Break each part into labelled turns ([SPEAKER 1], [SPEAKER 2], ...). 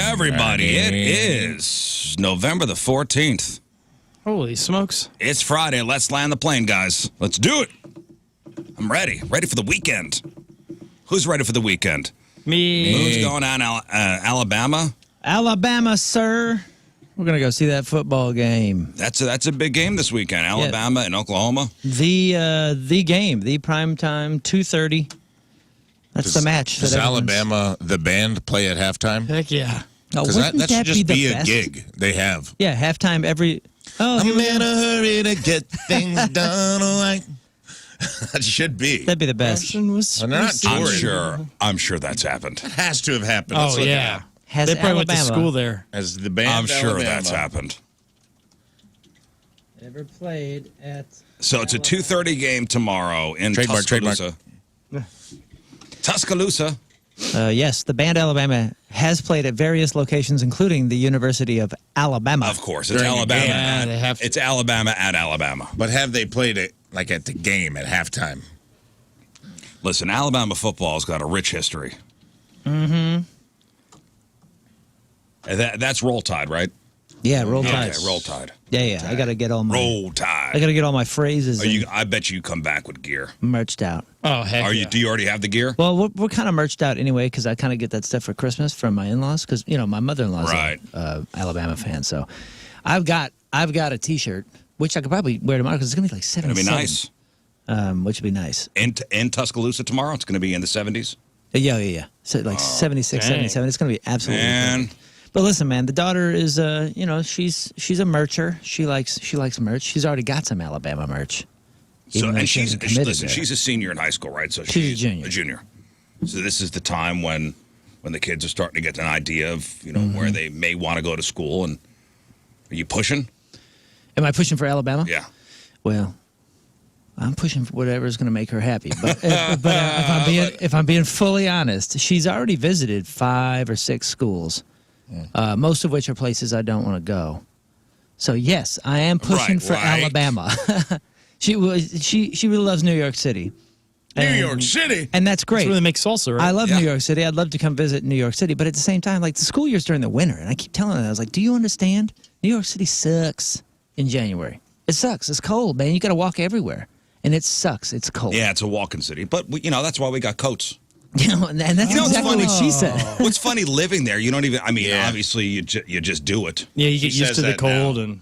[SPEAKER 1] everybody. It is November the 14th.
[SPEAKER 2] Holy smokes.
[SPEAKER 1] It's Friday. Let's land the plane, guys. Let's do it. I'm ready. Ready for the weekend. Who's ready for the weekend?
[SPEAKER 2] Me.
[SPEAKER 1] Who's going on Alabama?
[SPEAKER 3] Alabama, sir. We're going to go see that football game.
[SPEAKER 1] That's a big game this weekend. Alabama and Oklahoma.
[SPEAKER 3] The game, the prime time, 2:30. That's the match.
[SPEAKER 4] Does Alabama, the band, play at halftime?
[SPEAKER 2] Heck yeah.
[SPEAKER 4] Because that should just be a gig they have.
[SPEAKER 3] Yeah, halftime every... Oh,
[SPEAKER 4] I'm in a hurry to get things done right. That should be.
[SPEAKER 3] That'd be the best.
[SPEAKER 1] I'm sure that's happened.
[SPEAKER 4] It has to have happened.
[SPEAKER 2] Oh, yeah. They probably went to school there.
[SPEAKER 4] As the band
[SPEAKER 1] I'm sure that's happened.
[SPEAKER 3] Ever played at...
[SPEAKER 1] So it's a 2:30 game tomorrow in Tuscaloosa. Tuscaloosa.
[SPEAKER 3] Yes, the band Alabama has played at various locations, including the University of Alabama.
[SPEAKER 1] Of course, it's Alabama.
[SPEAKER 2] Yeah, they have to.
[SPEAKER 1] It's Alabama at Alabama.
[SPEAKER 4] But have they played it like at the game at halftime?
[SPEAKER 1] Listen, Alabama football's got a rich history.
[SPEAKER 3] Mm-hmm.
[SPEAKER 1] That's Roll Tide, right?
[SPEAKER 3] Yeah, Roll Tide.
[SPEAKER 1] Okay, Roll Tide.
[SPEAKER 3] Yeah. I got to get all my
[SPEAKER 1] Roll Tide.
[SPEAKER 3] I got to get all my phrases.
[SPEAKER 1] I bet you come back with gear.
[SPEAKER 3] Merched out.
[SPEAKER 2] Oh, heck yeah.
[SPEAKER 1] Do you already have the gear?
[SPEAKER 3] Well, we're kind of merched out anyway because I kind of get that stuff for Christmas from my in-laws because my mother-in-law's an Alabama fan. So I've got a T-shirt which I could probably wear tomorrow because it's gonna be like 77.
[SPEAKER 1] It'll be nice.
[SPEAKER 3] Which would be nice.
[SPEAKER 1] In Tuscaloosa tomorrow, it's gonna be in the 70s.
[SPEAKER 3] Yeah. So like 76,
[SPEAKER 2] dang.
[SPEAKER 3] 77. It's gonna be absolutely.
[SPEAKER 1] Man.
[SPEAKER 3] Perfect. But listen, man, the daughter is, she's a mercher. She likes merch. She's already got some Alabama merch.
[SPEAKER 1] She's a senior in high school, right? So
[SPEAKER 3] she's a junior.
[SPEAKER 1] So this is the time when the kids are starting to get an idea of where they may want to go to school. And are you pushing?
[SPEAKER 3] Am I pushing for Alabama?
[SPEAKER 1] Yeah.
[SPEAKER 3] Well, I'm pushing for whatever is going to make her happy. But if I'm being fully honest, she's already visited 5 or 6 schools. Most of which are places I don't want to go. So yes, I am pushing for Alabama. She really loves New York City.
[SPEAKER 4] New York City,
[SPEAKER 3] and that's great.
[SPEAKER 2] That's where they make salsa, right?
[SPEAKER 3] I love New York City. I'd love to come visit New York City, but at the same time, like the school year's during the winter, and I keep telling her, I was like, "Do you understand? New York City sucks in January. It sucks. It's cold, man. You got to walk everywhere, and it sucks. It's cold.
[SPEAKER 1] Yeah, it's a walking city, but that's why we got coats.
[SPEAKER 3] And that's exactly what she said.
[SPEAKER 1] What's funny living there? You don't even. I mean, obviously, you just do it.
[SPEAKER 2] Yeah, you get used to the cold and.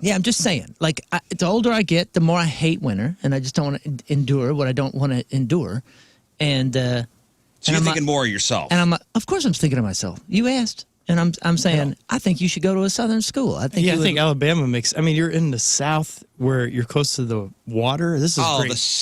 [SPEAKER 3] Yeah, I'm just saying. Like, the older I get, the more I hate winter, and I just don't want to endure what I don't want to endure. And
[SPEAKER 1] so you're thinking more of yourself.
[SPEAKER 3] And I'm like, of course, I'm thinking of myself. You asked, and I'm saying, I think you should go to a southern school. I think
[SPEAKER 2] Alabama makes. I mean, you're in the South where you're close to the water. This is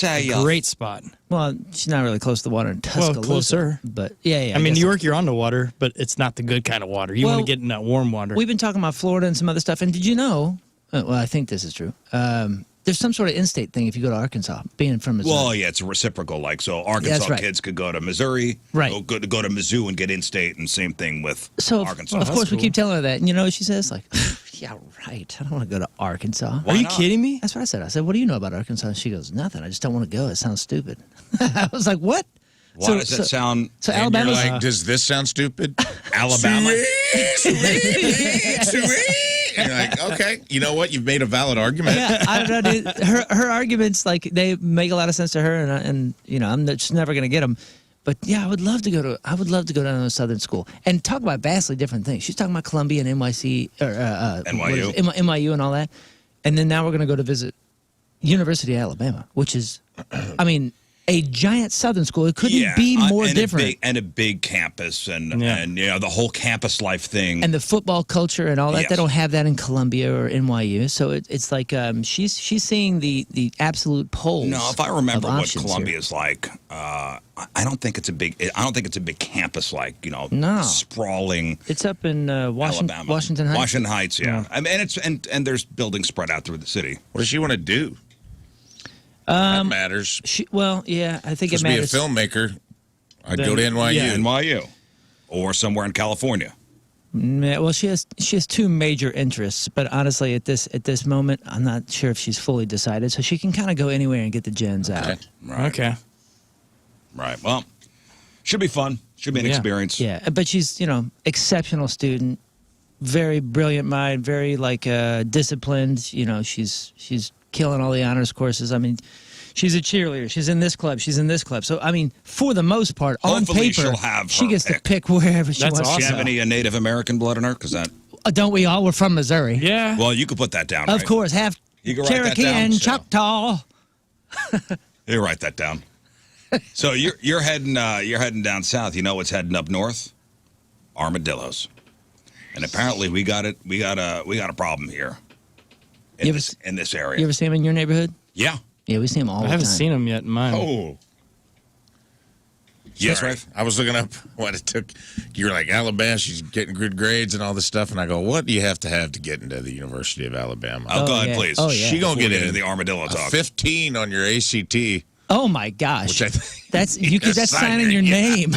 [SPEAKER 2] a great spot.
[SPEAKER 3] Well, she's not really close to the water in Tuscaloosa.
[SPEAKER 2] Well, closer.
[SPEAKER 3] But yeah.
[SPEAKER 2] I mean, New York, you're on the water, but it's not the good kind of water. You want to get in that warm water.
[SPEAKER 3] We've been talking about Florida and some other stuff. And did you know? Well, I think this is true. There's some sort of in-state thing if you go to Arkansas, being from Missouri.
[SPEAKER 1] Well, yeah, it's a reciprocal. Like, so Arkansas kids could go to Missouri,
[SPEAKER 3] right?
[SPEAKER 1] Go to Mizzou and get in-state, and same thing with Arkansas.
[SPEAKER 3] Of course, we keep telling her that. And you know what she says? Like, yeah, right. I don't want to go to Arkansas.
[SPEAKER 2] Are you kidding me?
[SPEAKER 3] That's what I said. I said, what do you know about Arkansas? And she goes, nothing. I just don't want to go. It sounds stupid. I was like, what?
[SPEAKER 1] Why does that sound?
[SPEAKER 3] So Alabama.
[SPEAKER 4] You're like, does this sound stupid?
[SPEAKER 1] Alabama.
[SPEAKER 4] Sweet. And you're like, okay, you know what? You've made a valid argument.
[SPEAKER 3] Yeah, I don't know, dude. Her arguments, like, they make a lot of sense to her, and I'm just never gonna get them. But yeah, I would love to go down to a southern school and talk about vastly different things. She's talking about Columbia and NYC or
[SPEAKER 1] NYU,
[SPEAKER 3] NYU and all that, and then now we're gonna go to visit University of Alabama, which is, I mean, a giant southern school. It couldn't be more different.
[SPEAKER 1] A big campus and the whole campus life thing.
[SPEAKER 3] And the football culture and all that. Yes. They don't have that in Columbia or NYU. So it's like she's seeing the absolute poles.
[SPEAKER 1] No, if I remember what Columbia's like, I don't think it's a big campus like, sprawling.
[SPEAKER 3] It's up in
[SPEAKER 1] Alabama.
[SPEAKER 3] Washington Heights.
[SPEAKER 1] Washington Heights, yeah. I mean, and there's buildings spread out through the city.
[SPEAKER 4] What does she want to do? That matters.
[SPEAKER 3] I think it matters.
[SPEAKER 4] To be a filmmaker, I'd go to NYU.
[SPEAKER 1] Yeah, NYU. Or somewhere in California.
[SPEAKER 3] Well, she has 2 major interests, but honestly, at this moment, I'm not sure if she's fully decided. So she can kind of go anywhere and get the gens out.
[SPEAKER 1] Right.
[SPEAKER 2] Okay.
[SPEAKER 1] Right. Well, Should be fun. Should be an experience.
[SPEAKER 3] Yeah, but she's, exceptional student, very brilliant mind, very disciplined. She's killing all the honors courses. I mean, she's a cheerleader. She's in this club. She's in this club. So, I mean, for the most part,
[SPEAKER 1] hopefully
[SPEAKER 3] on paper,
[SPEAKER 1] she'll have
[SPEAKER 3] she
[SPEAKER 1] her
[SPEAKER 3] gets
[SPEAKER 1] pick.
[SPEAKER 3] to pick wherever she wants.
[SPEAKER 1] Does she have any Native American blood in her? Because that.
[SPEAKER 3] Don't we all? We're from Missouri.
[SPEAKER 2] Yeah.
[SPEAKER 1] Well, you could put that down.
[SPEAKER 3] Of
[SPEAKER 1] right?
[SPEAKER 3] course, half
[SPEAKER 1] You can write that
[SPEAKER 3] Cherokee
[SPEAKER 1] down.
[SPEAKER 3] and Choctaw.
[SPEAKER 1] You write that down. So you're heading down south. You know what's heading up north? Armadillos. And apparently we got a problem here in this area.
[SPEAKER 3] You ever see them in your neighborhood?
[SPEAKER 1] Yeah.
[SPEAKER 3] Yeah, we see them all the time.
[SPEAKER 2] I haven't seen them yet in mine.
[SPEAKER 4] Oh.
[SPEAKER 1] Yes,
[SPEAKER 4] Sorry.
[SPEAKER 1] Rafe?
[SPEAKER 4] I was looking up what it took. You're like, Alabama, she's getting good grades and all this stuff. And I go, what do you have to get into the University of Alabama?
[SPEAKER 1] Oh, go ahead, please.
[SPEAKER 3] Oh, yeah.
[SPEAKER 4] She going to get
[SPEAKER 1] into
[SPEAKER 4] in
[SPEAKER 1] the armadillo
[SPEAKER 4] a
[SPEAKER 1] talk.
[SPEAKER 4] 15 on your ACT.
[SPEAKER 3] Oh my gosh,
[SPEAKER 4] Which I think
[SPEAKER 3] that's
[SPEAKER 4] is
[SPEAKER 3] signing your name.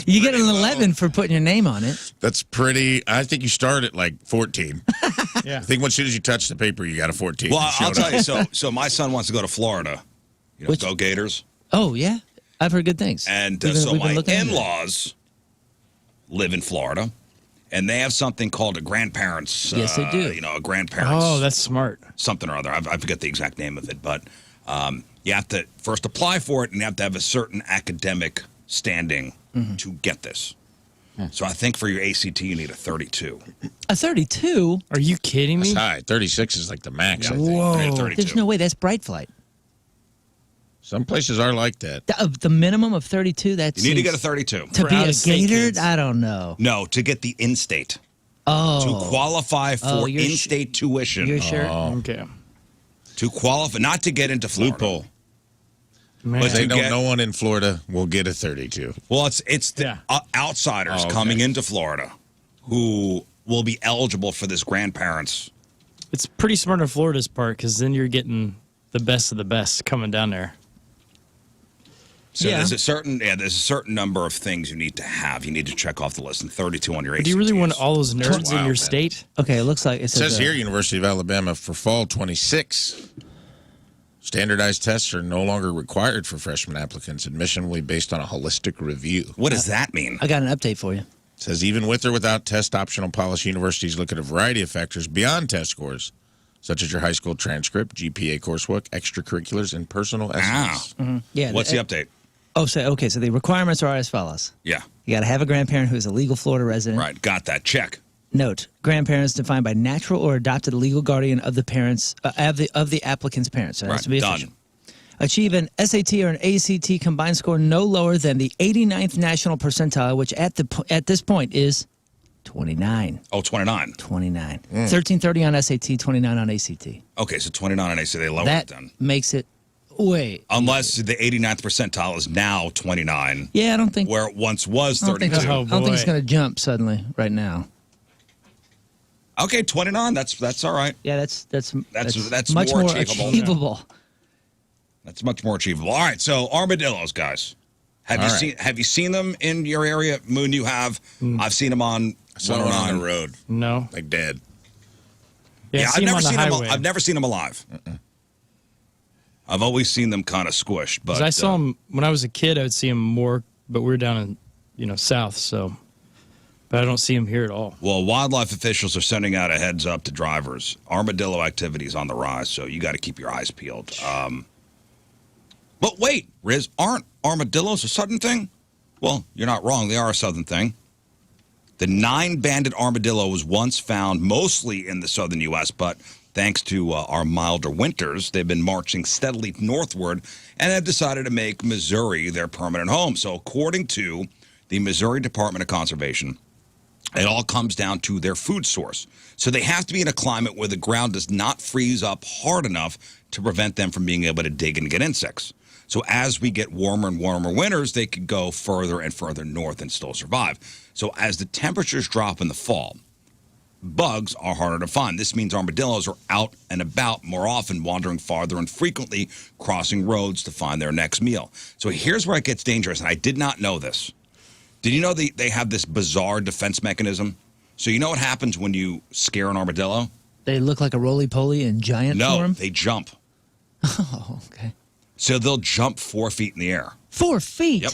[SPEAKER 3] You get an 11 for putting your name on it.
[SPEAKER 4] That's pretty. I think you start at like 14.
[SPEAKER 2] Yeah.
[SPEAKER 4] I think as soon as you touch the paper, you got a 14.
[SPEAKER 1] Well, I'll tell
[SPEAKER 4] up.
[SPEAKER 1] you. So my son wants to go to Florida. Go Gators.
[SPEAKER 3] Oh yeah, I've heard good things.
[SPEAKER 1] And
[SPEAKER 3] We've
[SPEAKER 1] so
[SPEAKER 3] been
[SPEAKER 1] my
[SPEAKER 3] looking into it.
[SPEAKER 1] in-laws live in Florida, and they have something called a grandparents.
[SPEAKER 3] Yes, they do.
[SPEAKER 1] A grandparents.
[SPEAKER 2] Oh, that's smart.
[SPEAKER 1] Something or other. I forget the exact name of it, but you have to first apply for it, and you have to have a certain academic standing to get this. So I think for your ACT, you need a 32.
[SPEAKER 3] A 32?
[SPEAKER 2] Are you kidding me?
[SPEAKER 4] That's high. 36 is like the max, I think.
[SPEAKER 2] Whoa.
[SPEAKER 1] I need a 32.
[SPEAKER 3] There's no way. That's Bright Flight.
[SPEAKER 4] Some places are like that.
[SPEAKER 3] The minimum of 32. That's
[SPEAKER 1] You need to get a 32.
[SPEAKER 3] to
[SPEAKER 2] For
[SPEAKER 3] be a
[SPEAKER 2] out-of-state
[SPEAKER 3] Gator.
[SPEAKER 2] kids.
[SPEAKER 3] I don't know.
[SPEAKER 1] No, to get the in-state.
[SPEAKER 3] Oh,
[SPEAKER 1] To qualify for
[SPEAKER 3] you're
[SPEAKER 1] in-state tuition.
[SPEAKER 3] you're sure?
[SPEAKER 2] Okay.
[SPEAKER 1] To qualify, not to get into Florida.
[SPEAKER 4] Loophole.
[SPEAKER 2] Man.
[SPEAKER 1] But
[SPEAKER 4] They
[SPEAKER 1] to
[SPEAKER 4] don't.
[SPEAKER 1] get-
[SPEAKER 4] No one in Florida will get a 32.
[SPEAKER 1] Well, it's the outsiders
[SPEAKER 4] Oh, okay.
[SPEAKER 1] coming into Florida who will be eligible for this grandparents.
[SPEAKER 2] It's pretty smart on Florida's part because then you're getting the best of the best coming down there.
[SPEAKER 1] So
[SPEAKER 3] Yeah.
[SPEAKER 1] there's a certain number of things you need to have. You need to check off the list, and 32 on your
[SPEAKER 2] But do you really want
[SPEAKER 1] ACTs.
[SPEAKER 2] all those nerds
[SPEAKER 1] Wow,
[SPEAKER 2] in your
[SPEAKER 1] man.
[SPEAKER 2] state?
[SPEAKER 3] Okay, it looks like
[SPEAKER 4] It says here, University of Alabama for fall 26. Standardized tests are no longer required for freshman applicants. Admission will be based on a holistic review.
[SPEAKER 1] What does that mean?
[SPEAKER 3] I got an update for you.
[SPEAKER 4] It says even with or without test optional policy, universities look at a variety of factors beyond test scores, such as your high school transcript, GPA coursework, extracurriculars, and personal essays.
[SPEAKER 3] Yeah.
[SPEAKER 1] What's the update?
[SPEAKER 3] So the requirements are as follows.
[SPEAKER 1] Yeah,
[SPEAKER 3] You got to have a grandparent who is a legal Florida resident.
[SPEAKER 1] right. Got that. Check.
[SPEAKER 3] Note: grandparents defined by natural or adopted legal guardian of the parents of the applicant's parents. So it has
[SPEAKER 1] Right.
[SPEAKER 3] to be
[SPEAKER 1] Done.
[SPEAKER 3] official. Achieve an SAT or an ACT combined score no lower than the 89th national percentile, which at this point is 29.
[SPEAKER 1] Oh, 29.
[SPEAKER 3] 29. 1330 on SAT, 29 on ACT.
[SPEAKER 1] Okay, so 29 on AC. They lowered
[SPEAKER 3] That
[SPEAKER 1] it then.
[SPEAKER 3] makes it. Wait.
[SPEAKER 1] Unless the 89th percentile is now 29,
[SPEAKER 3] Yeah, I don't think.
[SPEAKER 1] where it once was
[SPEAKER 3] I don't think,
[SPEAKER 1] 32.
[SPEAKER 2] Oh,
[SPEAKER 3] I don't think it's
[SPEAKER 2] boy.
[SPEAKER 3] going to jump suddenly right now.
[SPEAKER 1] Okay, 29. That's all right.
[SPEAKER 3] Yeah, that's
[SPEAKER 1] more
[SPEAKER 3] much more
[SPEAKER 1] achievable.
[SPEAKER 3] achievable.
[SPEAKER 1] That's much more achievable. All right, so armadillos, guys. Have you seen them in your area? Moon, you have. I've seen them on.
[SPEAKER 4] I saw one on the road,
[SPEAKER 2] No.
[SPEAKER 4] like dead.
[SPEAKER 2] Yeah,
[SPEAKER 1] I've
[SPEAKER 2] see 'em
[SPEAKER 1] never
[SPEAKER 2] on the
[SPEAKER 1] seen them.
[SPEAKER 2] highway.
[SPEAKER 1] I've never seen them alive. I've always seen them kind of squished. But
[SPEAKER 2] 'Cause I saw them when I was a kid. I would see them more, but we're down in south, so. But I don't see them here at all.
[SPEAKER 1] Well, wildlife officials are sending out a heads up to drivers. Armadillo activity is on the rise, so you got to keep your eyes peeled. But wait, Rizz, aren't armadillos a southern thing? Well, you're not wrong. They are a southern thing. The 9-banded armadillo was once found mostly in the southern U.S., but thanks to our milder winters, they've been marching steadily northward and have decided to make Missouri their permanent home. So according to the Missouri Department of Conservation, it all comes down to their food source. So they have to be in a climate where the ground does not freeze up hard enough to prevent them from being able to dig and get insects. So as we get warmer and warmer winters, they could go further and further north and still survive. So as the temperatures drop in the fall, bugs are harder to find. This means armadillos are out and about more often, wandering farther and frequently crossing roads to find their next meal. So here's where it gets dangerous, and I did not know this. Did you know they have this bizarre defense mechanism? So you know what happens when you scare an armadillo?
[SPEAKER 3] They look like a roly-poly in giant
[SPEAKER 1] No,
[SPEAKER 3] form?
[SPEAKER 1] they jump.
[SPEAKER 3] Oh, okay.
[SPEAKER 1] So they'll jump 4 feet in the air.
[SPEAKER 3] 4 feet?
[SPEAKER 1] Yep.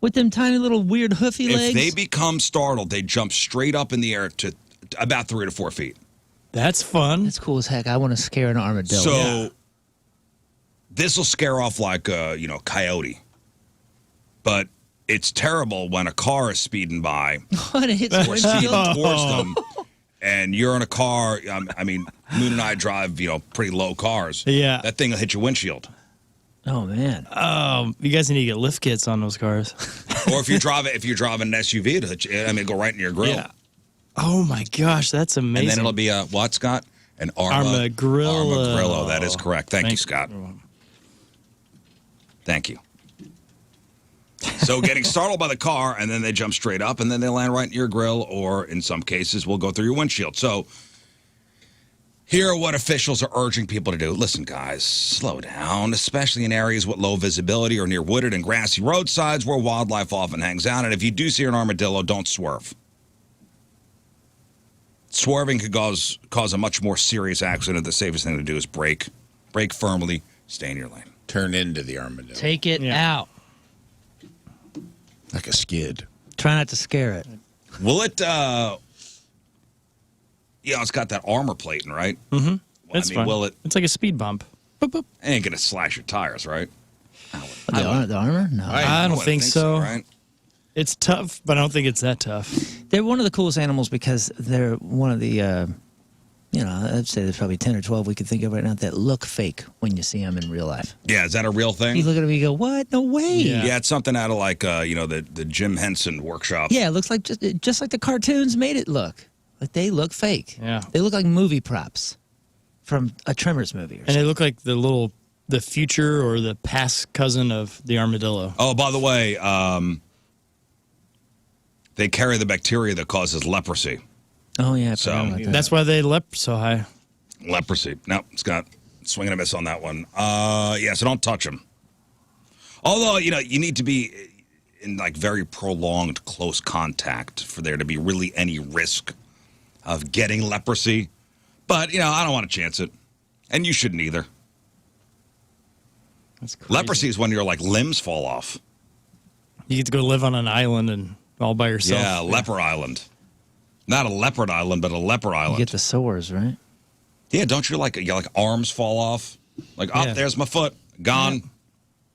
[SPEAKER 3] With them tiny little weird hoofy legs?
[SPEAKER 1] If they become startled, they jump straight up in the air to about 3 to 4 feet.
[SPEAKER 2] That's fun.
[SPEAKER 3] That's cool as heck. I want to scare an armadillo.
[SPEAKER 1] So this will scare off like a coyote. But it's terrible when a car is speeding by.
[SPEAKER 3] What? It hits
[SPEAKER 1] or speeding towards them. And you're in a car. I mean, Moon and I drive, pretty low cars.
[SPEAKER 2] Yeah.
[SPEAKER 1] That thing will hit your windshield.
[SPEAKER 3] Oh, man.
[SPEAKER 2] You guys need to get lift kits on those cars.
[SPEAKER 1] Or if you're driving an SUV, it'll go right in your grill.
[SPEAKER 2] Yeah. Oh, my gosh. That's amazing.
[SPEAKER 1] And then it'll be what, Scott? An
[SPEAKER 2] Armadillo.
[SPEAKER 1] Armadillo. That is correct. Thank you, Scott. Thank you. So getting startled by the car, and then they jump straight up, and then they land right in your grill, or in some cases, will go through your windshield. So here are what officials are urging people to do. Listen, guys, slow down, especially in areas with low visibility or near wooded and grassy roadsides where wildlife often hangs out. And if you do see an armadillo, don't swerve. Swerving could cause a much more serious accident. The safest thing to do is brake firmly, stay in your lane.
[SPEAKER 4] Turn into the armadillo.
[SPEAKER 3] Take it out.
[SPEAKER 4] Like a skid.
[SPEAKER 3] Try not to scare it.
[SPEAKER 1] Will it, it's got that armor plating, right?
[SPEAKER 2] Mm-hmm.
[SPEAKER 1] Well,
[SPEAKER 2] That's fun.
[SPEAKER 1] Will it?
[SPEAKER 2] It's like a speed bump. Boop, boop.
[SPEAKER 1] It ain't going to slash your tires, right?
[SPEAKER 3] The armor? No.
[SPEAKER 2] I don't think so.
[SPEAKER 1] Right?
[SPEAKER 2] It's tough, but I don't think it's that tough.
[SPEAKER 3] They're one of the coolest animals because they're one of the, I'd say there's probably 10 or 12 we could think of right now that look fake when you see them in real life.
[SPEAKER 1] Yeah, is that a real thing?
[SPEAKER 3] You look at them and you go, what? No way.
[SPEAKER 1] Yeah, it's something out of like, the Jim Henson workshop.
[SPEAKER 3] Yeah, it looks like just like the cartoons made it look. Like they look fake.
[SPEAKER 2] Yeah.
[SPEAKER 3] They look like movie props from a Tremors movie or something.
[SPEAKER 2] And they look like the future or the past cousin of the armadillo.
[SPEAKER 1] Oh, by the way, they carry the bacteria that causes leprosy.
[SPEAKER 3] Oh, yeah. I
[SPEAKER 1] So,
[SPEAKER 3] forgot about that.
[SPEAKER 2] That's why they leap so high.
[SPEAKER 1] Leprosy. No, Scott, swinging a miss on that one. So don't touch them. Although, you need to be in like very prolonged close contact for there to be really any risk of getting leprosy. But, I don't want to chance it. And you shouldn't either.
[SPEAKER 2] That's crazy.
[SPEAKER 1] Leprosy is when your like limbs fall off.
[SPEAKER 2] You get to go live on an island and all by yourself.
[SPEAKER 1] Yeah, leper island. Not a leopard island, but a leper
[SPEAKER 3] You
[SPEAKER 1] island.
[SPEAKER 3] get the sores, right?
[SPEAKER 1] Yeah, don't you like arms fall off? Like,
[SPEAKER 2] Yeah.
[SPEAKER 1] there's my foot. Gone.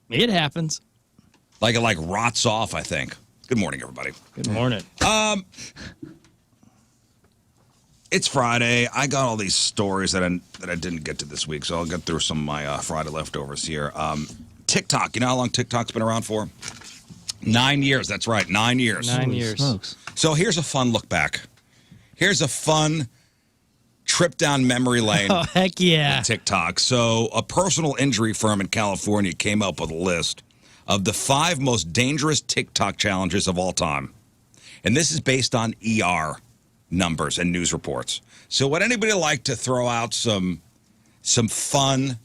[SPEAKER 2] It happens.
[SPEAKER 1] Like it rots off, I think. Good morning, everybody.
[SPEAKER 2] Good morning.
[SPEAKER 1] It's Friday. I got all these stories that I didn't get to this week, so I'll get through some of my Friday leftovers here. TikTok. You know how long TikTok's been around for? 9 years. That's right, 9 years.
[SPEAKER 2] 9 years.
[SPEAKER 3] Smokes.
[SPEAKER 1] So here's a fun look back. Here's a fun trip down memory lane.
[SPEAKER 2] Oh, heck yeah.
[SPEAKER 1] With TikTok. So a personal injury firm in California came up with a list of the 5 most dangerous TikTok challenges of all time. And this is based on ER numbers and news reports. So would anybody like to throw out some fun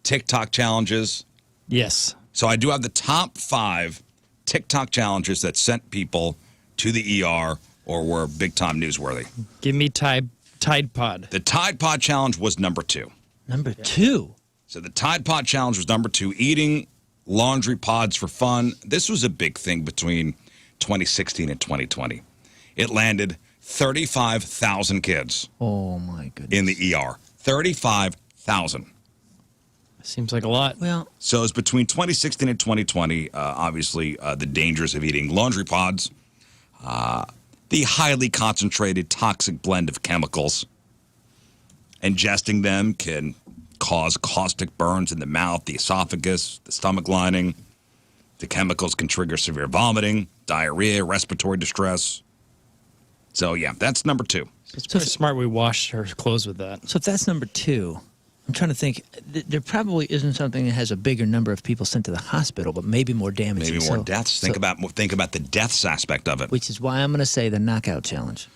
[SPEAKER 1] TikTok challenges?
[SPEAKER 2] Yes.
[SPEAKER 1] So I do have the top 5 TikTok challenges that sent people to the ER or were big-time newsworthy.
[SPEAKER 2] Give me Tide Pod.
[SPEAKER 1] The Tide Pod challenge was number 2.
[SPEAKER 3] Number 2.
[SPEAKER 1] So the Tide Pod challenge was number 2, eating laundry pods for fun. This was a big thing between 2016 and 2020. It landed 35,000 kids
[SPEAKER 3] Oh, my goodness.
[SPEAKER 1] in the ER. 35,000.
[SPEAKER 2] Seems like a lot.
[SPEAKER 3] Well,
[SPEAKER 1] So it's between 2016 and 2020, obviously, the dangers of eating laundry pods, the highly concentrated toxic blend of chemicals. Ingesting them can cause caustic burns in the mouth, the esophagus, the stomach lining. The chemicals can trigger severe vomiting, diarrhea, respiratory distress. So, yeah, that's number 2.
[SPEAKER 2] It's pretty smart we washed her clothes with that.
[SPEAKER 3] so if that's number 2, I'm trying to think. There probably isn't something that has a bigger number of people sent to the hospital, but maybe more damage.
[SPEAKER 1] Maybe more deaths. Think about the deaths aspect of it.
[SPEAKER 3] Which is why I'm going to say the knockout challenge.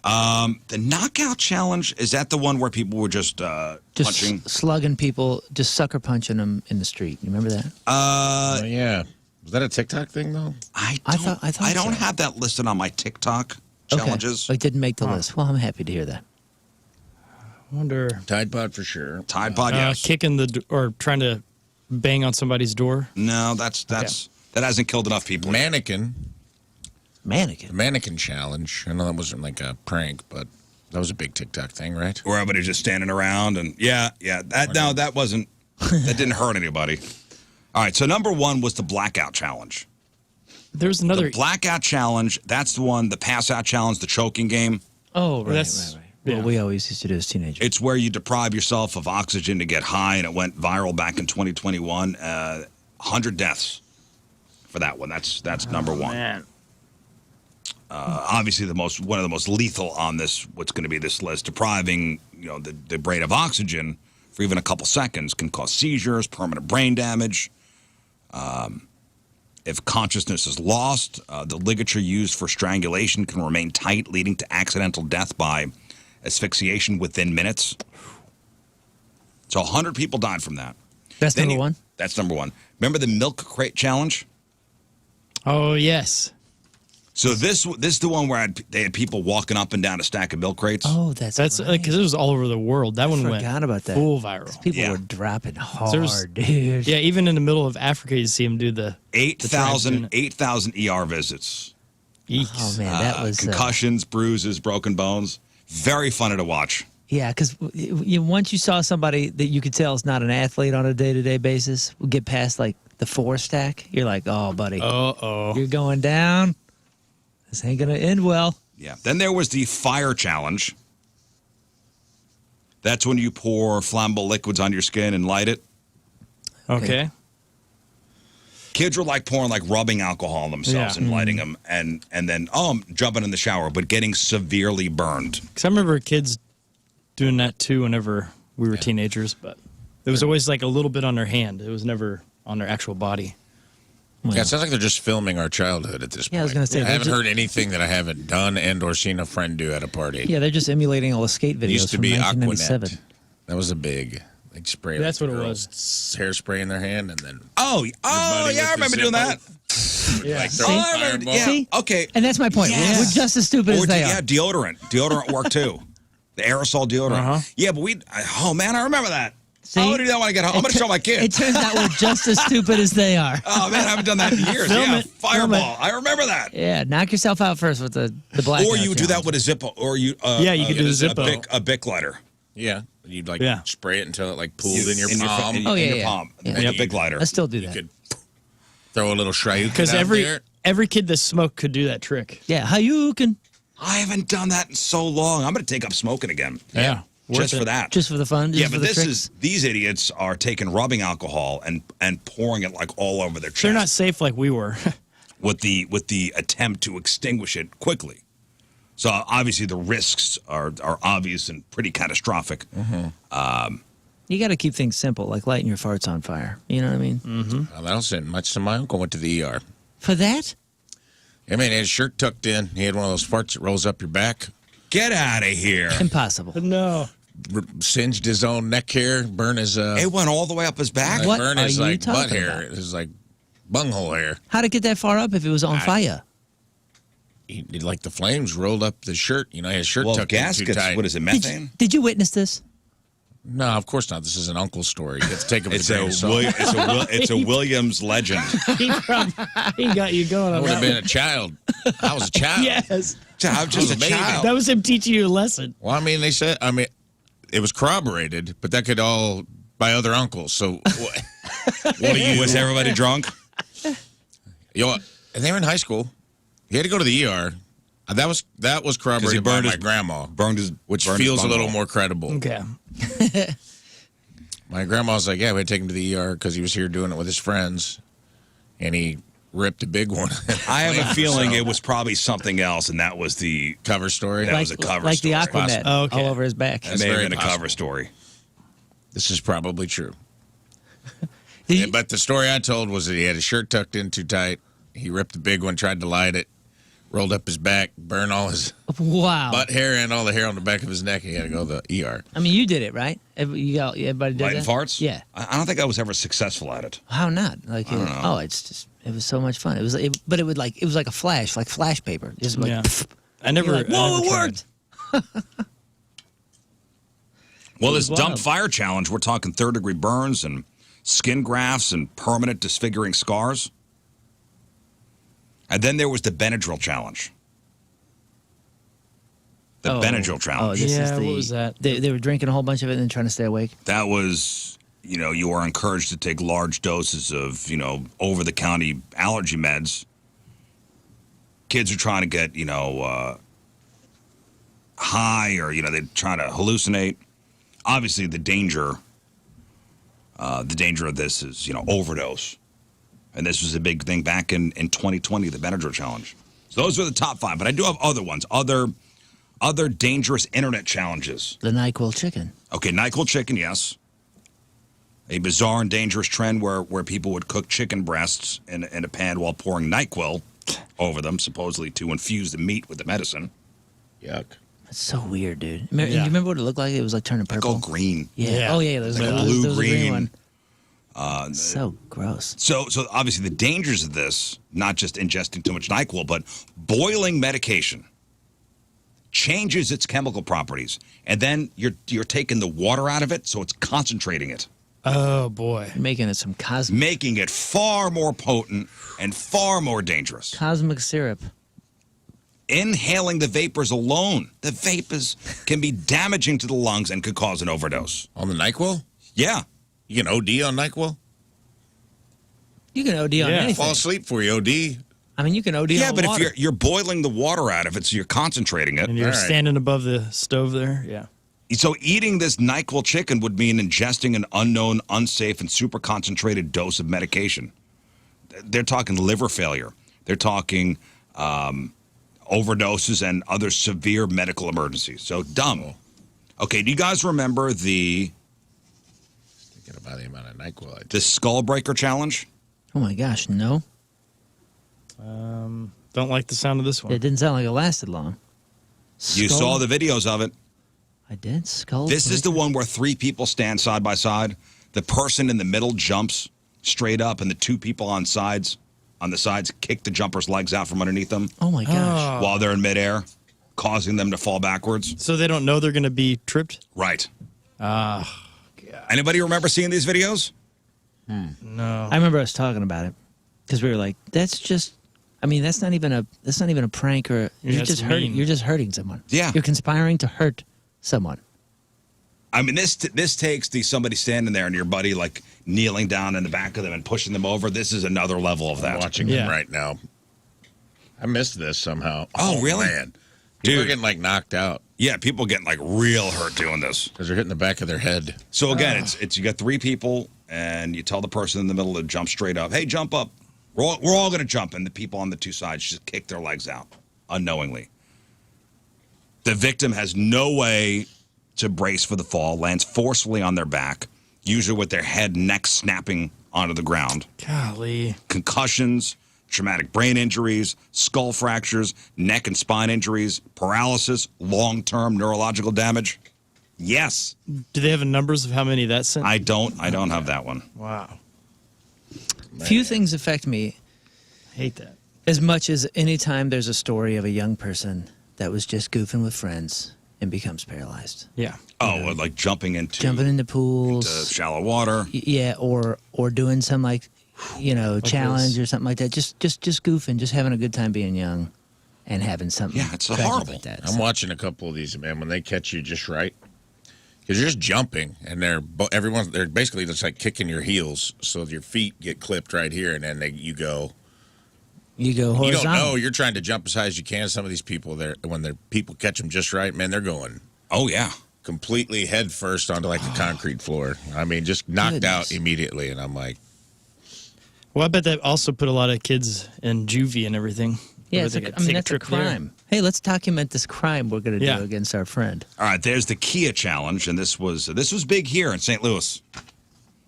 [SPEAKER 1] The knockout challenge, is that the one where people were just punching?
[SPEAKER 3] Slugging people, just sucker punching them in the street. You remember that?
[SPEAKER 4] Yeah. Was that a TikTok thing, though?
[SPEAKER 1] I
[SPEAKER 3] thought
[SPEAKER 1] don't
[SPEAKER 3] so.
[SPEAKER 1] have that listed on my TikTok challenges.
[SPEAKER 3] Okay. It didn't make the list. Well, I'm happy to hear that.
[SPEAKER 2] I wonder.
[SPEAKER 4] Tide Pod for sure.
[SPEAKER 1] Tide Pod, yes.
[SPEAKER 2] Kicking or trying to bang on somebody's door.
[SPEAKER 1] No, that's That hasn't killed enough people.
[SPEAKER 4] Mannequin.
[SPEAKER 3] Mannequin.
[SPEAKER 4] The mannequin challenge. I know that wasn't like a prank, but that was a big TikTok thing, right?
[SPEAKER 1] Where everybody's just standing around and that wasn't that didn't hurt anybody. All right, so number 1 was the blackout challenge.
[SPEAKER 2] There's another
[SPEAKER 1] the blackout challenge. That's the one. The pass out challenge, the choking game.
[SPEAKER 3] Oh, right.
[SPEAKER 2] Yeah.
[SPEAKER 3] Well, we always used to do as teenagers.
[SPEAKER 1] It's where you deprive yourself of oxygen to get high, and it went viral back in 2021. 100 deaths for that one. That's number 1.
[SPEAKER 2] Man.
[SPEAKER 1] Obviously, one of the most lethal on this. What's going to be this list? Depriving the brain of oxygen for even a couple seconds can cause seizures, permanent brain damage. If consciousness is lost, the ligature used for strangulation can remain tight, leading to accidental death by asphyxiation within minutes. So 100 people died from that.
[SPEAKER 3] That's number 1?
[SPEAKER 1] That's number 1. Remember the milk crate challenge?
[SPEAKER 2] Oh, yes.
[SPEAKER 1] So this is the one where they had people walking up and down a stack of milk crates.
[SPEAKER 3] Oh, that's
[SPEAKER 2] because
[SPEAKER 3] right.
[SPEAKER 2] it was all over the world. That one went
[SPEAKER 3] forgot about that.
[SPEAKER 2] full viral.
[SPEAKER 3] People were dropping hard, dude.
[SPEAKER 2] Yeah, even in the middle of Africa, you see them do the
[SPEAKER 1] 8,000 ER visits.
[SPEAKER 3] Oh man, that was
[SPEAKER 1] concussions, bruises, broken bones. Very funny to watch.
[SPEAKER 3] Yeah, because once you saw somebody that you could tell is not an athlete on a day-to-day basis, get past like the 4 stack, you're like, oh, buddy, you're going down. This ain't gonna end well.
[SPEAKER 1] Yeah. Then there was the fire challenge. That's when you pour flammable liquids on your skin and light it.
[SPEAKER 2] Okay.
[SPEAKER 1] Kids were like pouring like rubbing alcohol on themselves and lighting them, and then I'm jumping in the shower, but getting severely burned.
[SPEAKER 2] Because I remember kids doing that too whenever we were teenagers, but it was always like a little bit on their hand. It was never on their actual body.
[SPEAKER 4] Yeah, it sounds like they're just filming our childhood at this point.
[SPEAKER 3] Yeah, I was gonna say,
[SPEAKER 4] I haven't heard anything that I haven't done and or seen a friend do at a party.
[SPEAKER 3] Yeah, they're just emulating all the skate videos
[SPEAKER 4] Used to
[SPEAKER 3] from
[SPEAKER 4] be
[SPEAKER 3] 1997.
[SPEAKER 4] Aquanet. That was a big like spray.
[SPEAKER 2] That's
[SPEAKER 4] like
[SPEAKER 2] what
[SPEAKER 4] the
[SPEAKER 2] it
[SPEAKER 4] girls' Hairspray in their hand, and then
[SPEAKER 1] yeah, I remember doing that.
[SPEAKER 2] Yeah.
[SPEAKER 4] Like throwing
[SPEAKER 3] See?
[SPEAKER 4] fireball.
[SPEAKER 1] Yeah,
[SPEAKER 3] See?
[SPEAKER 1] okay.
[SPEAKER 3] And that's my point.
[SPEAKER 1] Yes.
[SPEAKER 3] We're just as stupid as they are.
[SPEAKER 1] Yeah, deodorant worked too. The aerosol deodorant. Yeah, but I remember that.
[SPEAKER 3] See?
[SPEAKER 1] I do that when I get home. I'm going to show my
[SPEAKER 3] It
[SPEAKER 1] kids.
[SPEAKER 3] turns out we're just as stupid as they are.
[SPEAKER 1] Oh, man, I haven't done that in years.
[SPEAKER 2] Film
[SPEAKER 1] Yeah,
[SPEAKER 2] it.
[SPEAKER 1] fireball. I remember that.
[SPEAKER 3] Yeah, knock yourself out first with the black.
[SPEAKER 1] Or you would do that with a Zippo. Or you
[SPEAKER 2] you could do the Zippo.
[SPEAKER 1] a Bic lighter.
[SPEAKER 4] Yeah, you'd like spray it until it like pooled in your palm.
[SPEAKER 1] In your palm.
[SPEAKER 3] Yeah.
[SPEAKER 1] And a Bic lighter.
[SPEAKER 3] I still do
[SPEAKER 4] You
[SPEAKER 3] that.
[SPEAKER 4] could throw a little Shrike.
[SPEAKER 2] Because every kid that smoked could do that trick.
[SPEAKER 3] Yeah, how you can
[SPEAKER 1] I haven't done that in so long. I'm going to take up smoking again.
[SPEAKER 2] Yeah.
[SPEAKER 1] Just for that.
[SPEAKER 3] just for the fun. Just
[SPEAKER 1] Yeah,
[SPEAKER 3] for
[SPEAKER 1] but
[SPEAKER 3] the tricks.
[SPEAKER 1] these idiots are taking rubbing alcohol and pouring it like all over their chest.
[SPEAKER 2] They're not safe like we were.
[SPEAKER 1] with the attempt to extinguish it quickly. So obviously the risks are obvious and pretty catastrophic.
[SPEAKER 3] You got to keep things simple, like lighting your farts on fire. You know what I mean?
[SPEAKER 4] Well, that'll send much to my uncle went to the ER.
[SPEAKER 3] For that?
[SPEAKER 4] I mean, he had his shirt tucked in. He had one of those farts that rolls up your back.
[SPEAKER 1] Get out of here.
[SPEAKER 3] Impossible.
[SPEAKER 2] No.
[SPEAKER 4] Singed his own neck hair, burn his
[SPEAKER 1] It went all the way up his back?
[SPEAKER 3] What
[SPEAKER 4] burn
[SPEAKER 3] are
[SPEAKER 4] his
[SPEAKER 3] you
[SPEAKER 4] like butt
[SPEAKER 3] talking
[SPEAKER 4] hair,
[SPEAKER 3] about?
[SPEAKER 4] his like bunghole hair.
[SPEAKER 3] How'd it get that far up if it was on fire?
[SPEAKER 4] He like the flames rolled up the shirt. You know, his shirt
[SPEAKER 1] Well,
[SPEAKER 4] tucked in too
[SPEAKER 1] gaskets,
[SPEAKER 4] tight.
[SPEAKER 1] what is it, methane?
[SPEAKER 3] Did you witness this?
[SPEAKER 4] No, of course not. This is an uncle story. Let's take it with
[SPEAKER 1] It's
[SPEAKER 4] a grain of salt.
[SPEAKER 1] it's a Williams legend.
[SPEAKER 2] He got you going
[SPEAKER 4] I
[SPEAKER 2] on
[SPEAKER 4] would have
[SPEAKER 2] that.
[SPEAKER 4] been a child. I was a child.
[SPEAKER 2] Yes.
[SPEAKER 1] I'm just a
[SPEAKER 4] baby.
[SPEAKER 1] child.
[SPEAKER 2] That was him teaching you a lesson.
[SPEAKER 4] Well, I mean, it was corroborated, but that could all by other uncles. So, what do you?
[SPEAKER 1] Was everybody drunk?
[SPEAKER 4] You know, and they were in high school. He had to go to the ER. That was corroborated by my grandma, which feels a little more credible.
[SPEAKER 2] Okay.
[SPEAKER 4] My grandma was like, "Yeah, we had to take him to the ER because he was here doing it with his friends, and he ripped a big one."
[SPEAKER 1] I have a feeling it was probably something else, and that was the
[SPEAKER 4] cover story.
[SPEAKER 1] That was a cover
[SPEAKER 3] like
[SPEAKER 1] story.
[SPEAKER 3] the Aquanet
[SPEAKER 2] Oh, okay.
[SPEAKER 3] all over his back.
[SPEAKER 1] That may have
[SPEAKER 4] very
[SPEAKER 1] been a
[SPEAKER 4] possible.
[SPEAKER 1] cover story.
[SPEAKER 4] This is probably true.
[SPEAKER 3] Did you-
[SPEAKER 4] But the story I told was that he had his shirt tucked in too tight. He ripped the big one, tried to light it, rolled up his back, burned all his
[SPEAKER 3] Wow.
[SPEAKER 4] butt hair and all the hair on the back of his neck. He had to go to the ER.
[SPEAKER 3] I mean, you did it, right? Everybody did
[SPEAKER 1] Lighting
[SPEAKER 3] that?
[SPEAKER 1] farts?
[SPEAKER 3] Yeah.
[SPEAKER 1] I don't think I was ever successful at it.
[SPEAKER 3] How not? Like,
[SPEAKER 1] don't know.
[SPEAKER 3] it was so much fun. It was like a flash, like flash paper. Just like,
[SPEAKER 2] Yeah.
[SPEAKER 3] pff,
[SPEAKER 2] I never.
[SPEAKER 3] you're like,
[SPEAKER 2] I
[SPEAKER 3] whoa,
[SPEAKER 2] never
[SPEAKER 3] it
[SPEAKER 2] tried.
[SPEAKER 3] worked.
[SPEAKER 1] Well,
[SPEAKER 2] It
[SPEAKER 1] this
[SPEAKER 2] was
[SPEAKER 1] dump
[SPEAKER 2] wild.
[SPEAKER 1] fire challenge, we're talking third-degree burns and skin grafts and permanent disfiguring scars. And then there was the Benadryl challenge. The Benadryl challenge.
[SPEAKER 3] This is
[SPEAKER 2] what was that?
[SPEAKER 3] They were drinking a whole bunch of it and then trying to stay awake.
[SPEAKER 1] That was, you are encouraged to take large doses of, over-the-counter allergy meds. Kids are trying to get, high or, they're trying to hallucinate. Obviously, the danger of this is, overdose. And this was a big thing back in 2020, the Benadryl challenge. So those are the top 5. But I do have other ones, other dangerous internet challenges.
[SPEAKER 3] The NyQuil chicken.
[SPEAKER 1] Okay, NyQuil chicken, yes. A bizarre and dangerous trend where people would cook chicken breasts in a pan while pouring NyQuil over them, supposedly to infuse the meat with the medicine.
[SPEAKER 4] Yuck.
[SPEAKER 3] That's so weird, dude. Do you remember what it looked like? It was like turning purple.
[SPEAKER 1] Like all green.
[SPEAKER 3] Yeah. Oh, yeah. There's
[SPEAKER 1] like
[SPEAKER 3] a
[SPEAKER 1] blue-green
[SPEAKER 3] one.
[SPEAKER 1] Uh,
[SPEAKER 3] So gross.
[SPEAKER 1] So obviously the dangers of this, not just ingesting too much NyQuil, but boiling medication changes its chemical properties, and then you're taking the water out of it, so it's concentrating it.
[SPEAKER 2] Oh, boy.
[SPEAKER 3] Making it some cosmic.
[SPEAKER 1] Making it far more potent and far more dangerous.
[SPEAKER 3] Cosmic syrup.
[SPEAKER 1] Inhaling the vapors alone, the vapors can be damaging to the lungs and could cause an overdose.
[SPEAKER 4] On the NyQuil?
[SPEAKER 1] Yeah.
[SPEAKER 4] You can OD on NyQuil?
[SPEAKER 3] You can OD on anything.
[SPEAKER 4] Fall asleep for you, OD.
[SPEAKER 3] I mean, you can OD on
[SPEAKER 1] Yeah, but
[SPEAKER 3] water.
[SPEAKER 1] if you're boiling the water out of it, so you're concentrating it.
[SPEAKER 2] And you're
[SPEAKER 4] All right.
[SPEAKER 2] standing above the stove there? Yeah.
[SPEAKER 1] So eating this NyQuil chicken would mean ingesting an unknown, unsafe, and super concentrated dose of medication. They're talking liver failure. They're talking overdoses and other severe medical emergencies. So dumb. Okay, do you guys remember the
[SPEAKER 4] Thinking about the amount of NyQuil I
[SPEAKER 1] the Skull Breaker challenge?
[SPEAKER 3] Oh, my gosh, no.
[SPEAKER 2] Don't like the sound of this one.
[SPEAKER 3] It didn't sound like it lasted long.
[SPEAKER 1] You saw the videos of it.
[SPEAKER 3] I did. Skull.
[SPEAKER 1] This is the one where 3 people stand side by side. The person in the middle jumps straight up, and the 2 people on the sides kick the jumper's legs out from underneath them
[SPEAKER 3] Oh, my gosh.
[SPEAKER 1] while they're in midair, causing them to fall backwards.
[SPEAKER 2] So they don't know they're going to be tripped?
[SPEAKER 1] Right.
[SPEAKER 2] God.
[SPEAKER 1] Anybody remember seeing these videos?
[SPEAKER 2] No.
[SPEAKER 3] I remember us talking about it because we were like, "That's just." I mean, that's not even a prank or
[SPEAKER 2] Yeah,
[SPEAKER 3] you're just
[SPEAKER 2] that's
[SPEAKER 3] hurting.
[SPEAKER 2] mean.
[SPEAKER 3] You're just hurting someone.
[SPEAKER 1] Yeah.
[SPEAKER 3] You're conspiring to hurt someone.
[SPEAKER 1] I mean, this takes somebody standing there and your buddy like kneeling down in the back of them and pushing them over. This is another level of
[SPEAKER 4] I'm
[SPEAKER 1] that.
[SPEAKER 4] watching
[SPEAKER 2] Yeah.
[SPEAKER 4] them right now. I missed this somehow.
[SPEAKER 1] Oh, really?
[SPEAKER 4] Man. People are
[SPEAKER 1] Dude.
[SPEAKER 4] getting like knocked out
[SPEAKER 1] Yeah, people getting like real hurt doing this.
[SPEAKER 4] because they're hitting the back of their head.
[SPEAKER 1] So again, it's you got 3 people and you tell the person in the middle to jump straight up. Hey, jump up. We're all going to jump, and the people on the 2 sides just kick their legs out unknowingly. The victim has no way to brace for the fall, lands forcefully on their back, usually with their head and neck snapping onto the ground.
[SPEAKER 2] Golly.
[SPEAKER 1] Concussions, traumatic brain injuries, skull fractures, neck and spine injuries, paralysis, long-term neurological damage. Yes.
[SPEAKER 2] Do they have numbers of how many that sent?
[SPEAKER 1] I don't have that one.
[SPEAKER 2] Wow.
[SPEAKER 3] Few things affect me
[SPEAKER 2] Hate that.
[SPEAKER 3] as much as any time there's a story of a young person that was just goofing with friends and becomes paralyzed.
[SPEAKER 2] Yeah.
[SPEAKER 1] Oh, like jumping into
[SPEAKER 3] pools.
[SPEAKER 1] shallow water.
[SPEAKER 3] Yeah, or doing some challenge
[SPEAKER 2] this.
[SPEAKER 3] or something like that. Just goofing, just having a good time being young and having something.
[SPEAKER 1] Yeah, it's
[SPEAKER 3] tragic
[SPEAKER 1] horrible.
[SPEAKER 3] Like that.
[SPEAKER 4] I'm watching a couple of these, man, when they catch you just right. Because you're just jumping, and they're basically just like kicking your heels, so your feet get clipped right here, and then you go.
[SPEAKER 3] You go
[SPEAKER 4] You
[SPEAKER 3] horizontal.
[SPEAKER 4] don't know. You're trying to jump as high as you can. Some of these people, when people catch them just right, man, they're going
[SPEAKER 1] Oh, yeah.
[SPEAKER 4] completely head first onto like the concrete floor. I mean, just knocked out immediately, and I'm like,
[SPEAKER 2] Well, I bet that also put a lot of kids in juvie and everything.
[SPEAKER 3] Yeah,
[SPEAKER 2] Where
[SPEAKER 3] it's
[SPEAKER 2] they
[SPEAKER 3] like,
[SPEAKER 2] could take
[SPEAKER 3] that's a
[SPEAKER 2] trip there.
[SPEAKER 3] crime. Hey, let's document this crime we're going to
[SPEAKER 2] Yeah.
[SPEAKER 3] do against our friend.
[SPEAKER 1] All right, there's the Kia challenge, and this was big here in St. Louis.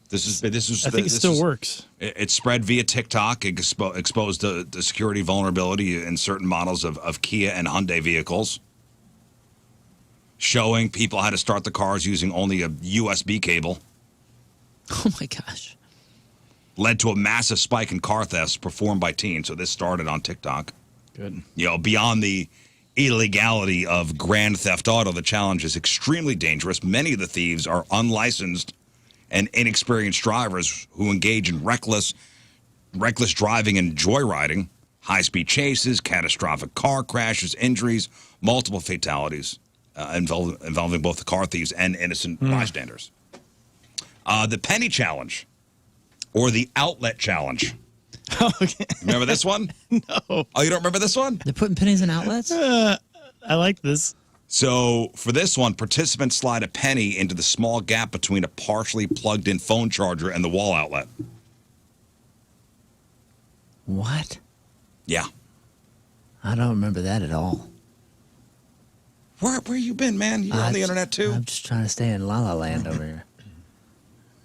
[SPEAKER 1] This was.
[SPEAKER 2] I think it still works.
[SPEAKER 1] It spread via TikTok. It exposed the security vulnerability in certain models of Kia and Hyundai vehicles, showing people how to start the cars using only a USB cable.
[SPEAKER 3] Oh, my gosh.
[SPEAKER 1] Led to a massive spike in car thefts performed by teens. So this started on TikTok.
[SPEAKER 2] Good.
[SPEAKER 1] Beyond the illegality of Grand Theft Auto, the challenge is extremely dangerous. Many of the thieves are unlicensed and inexperienced drivers who engage in reckless driving and joyriding. high-speed chases, catastrophic car crashes, injuries, multiple fatalities involving both the car thieves and innocent bystanders. The penny challenge, or the outlet challenge.
[SPEAKER 2] Okay.
[SPEAKER 1] Remember this one?
[SPEAKER 2] No.
[SPEAKER 1] Oh, you don't remember this one?
[SPEAKER 3] They're putting pennies in outlets?
[SPEAKER 2] I like this.
[SPEAKER 1] So for this one, participants slide a penny into the small gap between a partially plugged-in phone charger and the wall outlet.
[SPEAKER 3] What?
[SPEAKER 1] Yeah.
[SPEAKER 3] I don't remember that at all.
[SPEAKER 1] Where you been, man? You on the internet too?
[SPEAKER 3] I'm just trying to stay in La La Land over here.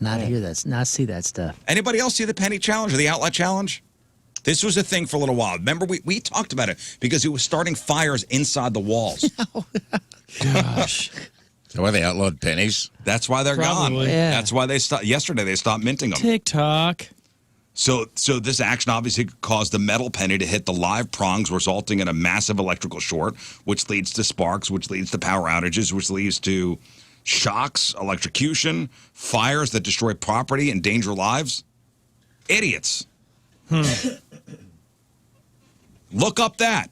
[SPEAKER 3] Not see that stuff.
[SPEAKER 1] Anybody else see the penny challenge or the outlet challenge? This was a thing for a little while. Remember, we talked about it because it was starting fires inside the walls.
[SPEAKER 2] Gosh.
[SPEAKER 4] Is that why they outlawed pennies?
[SPEAKER 1] That's why they're gone.
[SPEAKER 2] Probably.
[SPEAKER 3] Yeah.
[SPEAKER 1] That's why they stopped. Yesterday, they stopped minting them.
[SPEAKER 2] TikTok.
[SPEAKER 1] So this action obviously caused the metal penny to hit the live prongs, resulting in a massive electrical short, which leads to sparks, which leads to power outages, which leads to shocks, electrocution, fires that destroy property, endanger lives. Idiots. Look up that.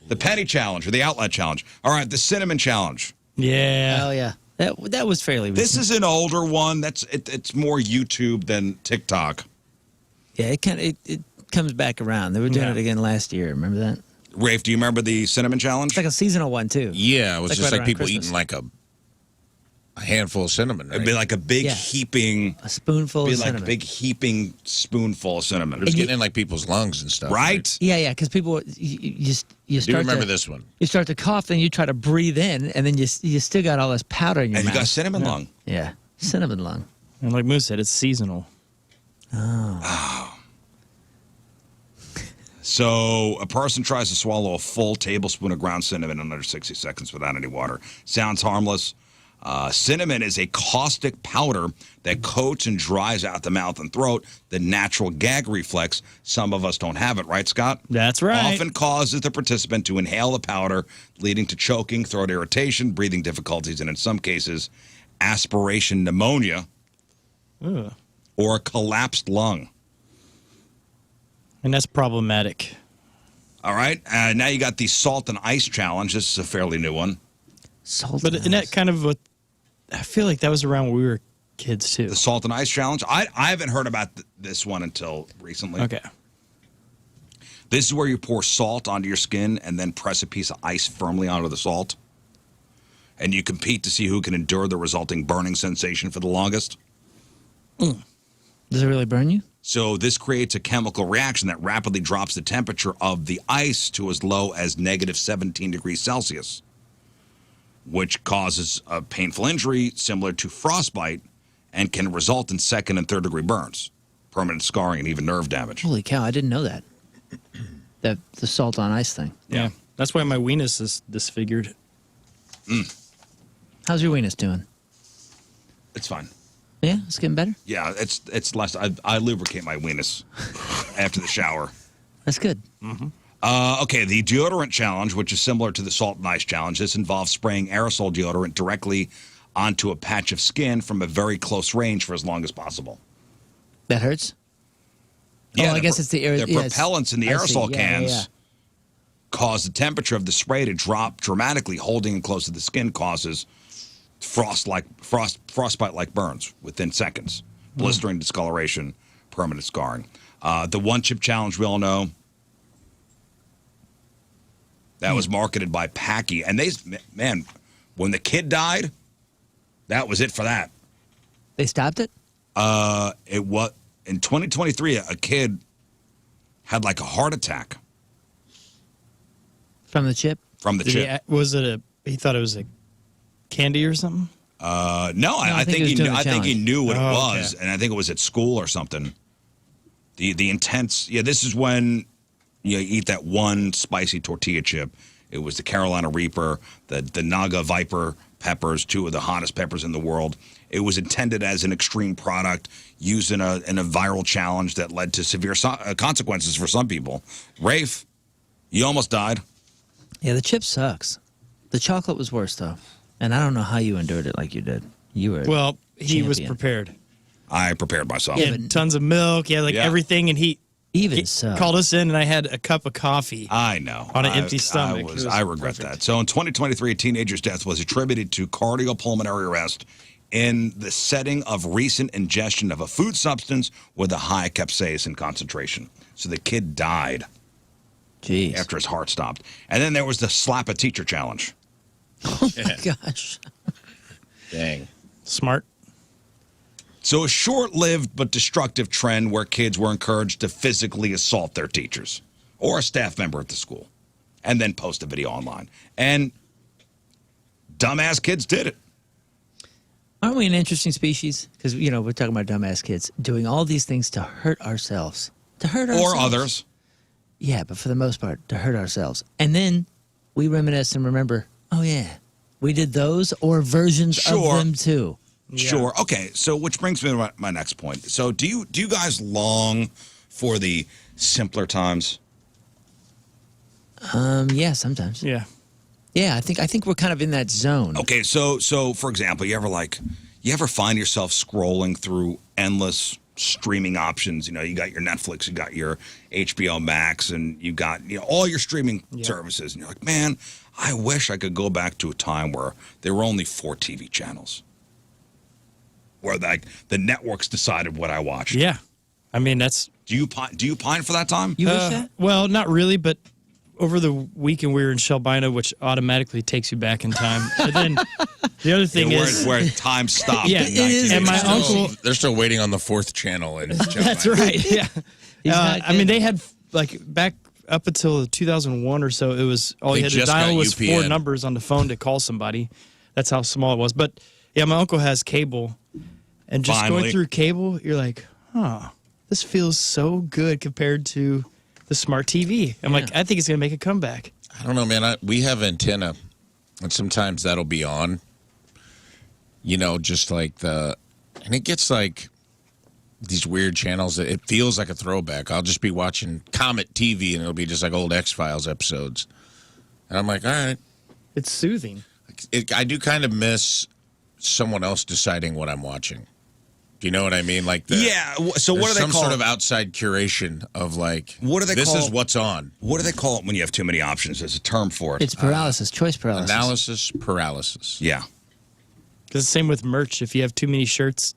[SPEAKER 1] The penny challenge or the outlet challenge. All right, the cinnamon challenge.
[SPEAKER 2] Yeah.
[SPEAKER 3] Oh, yeah. That was fairly recent.
[SPEAKER 1] This is an older one. It's more YouTube than TikTok.
[SPEAKER 3] Yeah, it comes back around. They were doing it again last year. Remember that?
[SPEAKER 1] Rafe, do you remember the cinnamon challenge?
[SPEAKER 3] It's like a seasonal one, too.
[SPEAKER 4] Yeah, it was
[SPEAKER 3] Like
[SPEAKER 4] just
[SPEAKER 3] right
[SPEAKER 4] like people
[SPEAKER 3] around
[SPEAKER 4] eating like a handful of cinnamon, right?
[SPEAKER 1] It'd be like a big heaping,
[SPEAKER 3] A spoonful
[SPEAKER 1] be
[SPEAKER 3] of
[SPEAKER 1] like
[SPEAKER 3] cinnamon.
[SPEAKER 1] a big heaping spoonful of cinnamon.
[SPEAKER 4] It was getting in like people's lungs and stuff.
[SPEAKER 1] Right?
[SPEAKER 3] Yeah, because people, you
[SPEAKER 4] Do
[SPEAKER 3] start
[SPEAKER 4] remember
[SPEAKER 3] to,
[SPEAKER 4] this one?
[SPEAKER 3] You start to cough, then you try to breathe in, and then you still got all this powder in your
[SPEAKER 1] And
[SPEAKER 3] mouth.
[SPEAKER 1] you got cinnamon lung.
[SPEAKER 3] Yeah, cinnamon lung.
[SPEAKER 2] And like Moose said, it's seasonal.
[SPEAKER 1] So a person tries to swallow a full tablespoon of ground cinnamon in under 60 seconds without any water. Sounds harmless. Cinnamon is a caustic powder that coats and dries out the mouth and throat. The natural gag reflex. Some of us don't have it, right, Scott?
[SPEAKER 2] That's right.
[SPEAKER 1] Often causes the participant to inhale the powder, leading to choking, throat irritation, breathing difficulties, and in some cases, aspiration pneumonia
[SPEAKER 2] Ugh.
[SPEAKER 1] or a collapsed lung.
[SPEAKER 2] And that's problematic.
[SPEAKER 1] All right. Now you got the salt and ice challenge. This is a fairly new one.
[SPEAKER 3] Salt.
[SPEAKER 2] But isn't that kind of what I feel like that was around when we were kids too.
[SPEAKER 1] The salt and ice challenge. I haven't heard about this one until recently.
[SPEAKER 2] Okay.
[SPEAKER 1] This is where you pour salt onto your skin and then press a piece of ice firmly onto the salt. And you compete to see who can endure the resulting burning sensation for the longest.
[SPEAKER 3] Does it really burn you?
[SPEAKER 1] So this creates a chemical reaction that rapidly drops the temperature of the ice to as low as negative 17 degrees Celsius, which causes a painful injury similar to frostbite and can result in second and third degree burns, permanent scarring, and even nerve damage.
[SPEAKER 3] Holy cow! I didn't know that. The salt on ice thing.
[SPEAKER 2] Yeah. That's why my weenus is disfigured.
[SPEAKER 3] How's your weenus doing?
[SPEAKER 1] It's fine.
[SPEAKER 3] Yeah, it's getting better.
[SPEAKER 1] Yeah, it's less. I lubricate my weenus after the shower.
[SPEAKER 3] That's good.
[SPEAKER 1] Okay, the deodorant challenge, which is similar to the salt and ice challenge. This involves spraying aerosol deodorant directly onto a patch of skin from a very close range for as long as possible.
[SPEAKER 3] That hurts.
[SPEAKER 1] Yeah,
[SPEAKER 3] I guess it's the air.
[SPEAKER 1] The propellants in the
[SPEAKER 3] I see.
[SPEAKER 1] aerosol
[SPEAKER 3] Yeah,
[SPEAKER 1] cans
[SPEAKER 3] yeah.
[SPEAKER 1] cause the temperature of the spray to drop dramatically. Holding it close to the skin causes frostbite-like burns within seconds, blistering, discoloration, permanent scarring. The one chip challenge we all know. That was marketed by Packy, and man, when the kid died, that was it for that.
[SPEAKER 3] They stopped it?
[SPEAKER 1] It was in 2023. A kid had like a heart attack
[SPEAKER 3] From the chip?
[SPEAKER 1] from the chip.
[SPEAKER 2] He thought it was a candy or something?
[SPEAKER 1] No, I
[SPEAKER 3] I think
[SPEAKER 1] think
[SPEAKER 3] he was
[SPEAKER 1] he
[SPEAKER 3] doing
[SPEAKER 1] knew.
[SPEAKER 3] the
[SPEAKER 1] I think he
[SPEAKER 3] challenge.
[SPEAKER 1] knew what it
[SPEAKER 2] Oh,
[SPEAKER 1] was,
[SPEAKER 2] okay.
[SPEAKER 1] and I think it was at school or something. The intense. Yeah, this is when you eat that one spicy tortilla chip. It was the Carolina Reaper, the Naga Viper peppers, two of the hottest peppers in the world. It was intended as an extreme product used in a viral challenge that led to severe consequences for some people. Rafe, you almost died.
[SPEAKER 3] Yeah, the chip sucks. The chocolate was worse, though. And I don't know how you endured it like you did. You were.
[SPEAKER 2] Well, he was
[SPEAKER 3] champion.
[SPEAKER 2] prepared.
[SPEAKER 1] I prepared myself.
[SPEAKER 2] He
[SPEAKER 3] Yeah,
[SPEAKER 2] had
[SPEAKER 3] but-
[SPEAKER 2] tons of milk. He had like
[SPEAKER 1] Yeah.
[SPEAKER 2] everything, and he
[SPEAKER 3] Even so.
[SPEAKER 2] Called us in, and I had a cup of coffee.
[SPEAKER 1] I know.
[SPEAKER 2] On an empty stomach.
[SPEAKER 1] I regret that. So in 2023, a teenager's death was attributed to cardiopulmonary arrest in the setting of recent ingestion of a food substance with a high capsaicin concentration. So the kid died
[SPEAKER 3] Jeez.
[SPEAKER 1] after his heart stopped. And then there was the slap a teacher challenge.
[SPEAKER 3] Oh, my gosh.
[SPEAKER 4] Dang.
[SPEAKER 2] Smart.
[SPEAKER 1] So a short-lived but destructive trend where kids were encouraged to physically assault their teachers or a staff member at the school and then post a video online. And dumbass kids did it.
[SPEAKER 3] Aren't we an interesting species? Because, we're talking about dumbass kids doing all these things to hurt ourselves. To hurt ourselves.
[SPEAKER 1] Or others.
[SPEAKER 3] Yeah, but for the most part, to hurt ourselves. And then we reminisce and remember, oh, yeah, we did those or versions of them too.
[SPEAKER 2] Yeah.
[SPEAKER 1] Sure. Okay. So, which brings me to my next point. So, do you guys long for the simpler times?
[SPEAKER 3] Yeah, sometimes.
[SPEAKER 2] Yeah.
[SPEAKER 3] Yeah, I think we're kind of in that zone.
[SPEAKER 1] Okay. So for example, you ever find yourself scrolling through endless streaming options? You got your Netflix, you got your HBO Max, and you got all your streaming services, and you're like, man, I wish I could go back to a time where there were only 4 TV channels. Where the networks decided what I watched.
[SPEAKER 2] Yeah. I mean, that's...
[SPEAKER 1] Do you pine for that time?
[SPEAKER 3] You wish that?
[SPEAKER 2] Well, not really, but over the weekend we were in Shelbina, which automatically takes you back in time. And then the other thing is...
[SPEAKER 1] Where time stopped.
[SPEAKER 2] Yeah,
[SPEAKER 1] in 1980.
[SPEAKER 2] and my uncle...
[SPEAKER 4] They're still waiting on the 4th channel.
[SPEAKER 2] That's right, yeah. I mean, they had, back up until 2001 or so, it was... All you had to dial was
[SPEAKER 4] UPN.
[SPEAKER 2] 4 numbers on the phone to call somebody. That's how small it was. But, yeah, my uncle has cable... And just
[SPEAKER 1] Finally.
[SPEAKER 2] going through cable, you're like, this feels so good compared to the smart TV. I'm like, I think it's going to make a comeback.
[SPEAKER 4] I don't know, man. We have antenna, and sometimes that'll be on. Just like and it gets like these weird channels that it feels like a throwback. I'll just be watching Comet TV, and it'll be just like old X-Files episodes. And I'm like, all right.
[SPEAKER 2] It's soothing.
[SPEAKER 4] I do kind of miss someone else deciding what I'm watching. Do you know what I mean?
[SPEAKER 1] So what do they
[SPEAKER 4] some
[SPEAKER 1] call
[SPEAKER 4] sort
[SPEAKER 1] it?
[SPEAKER 4] of outside curation of
[SPEAKER 1] What do they
[SPEAKER 4] this
[SPEAKER 1] call
[SPEAKER 4] is
[SPEAKER 1] it?
[SPEAKER 4] what's on.
[SPEAKER 1] What do they call it when you have too many options? There's a term for it.
[SPEAKER 3] It's paralysis, choice paralysis.
[SPEAKER 4] Analysis paralysis.
[SPEAKER 1] Yeah.
[SPEAKER 2] Because the same with merch. If you have too many shirts,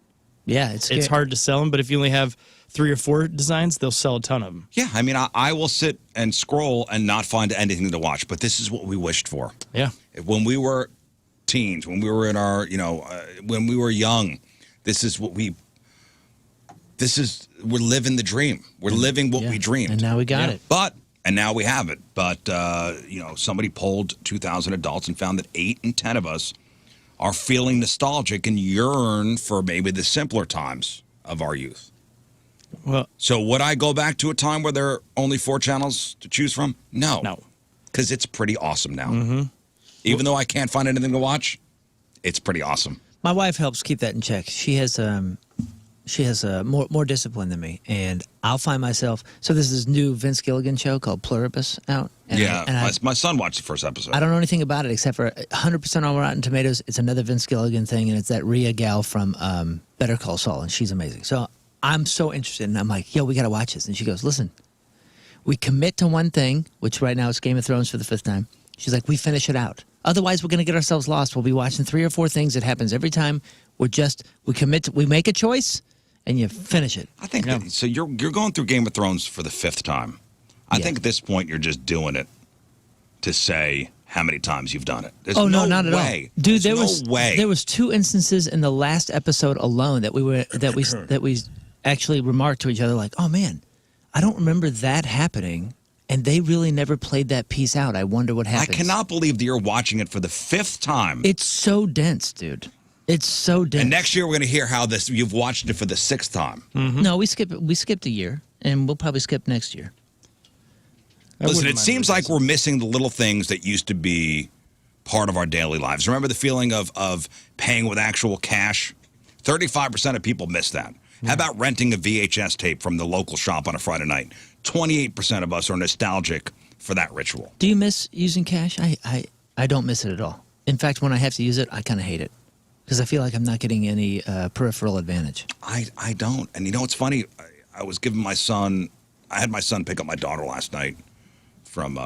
[SPEAKER 3] Yeah, it's
[SPEAKER 2] hard to sell them. But if you only have 3 or 4 designs, they'll sell a ton of them.
[SPEAKER 1] Yeah. I mean, I will sit and scroll and not find anything to watch, but this is what we wished for.
[SPEAKER 2] Yeah.
[SPEAKER 1] When we were teens, when we were in our, when we were young, we're living the dream. We're living what we dreamed.
[SPEAKER 3] And now we got it.
[SPEAKER 1] And now we have it. But, somebody polled 2,000 adults and found that 8 in 10 of us are feeling nostalgic and yearn for maybe the simpler times of our youth.
[SPEAKER 2] Well,
[SPEAKER 1] So would I go back to a time where there are only 4 channels to choose from? No.
[SPEAKER 2] no.
[SPEAKER 1] Because it's pretty awesome now. Even though I can't find anything to watch, it's pretty awesome.
[SPEAKER 3] My wife helps keep that in check. She has more discipline than me, and I'll find myself. So there's this new Vince Gilligan show called Pluribus out. And
[SPEAKER 1] my son watched the first episode.
[SPEAKER 3] I don't know anything about it except for 100% on Rotten Tomatoes. It's another Vince Gilligan thing, and it's that Rhea gal from Better Call Saul, and she's amazing. So I'm so interested, and I'm like, yo, we got to watch this. And she goes, listen, we commit to one thing, which right now is Game of Thrones for the 5th time. She's like, we finish it out. Otherwise, we're going to get ourselves lost. We'll be watching 3 or 4 things. It happens every time. We commit. We make a choice, and you finish it.
[SPEAKER 1] I think so. You're going through Game of Thrones for the 5th time. I think at this point you're just doing it to say how many times you've done it. There's
[SPEAKER 3] no, not at all, dude.
[SPEAKER 1] There
[SPEAKER 3] was 2 instances in the last episode alone that we actually remarked to each other like, oh man, I don't remember that happening. And they really never played that piece out. I wonder what happens.
[SPEAKER 1] I cannot believe that you're watching it for the 5th time.
[SPEAKER 3] It's so dense, dude. It's so dense.
[SPEAKER 1] And next year we're going to hear how you've watched it for the 6th time.
[SPEAKER 3] Mm-hmm. No, we skipped a year, and we'll probably skip next year.
[SPEAKER 1] Listen, it seems like we're missing the little things that used to be part of our daily lives. Remember the feeling of paying with actual cash? 35% of people miss that. How about renting a VHS tape from the local shop on a Friday night? 28% of us are nostalgic for that ritual.
[SPEAKER 3] Do you miss using cash? I don't miss it at all. In fact, when I have to use it, I kind of hate it because I feel like I'm not getting any peripheral advantage.
[SPEAKER 1] I don't. And you know what's funny? I was giving my son, I had my son pick up my daughter last night from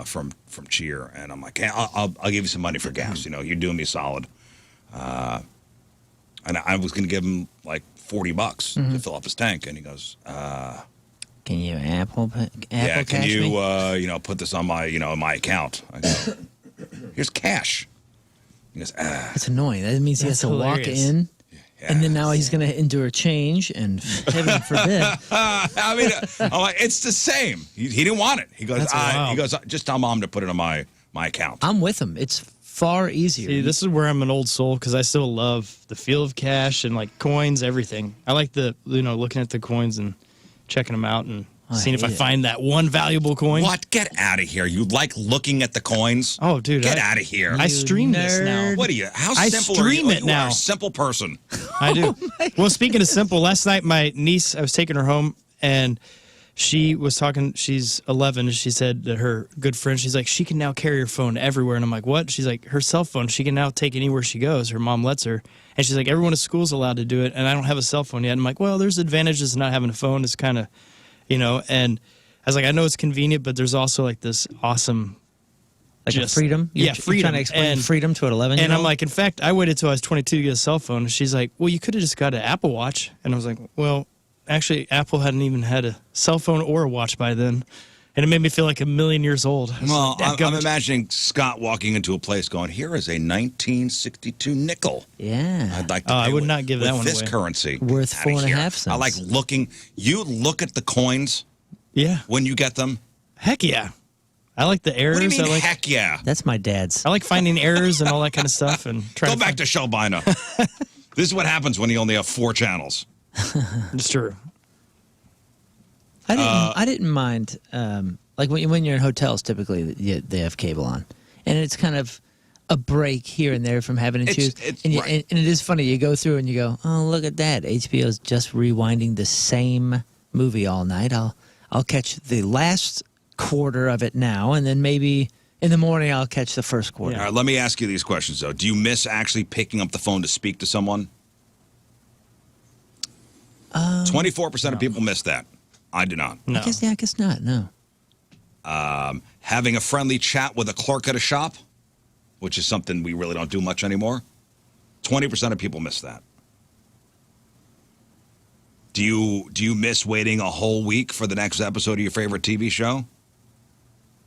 [SPEAKER 1] cheer, and I'm like, hey, I'll give you some money for gas. You know, you're doing me solid. And I was going to give him like $40 to fill up his tank, and he goes,
[SPEAKER 3] Can you Apple
[SPEAKER 1] yeah, can
[SPEAKER 3] Cash
[SPEAKER 1] you
[SPEAKER 3] me?
[SPEAKER 1] put this on my my account? I go, here's cash. He goes,
[SPEAKER 3] That's annoying. That means he has
[SPEAKER 2] That's
[SPEAKER 3] to walk
[SPEAKER 2] hilarious.
[SPEAKER 3] in,
[SPEAKER 1] yeah.
[SPEAKER 3] and then now he's going to endure change, and heaven forbid.
[SPEAKER 1] I mean, I'm like, it's the same. He didn't want it. He goes,
[SPEAKER 2] That's wild.
[SPEAKER 1] he goes, just tell mom to put it on my account.
[SPEAKER 3] I'm with him. It's far easier.
[SPEAKER 2] See, this is where I'm an old soul because I still love the feel of cash and like coins, everything. I like the looking at the coins and checking them out and seeing if I
[SPEAKER 3] hate it.
[SPEAKER 2] find that one valuable coin.
[SPEAKER 1] What? Get out of here! You like looking at the coins?
[SPEAKER 2] Oh, dude,
[SPEAKER 1] Get out of here!
[SPEAKER 2] I stream this now.
[SPEAKER 1] What are you? How
[SPEAKER 2] I
[SPEAKER 1] simple
[SPEAKER 2] stream
[SPEAKER 1] are you?
[SPEAKER 2] it
[SPEAKER 1] You
[SPEAKER 2] now.
[SPEAKER 1] are a simple person.
[SPEAKER 2] I do. Well, speaking of simple, last night my niece, I was taking her home and she was talking, she's 11, and she said that her good friend, she's like, she can now carry her phone everywhere. And I'm like, what? She's like, her cell phone, she can now take anywhere she goes. Her mom lets her. And she's like, everyone at school's allowed to do it, and I don't have a cell phone yet. I'm like, well, there's advantages to not having a phone. It's kind of, and I was like, I know it's convenient, but there's also like this awesome
[SPEAKER 3] like a
[SPEAKER 2] just-
[SPEAKER 3] freedom.
[SPEAKER 2] yeah,
[SPEAKER 3] You're
[SPEAKER 2] freedom.
[SPEAKER 3] trying to explain
[SPEAKER 2] And-
[SPEAKER 3] freedom to an 11-year-old.
[SPEAKER 2] And I'm like, in fact, I waited till I was 22 to get a cell phone. And she's like, well, you could have just got an Apple Watch. And I was like, well, actually, Apple hadn't even had a cell phone or a watch by then. And it made me feel like a million years old. I was
[SPEAKER 1] Well,
[SPEAKER 2] like,
[SPEAKER 1] I'm imagining Scott walking into a place going, here is a 1962 nickel.
[SPEAKER 3] yeah.
[SPEAKER 1] I'd like to
[SPEAKER 2] Oh, I
[SPEAKER 1] pay
[SPEAKER 2] would
[SPEAKER 1] with-
[SPEAKER 2] not give
[SPEAKER 1] with
[SPEAKER 2] that one
[SPEAKER 1] this
[SPEAKER 2] away.
[SPEAKER 1] currency.
[SPEAKER 3] Worth
[SPEAKER 1] Outta
[SPEAKER 3] 4.5
[SPEAKER 1] here.
[SPEAKER 3] cents.
[SPEAKER 1] I like looking. You look at the coins
[SPEAKER 2] Yeah.
[SPEAKER 1] when you get them.
[SPEAKER 2] Heck yeah. I like the errors.
[SPEAKER 1] What do you mean,
[SPEAKER 2] I like
[SPEAKER 1] heck yeah?
[SPEAKER 3] That's my dad's.
[SPEAKER 2] I like finding errors and all that kind of stuff and trying
[SPEAKER 1] Go back to Shelbina. This is what happens when you only have 4 channels.
[SPEAKER 2] It's true.
[SPEAKER 3] I didn't mind. Like when you're in hotels, typically they have cable on, and it's kind of a break here and there from having to choose. And it is funny. You go through and you go, oh, look at that. HBO's just rewinding the same movie all night. I'll catch the last quarter of it now, and then maybe in the morning I'll catch the first quarter.
[SPEAKER 1] All right, let me ask you these questions, though. Do you miss actually picking up the phone to speak to someone? 24% of people miss that. I do not.
[SPEAKER 2] No.
[SPEAKER 3] I guess not. No.
[SPEAKER 1] Having a friendly chat with a clerk at a shop, which is something we really don't do much anymore. 20% of people miss that. Do you miss waiting a whole week for the next episode of your favorite TV show?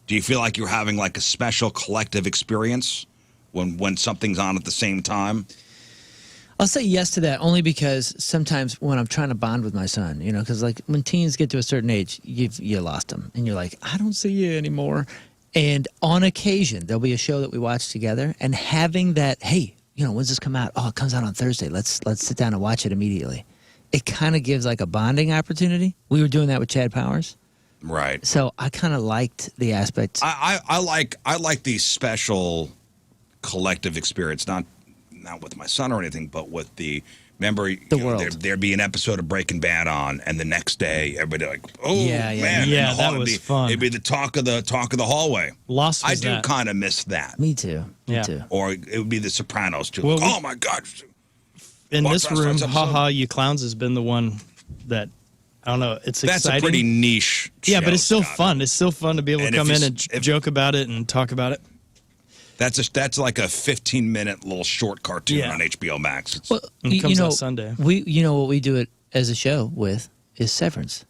[SPEAKER 1] Do you feel like you're having like a special collective experience when something's on at the same time?
[SPEAKER 3] I'll say yes to that only because sometimes when I'm trying to bond with my son, because like when teens get to a certain age, you lost them, and you're like, I don't see you anymore. And on occasion, there'll be a show that we watch together, and having that, hey, when's this come out? Oh, it comes out on Thursday. Let's sit down and watch it immediately. It kind of gives like a bonding opportunity. We were doing that with Chad Powers.
[SPEAKER 1] Right.
[SPEAKER 3] So I kind of liked the aspect.
[SPEAKER 1] I like the special collective experience, not with my son or anything, but with the
[SPEAKER 3] world.
[SPEAKER 1] There'd be an episode of Breaking Bad on, and the next day everybody like, oh
[SPEAKER 3] Yeah, yeah.
[SPEAKER 1] man,
[SPEAKER 2] Yeah,
[SPEAKER 1] and the
[SPEAKER 2] that
[SPEAKER 1] hall-
[SPEAKER 2] was
[SPEAKER 1] it'd be,
[SPEAKER 2] fun.
[SPEAKER 1] It'd be the talk of the hallway.
[SPEAKER 2] Lost was
[SPEAKER 1] I do
[SPEAKER 2] that.
[SPEAKER 1] kind of miss that.
[SPEAKER 3] Me too. Me
[SPEAKER 2] Yeah.
[SPEAKER 3] too.
[SPEAKER 1] Or it would be the Sopranos too.
[SPEAKER 2] Well,
[SPEAKER 1] Like, oh my God.
[SPEAKER 2] In
[SPEAKER 1] Watch
[SPEAKER 2] this
[SPEAKER 1] last
[SPEAKER 2] room,
[SPEAKER 1] night's episode.
[SPEAKER 2] Haha, You Clowns has been the one that, I don't know, it's
[SPEAKER 1] That's
[SPEAKER 2] exciting.
[SPEAKER 1] a pretty niche
[SPEAKER 2] Yeah,
[SPEAKER 1] show,
[SPEAKER 2] but it's still
[SPEAKER 1] Scott.
[SPEAKER 2] fun. It's still fun to be able
[SPEAKER 1] And
[SPEAKER 2] to
[SPEAKER 1] if
[SPEAKER 2] come
[SPEAKER 1] you
[SPEAKER 2] in
[SPEAKER 1] s-
[SPEAKER 2] and joke about it and talk about it.
[SPEAKER 1] That's like a 15-minute little short cartoon
[SPEAKER 2] Yeah.
[SPEAKER 1] on HBO Max. It's,
[SPEAKER 3] Well,
[SPEAKER 2] It comes out Sunday.
[SPEAKER 3] We, what we do it as a show with is Severance.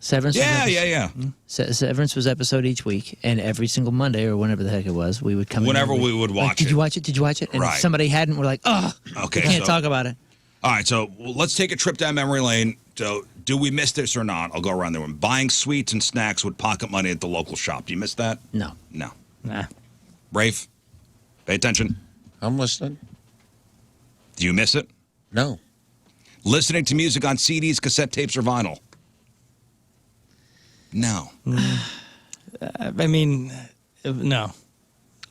[SPEAKER 3] Severance.
[SPEAKER 1] yeah.
[SPEAKER 3] Severance was episode each week, and every single Monday or whenever the heck it was, we would come.
[SPEAKER 1] Whenever
[SPEAKER 3] in and
[SPEAKER 1] we would watch
[SPEAKER 3] Did
[SPEAKER 1] it.
[SPEAKER 3] you watch it? Did you watch it? And
[SPEAKER 1] Right.
[SPEAKER 3] if somebody hadn't, we're like, oh,
[SPEAKER 1] Okay,
[SPEAKER 3] we can't
[SPEAKER 1] so-
[SPEAKER 3] talk about it.
[SPEAKER 1] All right, so let's take a trip down memory lane. So, do we miss this or not? I'll go around the room. Buying sweets and snacks with pocket money at the local shop. Do you miss that?
[SPEAKER 3] No.
[SPEAKER 1] No.
[SPEAKER 2] Nah.
[SPEAKER 1] Rafe, pay attention.
[SPEAKER 4] I'm listening.
[SPEAKER 1] Do you miss it?
[SPEAKER 4] No.
[SPEAKER 1] Listening to music on CDs, cassette tapes, or vinyl? No.
[SPEAKER 2] I mean, no.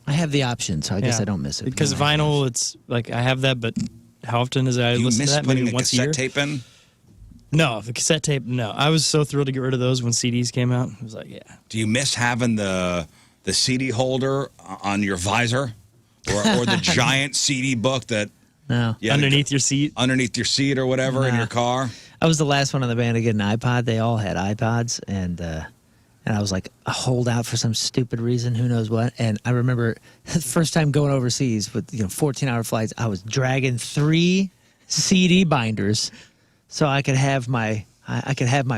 [SPEAKER 3] I have the option, so I guess
[SPEAKER 2] Yeah.
[SPEAKER 3] I don't miss it.
[SPEAKER 2] Because
[SPEAKER 3] No.
[SPEAKER 2] vinyl, it's like I have that, but how often is it I
[SPEAKER 1] Do you
[SPEAKER 2] listen
[SPEAKER 1] miss
[SPEAKER 2] to that?
[SPEAKER 1] putting
[SPEAKER 2] Maybe
[SPEAKER 1] a
[SPEAKER 2] once a year?
[SPEAKER 1] cassette tape in?
[SPEAKER 2] No, the cassette tape, no. I was so thrilled to get rid of those when CDs came out. I was like, yeah.
[SPEAKER 1] Do you miss having the CD holder on your visor? Or the giant CD book that
[SPEAKER 3] No.
[SPEAKER 1] you had to-
[SPEAKER 2] Underneath your seat.
[SPEAKER 1] underneath your seat or whatever in
[SPEAKER 3] Nah.
[SPEAKER 1] your car?
[SPEAKER 3] I was the last one on the band to get an iPod. They all had iPods, and And I was like a holdout for some stupid reason, who knows what. And I remember the first time going overseas with 14-hour flights, I was dragging 3 CD binders so I could have my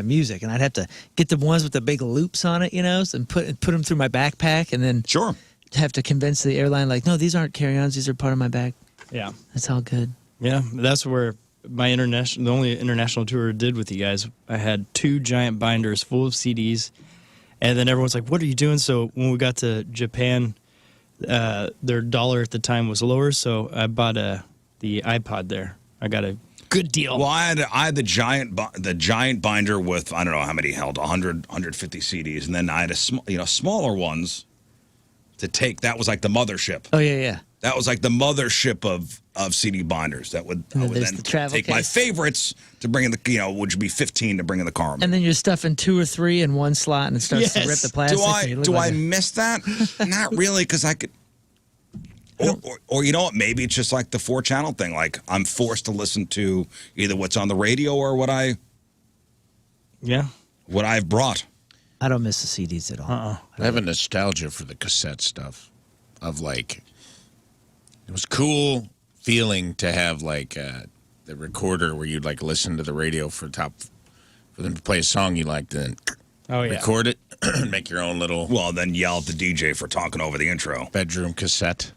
[SPEAKER 3] music, and I'd have to get the ones with the big loops on it, and put them through my backpack, and then
[SPEAKER 1] Sure.
[SPEAKER 3] have to convince the airline like, no, these aren't carry-ons, these are part of my bag.
[SPEAKER 2] Yeah.
[SPEAKER 3] That's all good.
[SPEAKER 2] Yeah, that's where the only international tour I did with you guys, I had 2 giant binders full of CDs. And then everyone's like, what are you doing? So when we got to Japan, their dollar at the time was lower, so I bought the iPod there. I got a good deal.
[SPEAKER 1] Well, I had the giant binder with, I don't know how many held, 100, 150 CDs. And then I had smaller ones to take. That was like the mothership.
[SPEAKER 3] Oh, yeah.
[SPEAKER 1] That was like the mothership of CD binders. I would then take my favorites to bring in which would be 15 to bring in the car.
[SPEAKER 3] And then you're stuffing 2 or 3 in one slot, and it starts to rip the plastic.
[SPEAKER 1] Do I miss that? Not really, because I could. Or you know what? Maybe it's just like the 4-channel thing. Like I'm forced to listen to either what's on the radio or what I've brought.
[SPEAKER 3] I don't miss the CDs at all.
[SPEAKER 4] I have a nostalgia for the cassette stuff. Of like, it was cool feeling to have like the recorder where you'd like listen to the radio for them to play a song you liked, then record it, make your own little.
[SPEAKER 1] Well, then yell at the DJ for talking over the intro.
[SPEAKER 4] Bedroom cassette.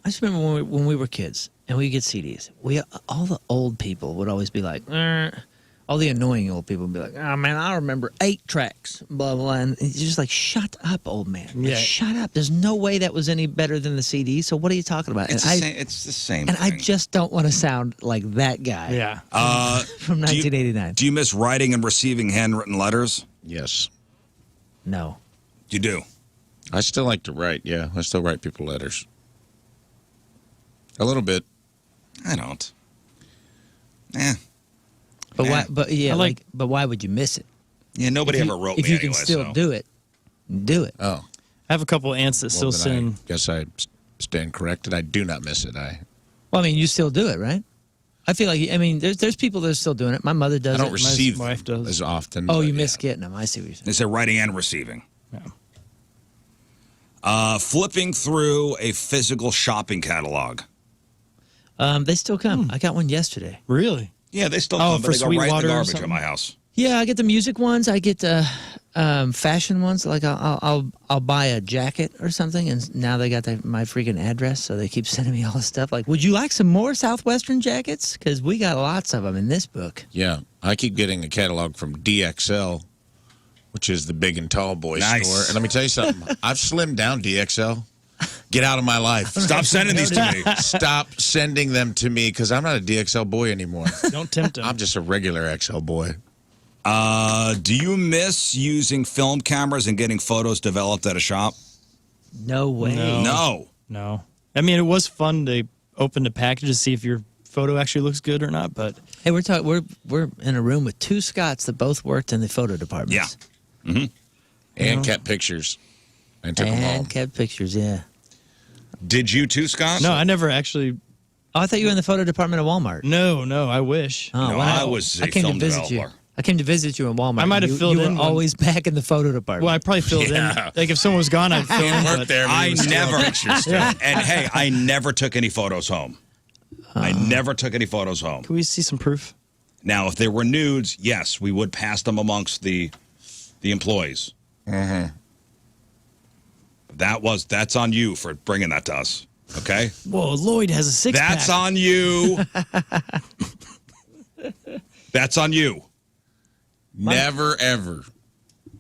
[SPEAKER 3] I just remember when we were kids and we get CDs. All the old people would always be like, all the annoying old people would be like, oh man, I remember 8 tracks, blah blah. And you're just like, shut up, old man.
[SPEAKER 2] Yeah.
[SPEAKER 3] Shut up. There's no way that was any better than the CD. So what are you talking about?
[SPEAKER 1] It's the same.
[SPEAKER 3] And
[SPEAKER 1] thing.
[SPEAKER 3] I just don't want to sound like that guy.
[SPEAKER 2] Yeah.
[SPEAKER 3] From 1989.
[SPEAKER 1] Do you miss writing and receiving handwritten letters?
[SPEAKER 4] Yes.
[SPEAKER 3] No.
[SPEAKER 1] You do.
[SPEAKER 4] I still like to write. Yeah, I still write people letters. A little bit.
[SPEAKER 1] I don't.
[SPEAKER 3] But why? But yeah,
[SPEAKER 2] but
[SPEAKER 3] why would you miss it?
[SPEAKER 1] Yeah, nobody ever wrote me
[SPEAKER 3] If you
[SPEAKER 1] anyway,
[SPEAKER 3] can still
[SPEAKER 1] so.
[SPEAKER 3] do it, do it.
[SPEAKER 4] Oh.
[SPEAKER 2] I have a couple aunts that still send.
[SPEAKER 4] I guess I stand corrected. I do not miss it.
[SPEAKER 3] Well, I mean, you still do it, right? I feel like, there's people that are still doing it. My mother does it.
[SPEAKER 4] I don't receive
[SPEAKER 2] My wife does.
[SPEAKER 4] as often.
[SPEAKER 3] Oh,
[SPEAKER 4] but
[SPEAKER 3] you miss getting them. I see what you're saying.
[SPEAKER 1] They say writing and receiving.
[SPEAKER 2] Yeah.
[SPEAKER 1] Flipping through a physical shopping catalog.
[SPEAKER 3] They still come. I got one yesterday.
[SPEAKER 2] Really?
[SPEAKER 1] Yeah, they still
[SPEAKER 2] Oh,
[SPEAKER 1] come,
[SPEAKER 2] for
[SPEAKER 1] but they go right in the
[SPEAKER 2] Sweetwater or
[SPEAKER 1] garbage at
[SPEAKER 2] something?
[SPEAKER 1] my house.
[SPEAKER 3] Yeah, I get the music ones. I get the fashion ones. Like I'll buy a jacket or something, and now they got my freaking address, so they keep sending me all this stuff. Like, would you like some more Southwestern jackets? Because we got lots of them in this book.
[SPEAKER 4] Yeah, I keep getting a catalog from DXL, which is the big and tall boy store. And let me tell you something. I've slimmed down, DXL. Get out of my life.
[SPEAKER 1] Stop sending these to me.
[SPEAKER 4] Stop sending them to me because I'm not a DXL boy anymore.
[SPEAKER 2] Don't tempt them.
[SPEAKER 4] I'm just a regular XL boy.
[SPEAKER 1] Do you miss using film cameras and getting photos developed at a shop?
[SPEAKER 3] No way.
[SPEAKER 1] No.
[SPEAKER 2] No. I mean, it was fun to open the package to see if your photo actually looks good or not, but
[SPEAKER 3] Hey, we're in a room with 2 Scots that both worked in the photo department.
[SPEAKER 1] Yeah. Mm-hmm.
[SPEAKER 4] And kept pictures. And took them home.
[SPEAKER 3] And kept pictures, yeah.
[SPEAKER 1] Did you too, Scott?
[SPEAKER 2] no, I never actually.
[SPEAKER 3] Oh, I thought you were in the photo department at Walmart.
[SPEAKER 2] No, I wish.
[SPEAKER 3] Oh,
[SPEAKER 1] No,
[SPEAKER 3] wow.
[SPEAKER 1] I was a
[SPEAKER 3] I came
[SPEAKER 1] film
[SPEAKER 3] to visit
[SPEAKER 1] developer.
[SPEAKER 3] you. I came to visit you in Walmart.
[SPEAKER 2] I might have filled
[SPEAKER 3] you
[SPEAKER 2] in
[SPEAKER 3] were
[SPEAKER 2] one.
[SPEAKER 3] always back in the photo department.
[SPEAKER 2] Well, I probably filled in. Like if someone was gone, I'd fill in.
[SPEAKER 4] Worked
[SPEAKER 2] But
[SPEAKER 4] there.
[SPEAKER 1] I never.
[SPEAKER 4] Pictures.
[SPEAKER 1] And hey, I never took any photos home. I never took any photos home.
[SPEAKER 2] Can we see some proof?
[SPEAKER 1] Now, if there were nudes, yes, we would pass them amongst the employees.
[SPEAKER 4] Mm-hmm.
[SPEAKER 1] That's on you for bringing that to us. Okay?
[SPEAKER 2] Whoa, Lloyd has a 6-pack.
[SPEAKER 1] That's on you. That's on you.
[SPEAKER 4] Never, ever.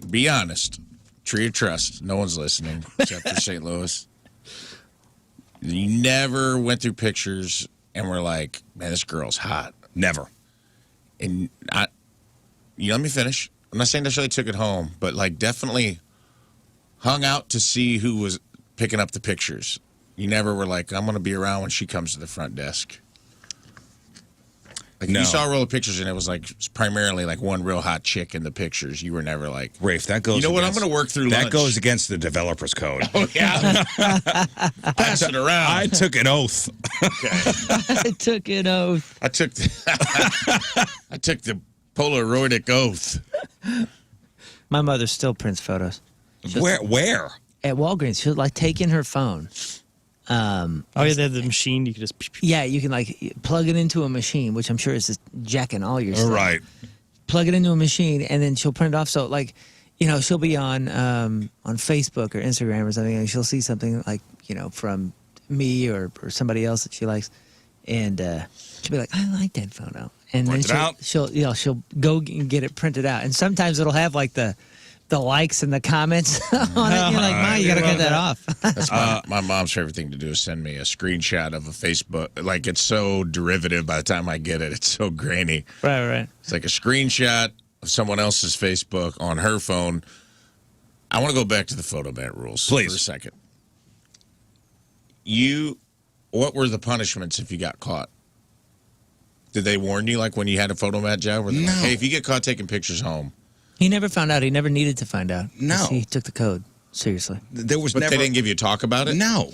[SPEAKER 4] Be honest. Tree of trust. No one's listening except for St. Louis. You never went through pictures and were like, man, this girl's hot.
[SPEAKER 1] Never.
[SPEAKER 4] And let me finish. I'm not saying necessarily took it home, but like definitely hung out to see who was picking up the pictures. You never were like, I'm going to be around when she comes to the front desk. Like,
[SPEAKER 1] No.
[SPEAKER 4] you saw a roll of pictures and it was like primarily like one real hot chick in the pictures. You were never like,
[SPEAKER 1] Rafe, that goes
[SPEAKER 4] you know what? I'm
[SPEAKER 1] against-
[SPEAKER 4] going to work through
[SPEAKER 1] That
[SPEAKER 4] lunch.
[SPEAKER 1] goes against the developer's code.
[SPEAKER 4] Oh, yeah. Pass it around.
[SPEAKER 1] I took an oath.
[SPEAKER 3] I took an oath.
[SPEAKER 4] I took the Polaroidic oath.
[SPEAKER 3] My mother still prints photos.
[SPEAKER 1] Where?
[SPEAKER 3] At Walgreens. She'll like take in her phone.
[SPEAKER 2] Oh, yeah, they have the machine. You can just.
[SPEAKER 3] Yeah, you can like plug it into a machine, which I'm sure is just jacking all your stuff.
[SPEAKER 1] Right.
[SPEAKER 3] Plug it into a machine, and then she'll print it off. So like, she'll be on Facebook or Instagram or something, and she'll see something like from me or somebody else that she likes, and she'll be like, I like that photo, and
[SPEAKER 1] Print
[SPEAKER 3] then she'll go and get it printed out, and sometimes it'll have like the likes and the comments on it. And you're like, Ma, you gotta get that off.
[SPEAKER 4] That's my mom's favorite thing to do is send me a screenshot of a Facebook. Like, it's so derivative by the time I get it. It's so grainy.
[SPEAKER 3] Right.
[SPEAKER 4] It's like a screenshot of someone else's Facebook on her phone. I want to go back to the photomat rules
[SPEAKER 1] Please.
[SPEAKER 4] for a second. What were the punishments if you got caught? Did they warn you, like when you had a photomat job? Were they like, hey, if you get caught taking pictures home?
[SPEAKER 3] He never found out. He never needed to find out.
[SPEAKER 1] No.
[SPEAKER 3] He took the code seriously.
[SPEAKER 1] There was
[SPEAKER 4] But
[SPEAKER 1] never.
[SPEAKER 4] they didn't give you a talk about it?
[SPEAKER 1] No.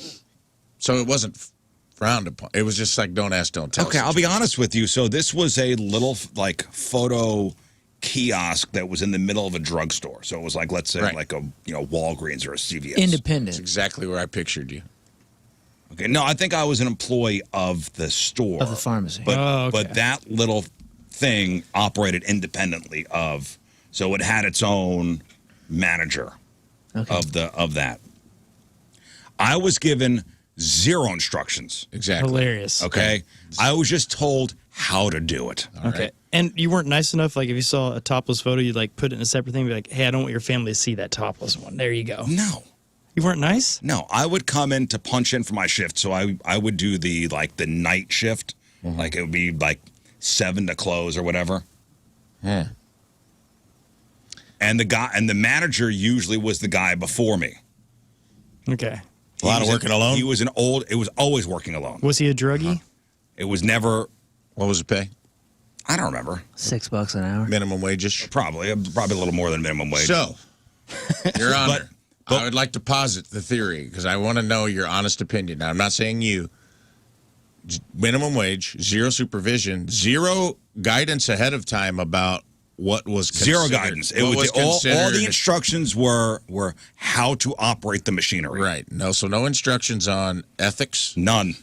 [SPEAKER 4] So it wasn't frowned upon. It was just like, don't ask, don't tell.
[SPEAKER 1] Okay, I'll be honest with you. So this was a little like photo kiosk that was in the middle of a drugstore. So it was like, let's say,
[SPEAKER 4] Right.
[SPEAKER 1] like a Walgreens or a CVS.
[SPEAKER 4] That's
[SPEAKER 3] Independent.
[SPEAKER 4] exactly where I pictured you.
[SPEAKER 1] Okay, no, I think I was an employee of the store.
[SPEAKER 3] Of the pharmacy.
[SPEAKER 1] But
[SPEAKER 2] Oh, okay.
[SPEAKER 1] but that little thing operated independently of, so it had its own manager
[SPEAKER 3] Okay.
[SPEAKER 1] of that. I was given zero instructions.
[SPEAKER 4] Exactly.
[SPEAKER 2] Hilarious.
[SPEAKER 1] Okay, I was just told how to do it.
[SPEAKER 2] Okay.
[SPEAKER 4] right.
[SPEAKER 2] And you weren't nice enough. Like if you saw a topless photo, you'd like put it in a separate thing. Be like, hey, I don't want your family to see that topless one. There you go.
[SPEAKER 1] No.
[SPEAKER 2] You weren't nice.
[SPEAKER 1] No, I would come in to punch in for my shift. So I would do the night shift. Like it would be like 7 to close or whatever.
[SPEAKER 4] Yeah.
[SPEAKER 1] And the manager usually was the guy before me.
[SPEAKER 2] Okay.
[SPEAKER 4] A lot
[SPEAKER 1] He
[SPEAKER 4] of
[SPEAKER 1] was
[SPEAKER 4] working alone?
[SPEAKER 1] He was it was always working alone.
[SPEAKER 2] Was he a druggie?
[SPEAKER 1] It was never,
[SPEAKER 4] What was the pay?
[SPEAKER 1] I don't remember.
[SPEAKER 3] $6 an hour.
[SPEAKER 4] Minimum wages?
[SPEAKER 1] Probably a little more than minimum wage.
[SPEAKER 4] So, Your Honor, I would like to posit the theory because I want to know your honest opinion. Now, I'm not saying you. Minimum wage, zero supervision, zero guidance ahead of time about what was
[SPEAKER 1] Zero
[SPEAKER 4] considered.
[SPEAKER 1] guidance. It
[SPEAKER 4] What
[SPEAKER 1] was all
[SPEAKER 4] considered-
[SPEAKER 1] the instructions were how to operate the machinery.
[SPEAKER 4] Right. No instructions on ethics,
[SPEAKER 1] None.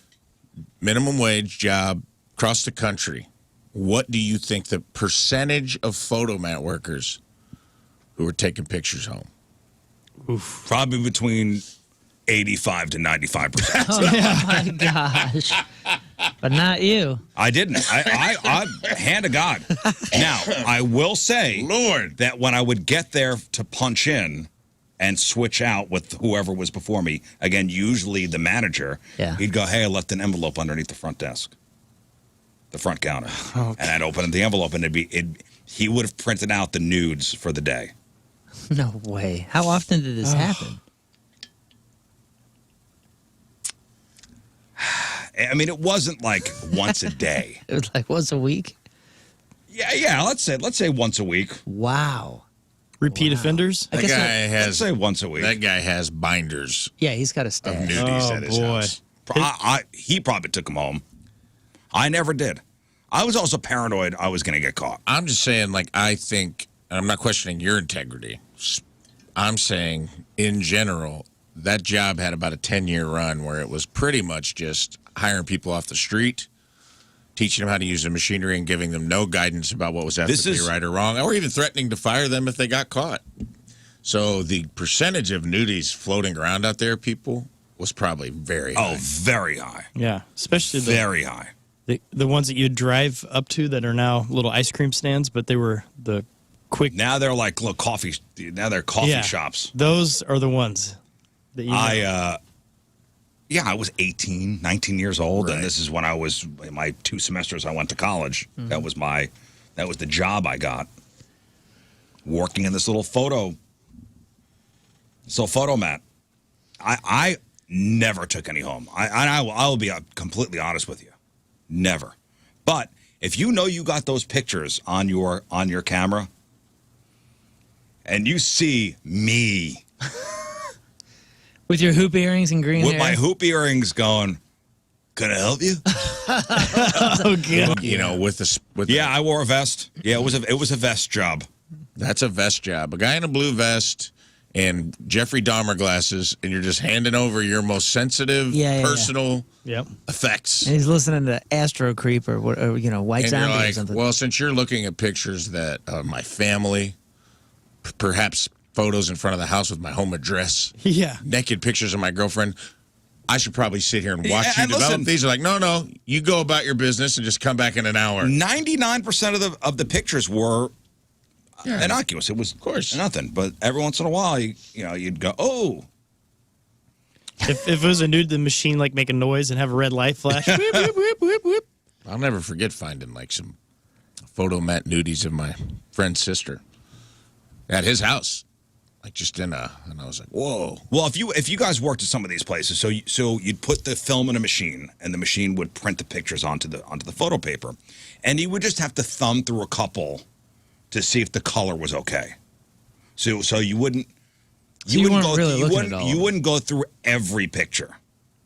[SPEAKER 4] minimum wage job across the country. What do you think the percentage of photomat workers who are taking pictures home?
[SPEAKER 1] Probably between 85 to 95%.
[SPEAKER 3] Oh my gosh. But not you.
[SPEAKER 1] I didn't. I hand to God. Now, I will say,
[SPEAKER 4] Lord.
[SPEAKER 1] that when I would get there to punch in and switch out with whoever was before me, again, usually the manager,
[SPEAKER 3] Yeah.
[SPEAKER 1] he'd go, hey, I left an envelope underneath the front desk, the front counter.
[SPEAKER 2] Okay.
[SPEAKER 1] And I'd open the envelope and he would have printed out the nudes for the day.
[SPEAKER 3] No way. How often did this happen?
[SPEAKER 1] I mean, it wasn't like once a day.
[SPEAKER 3] It was like once a week?
[SPEAKER 1] Yeah. Let's say once a week.
[SPEAKER 3] Wow.
[SPEAKER 2] Repeat offenders?
[SPEAKER 3] I
[SPEAKER 4] That
[SPEAKER 3] guess
[SPEAKER 4] guy
[SPEAKER 3] that-
[SPEAKER 1] Let's
[SPEAKER 4] has
[SPEAKER 1] say once a week.
[SPEAKER 4] that guy has binders
[SPEAKER 3] yeah, he's got a
[SPEAKER 4] of
[SPEAKER 3] stash.
[SPEAKER 4] nudies
[SPEAKER 2] Oh,
[SPEAKER 4] at his
[SPEAKER 2] boy.
[SPEAKER 4] house.
[SPEAKER 1] He probably took them home. I never did. I was also paranoid I was going to get caught.
[SPEAKER 4] I'm just saying, like, I think, and I'm not questioning your integrity. I'm saying, in general, that job had about a 10-year run where it was pretty much just hiring people off the street, teaching them how to use the machinery and giving them no guidance about what was ethically right or wrong, or even threatening to fire them if they got caught. So the percentage of nudies floating around out there, people, was probably very high.
[SPEAKER 1] Oh, very high.
[SPEAKER 2] Yeah. Especially
[SPEAKER 1] Very high.
[SPEAKER 2] the ones that you drive up to that are now little ice cream stands, but they were the quick.
[SPEAKER 1] Now they're like little coffee. Now they're coffee
[SPEAKER 2] Yeah.
[SPEAKER 1] shops.
[SPEAKER 2] Those are the ones that you
[SPEAKER 1] I was 18, 19 years old,
[SPEAKER 4] Right.
[SPEAKER 1] and this is when I was in my 2 semesters. I went to college. That was the job I got. Working in this little photo mat. I never took any home. I will be completely honest with you. Never. But if you know you got those pictures on your camera, and you see me
[SPEAKER 3] With your hoop earrings and green
[SPEAKER 1] with
[SPEAKER 3] hair?
[SPEAKER 1] my hoop earrings going, can I help you?
[SPEAKER 2] Oh god.
[SPEAKER 4] You know, with the
[SPEAKER 1] Yeah, I wore a vest. Yeah, it was a vest job.
[SPEAKER 4] That's a vest job. A guy in a blue vest and Jeffrey Dahmer glasses, and you're just handing over your most sensitive, personal effects.
[SPEAKER 3] And he's listening to Astro Creep or White
[SPEAKER 4] and
[SPEAKER 3] Zombie
[SPEAKER 4] you're like,
[SPEAKER 3] or something.
[SPEAKER 4] well, since you're looking at pictures that my family, perhaps photos in front of the house with my home address, naked pictures of my girlfriend, I should probably sit here and watch you develop these. Are like, no, you go about your business and just come back in an hour.
[SPEAKER 1] 99% of the pictures were innocuous. It was, of course, nothing. But every once in a while, you'd go, oh.
[SPEAKER 2] If it was a nude, the machine like make a noise and have a red light flash. Whip, whip, whip, whip, whip.
[SPEAKER 4] I'll never forget finding like some photomat nudies of my friend's sister at his house. Like just and I was like, whoa.
[SPEAKER 1] Well, if you guys worked at some of these places, so you'd put the film in a machine, and the machine would print the pictures onto the photo paper, and you would just have to thumb through a couple to see if the color was okay. So you wouldn't go through every picture.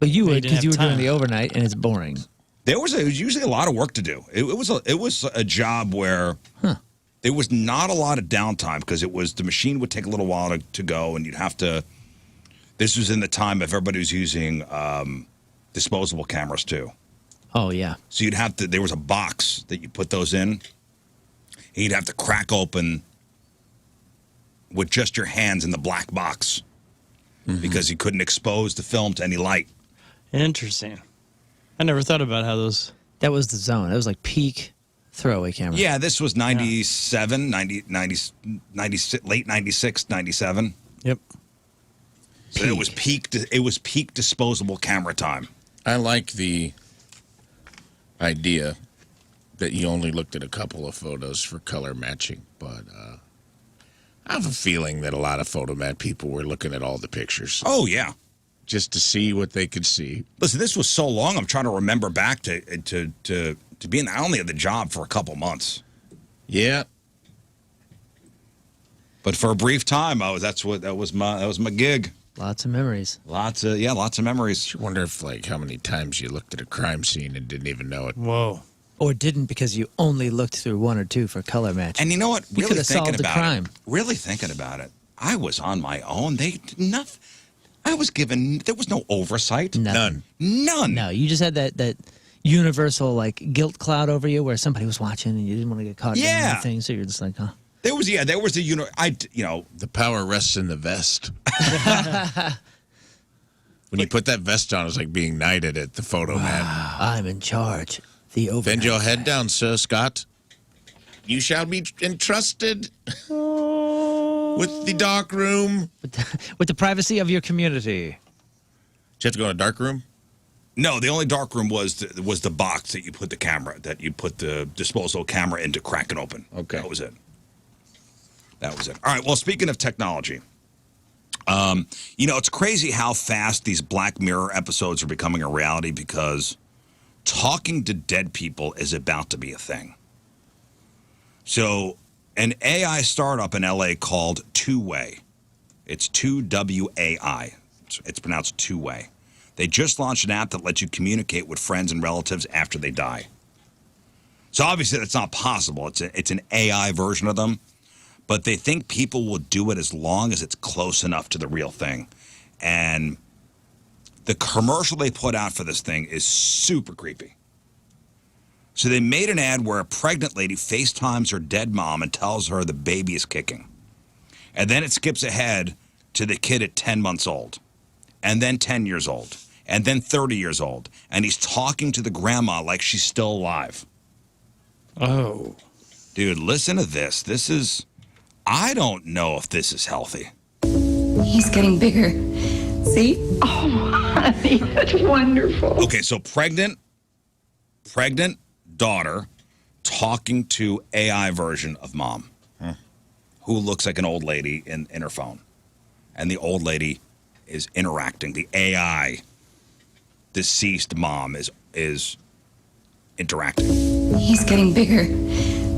[SPEAKER 3] But you would, because you were doing the overnight, and it's boring.
[SPEAKER 1] There was usually a lot of work to do. It was a job where. There was not a lot of downtime because the machine would take a little while to go, and you'd have to. This was in the time if everybody was using disposable cameras too.
[SPEAKER 3] Oh yeah.
[SPEAKER 1] So you'd have to. There was a box that you put those in. And you'd have to crack open with just your hands in the black box because you couldn't expose the film to any light.
[SPEAKER 2] Interesting. I never thought about how those.
[SPEAKER 3] That was the zone. That was like peak. Throwaway camera.
[SPEAKER 1] Yeah, this was 97, 90, late 96, 97.
[SPEAKER 2] Yep.
[SPEAKER 1] So it was peak disposable camera time.
[SPEAKER 4] I like the idea that you only looked at a couple of photos for color matching, but I have a feeling that a lot of photomat people were looking at all the pictures.
[SPEAKER 1] Oh, yeah.
[SPEAKER 4] Just to see what they could see.
[SPEAKER 1] Listen, this was so long, I'm trying to remember back to being only at the job for a couple months.
[SPEAKER 4] Yeah.
[SPEAKER 1] But for a brief time, that was my gig.
[SPEAKER 3] Lots of memories.
[SPEAKER 1] Lots of memories.
[SPEAKER 4] I wonder if how many times you looked at a crime scene and didn't even know it.
[SPEAKER 2] Whoa.
[SPEAKER 3] Or didn't because you only looked through one or two for color matching.
[SPEAKER 1] And you know what?
[SPEAKER 3] You could have solved the crime.
[SPEAKER 1] Really thinking about it, I was on my own. I was given. There was no oversight.
[SPEAKER 3] None.
[SPEAKER 1] None.
[SPEAKER 3] No, you just had that universal guilt cloud over you where somebody was watching and you didn't want to get caught doing anything, so you're just like, huh.
[SPEAKER 1] There was the
[SPEAKER 4] power rests in the vest. When you put that vest on, it's like being knighted at the photo man.
[SPEAKER 3] I'm in charge.
[SPEAKER 4] Bend your head down, Sir Scott. You shall be entrusted with the dark room.
[SPEAKER 3] With the privacy of your community.
[SPEAKER 4] Did you have to go in a dark room?
[SPEAKER 1] No, the only dark room was the box that you put the disposable camera in to crack it open.
[SPEAKER 4] Okay.
[SPEAKER 1] That was it. All right, well, speaking of technology, it's crazy how fast these Black Mirror episodes are becoming a reality because talking to dead people is about to be a thing. So an AI startup in LA called Two Way. It's 2WAI. It's pronounced Two Way. They just launched an app that lets you communicate with friends and relatives after they die. So obviously that's not possible. It's an AI version of them, but they think people will do it as long as it's close enough to the real thing. And the commercial they put out for this thing is super creepy. So they made an ad where a pregnant lady FaceTimes her dead mom and tells her the baby is kicking. And then it skips ahead to the kid at 10 months old, and then 10 years old, and then 30 years old. And he's talking to the grandma like she's still alive.
[SPEAKER 2] Oh.
[SPEAKER 1] Dude, listen to this. I don't know if this is healthy.
[SPEAKER 5] He's getting bigger. See? Oh, honey, that's wonderful.
[SPEAKER 1] Okay, so pregnant daughter talking to AI version of mom, who looks like an old lady in her phone. And the old lady is interacting. The AI deceased mom is interacting.
[SPEAKER 5] He's getting bigger.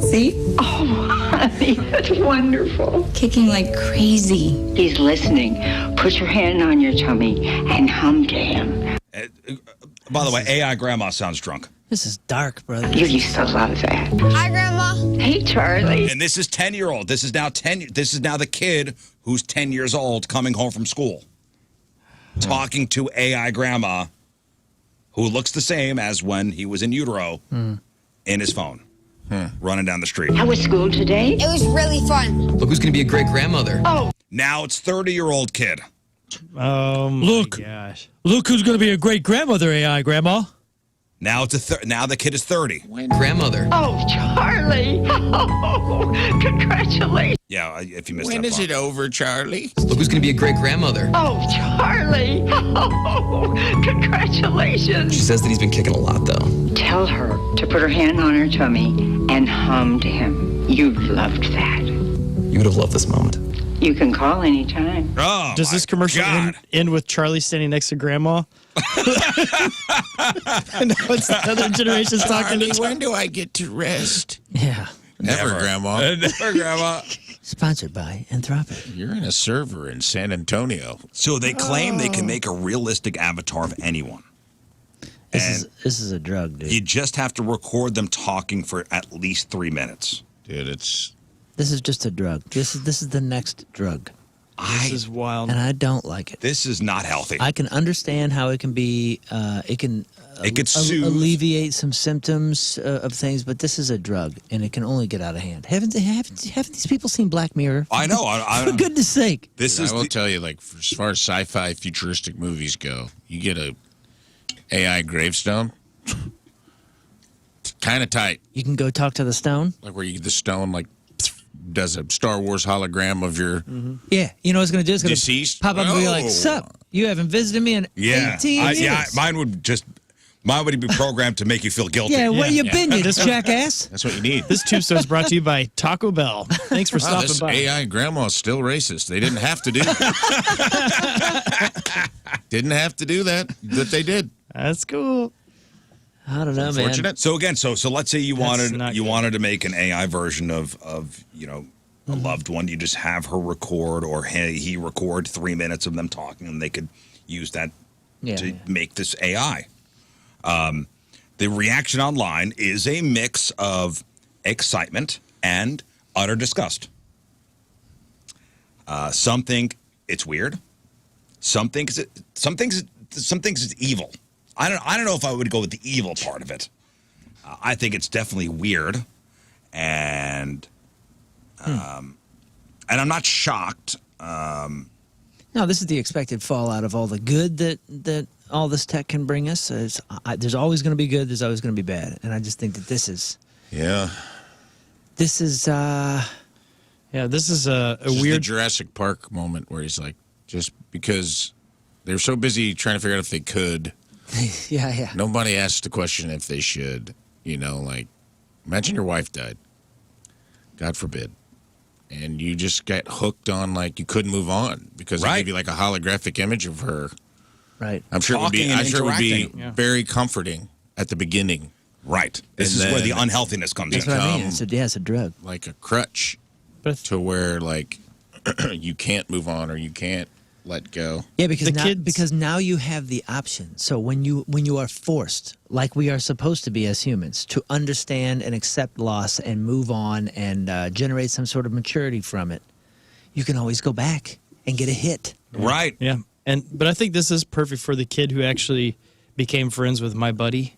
[SPEAKER 5] See? Oh, honey, that's wonderful. Kicking like crazy.
[SPEAKER 6] He's listening. Put your hand on your tummy and hum to him.
[SPEAKER 1] By the way, AI grandma sounds drunk.
[SPEAKER 3] This is dark, brother.
[SPEAKER 6] You used to love that.
[SPEAKER 5] Hi, Grandma.
[SPEAKER 6] Hey, Charlie.
[SPEAKER 1] And this is 10-year-old. This is now the kid who's 10 years old coming home from school, talking to AI grandma, who looks the same as when he was in utero, in his phone, running down the street.
[SPEAKER 6] How was school today?
[SPEAKER 5] It was really fun.
[SPEAKER 7] Look who's going to be a great grandmother.
[SPEAKER 6] Oh,
[SPEAKER 1] Now it's 30-year-old kid.
[SPEAKER 2] Oh my
[SPEAKER 3] Look.
[SPEAKER 2] gosh.
[SPEAKER 3] Look who's going to be a great grandmother, AI grandma.
[SPEAKER 1] Now now the kid is 30.
[SPEAKER 7] Grandmother.
[SPEAKER 6] oh, Charlie. Oh, congratulations.
[SPEAKER 1] Yeah, if you missed
[SPEAKER 4] When
[SPEAKER 1] that
[SPEAKER 4] is
[SPEAKER 1] part.
[SPEAKER 4] it over, Charlie?
[SPEAKER 7] Look who's going to be a great grandmother.
[SPEAKER 6] Oh, Charlie. Oh, congratulations.
[SPEAKER 7] She says that he's been kicking a lot, though.
[SPEAKER 6] Tell her to put her hand on her tummy and hum to him. You loved that.
[SPEAKER 7] You would have loved this moment.
[SPEAKER 6] You can call anytime.
[SPEAKER 1] Oh,
[SPEAKER 2] Does
[SPEAKER 1] my
[SPEAKER 2] this commercial
[SPEAKER 1] God.
[SPEAKER 2] end with Charlie standing next to Grandma? And now it's the other generation's talking
[SPEAKER 4] Charlie,
[SPEAKER 2] to
[SPEAKER 4] when do I get to rest?
[SPEAKER 3] Yeah.
[SPEAKER 4] Never, Grandma.
[SPEAKER 1] Never, Grandma.
[SPEAKER 3] Sponsored by Anthropic.
[SPEAKER 4] You're in a server in San Antonio.
[SPEAKER 1] So they claim they can make a realistic avatar of anyone.
[SPEAKER 3] This is a drug, dude.
[SPEAKER 1] You just have to record them talking for at least 3 minutes.
[SPEAKER 4] Dude, it's...
[SPEAKER 3] This is just a drug. This is the next drug,
[SPEAKER 2] This is wild.
[SPEAKER 3] and I don't like it.
[SPEAKER 1] This is not healthy.
[SPEAKER 3] I can understand how it can be. It can
[SPEAKER 1] soothe.
[SPEAKER 3] alleviate some symptoms of things, but this is a drug, and it can only get out of hand. Haven't these people seen Black Mirror?
[SPEAKER 1] I know.
[SPEAKER 3] For goodness sake.
[SPEAKER 1] This
[SPEAKER 4] Dude,
[SPEAKER 1] is
[SPEAKER 4] I will
[SPEAKER 1] the-
[SPEAKER 4] tell you, like, as far as sci-fi futuristic movies go, you get a AI gravestone, it's kind of tight.
[SPEAKER 3] You can go talk to the stone.
[SPEAKER 4] Like where the stone, like, does a Star Wars hologram of your...
[SPEAKER 3] Yeah, you know what it's going to do? It's going to
[SPEAKER 4] Deceased?
[SPEAKER 3] pop up and be like,
[SPEAKER 4] Oh.
[SPEAKER 3] "Sup? You haven't visited me in 18 years."
[SPEAKER 1] Mine would be programmed to make you feel guilty.
[SPEAKER 3] Yeah, where you been, you
[SPEAKER 2] This-
[SPEAKER 3] jackass?
[SPEAKER 4] That's what you need.
[SPEAKER 2] This tube is brought to you by Taco Bell. Thanks for
[SPEAKER 4] Wow,
[SPEAKER 2] stopping
[SPEAKER 4] this
[SPEAKER 2] by.
[SPEAKER 4] AI grandma is still racist. They didn't have to do didn't have to do that, but they did.
[SPEAKER 2] That's cool.
[SPEAKER 3] I don't know, man.
[SPEAKER 4] Fortunate.
[SPEAKER 1] So again, so let's say you
[SPEAKER 2] That's
[SPEAKER 1] wanted
[SPEAKER 2] not good.
[SPEAKER 1] wanted to make an AI version of a loved one. You just have her record or he record 3 minutes of them talking, and they could use that
[SPEAKER 3] Yeah,
[SPEAKER 1] to
[SPEAKER 3] yeah.
[SPEAKER 1] make this AI. The reaction online is a mix of excitement and utter disgust. Some think it's weird. Some things it's evil. I don't know if I would go with the evil part of it. I think it's definitely weird, and I'm not shocked.
[SPEAKER 3] No, this is the expected fallout of all the good that all this tech can bring us. There's always going to be good. There's always going to be bad, and I just think that this is
[SPEAKER 4] Yeah.
[SPEAKER 3] this is
[SPEAKER 2] Yeah, this is a
[SPEAKER 4] This is the
[SPEAKER 2] weird.
[SPEAKER 4] Jurassic Park moment where he's like, just because they're so busy trying to figure out if they could,
[SPEAKER 3] yeah.
[SPEAKER 4] nobody asked the question if they should. You know, like, imagine your wife died. God forbid. And you just got hooked on, like, you couldn't move on because they
[SPEAKER 1] Right.
[SPEAKER 4] gave you, like, a holographic image of her.
[SPEAKER 3] Right.
[SPEAKER 4] I'm sure
[SPEAKER 1] Talking and
[SPEAKER 4] it would be
[SPEAKER 1] interacting.
[SPEAKER 2] Yeah.
[SPEAKER 4] very comforting at the beginning,
[SPEAKER 1] Right. This
[SPEAKER 4] And
[SPEAKER 1] is where the
[SPEAKER 4] then-
[SPEAKER 1] unhealthiness comes
[SPEAKER 3] That's
[SPEAKER 1] in.
[SPEAKER 3] what I mean. It's a drug.
[SPEAKER 4] like a crutch
[SPEAKER 2] But
[SPEAKER 4] to where, like, you can't move on or you can't let go.
[SPEAKER 3] Yeah, because
[SPEAKER 2] The
[SPEAKER 3] now,
[SPEAKER 2] kids-
[SPEAKER 3] now you have the option. So when you are forced, like we are supposed to be as humans, to understand and accept loss and move on and generate some sort of maturity from it, you can always go back and get a hit.
[SPEAKER 1] Right.
[SPEAKER 2] yeah, but I think this is perfect for the kid who actually became friends with my buddy.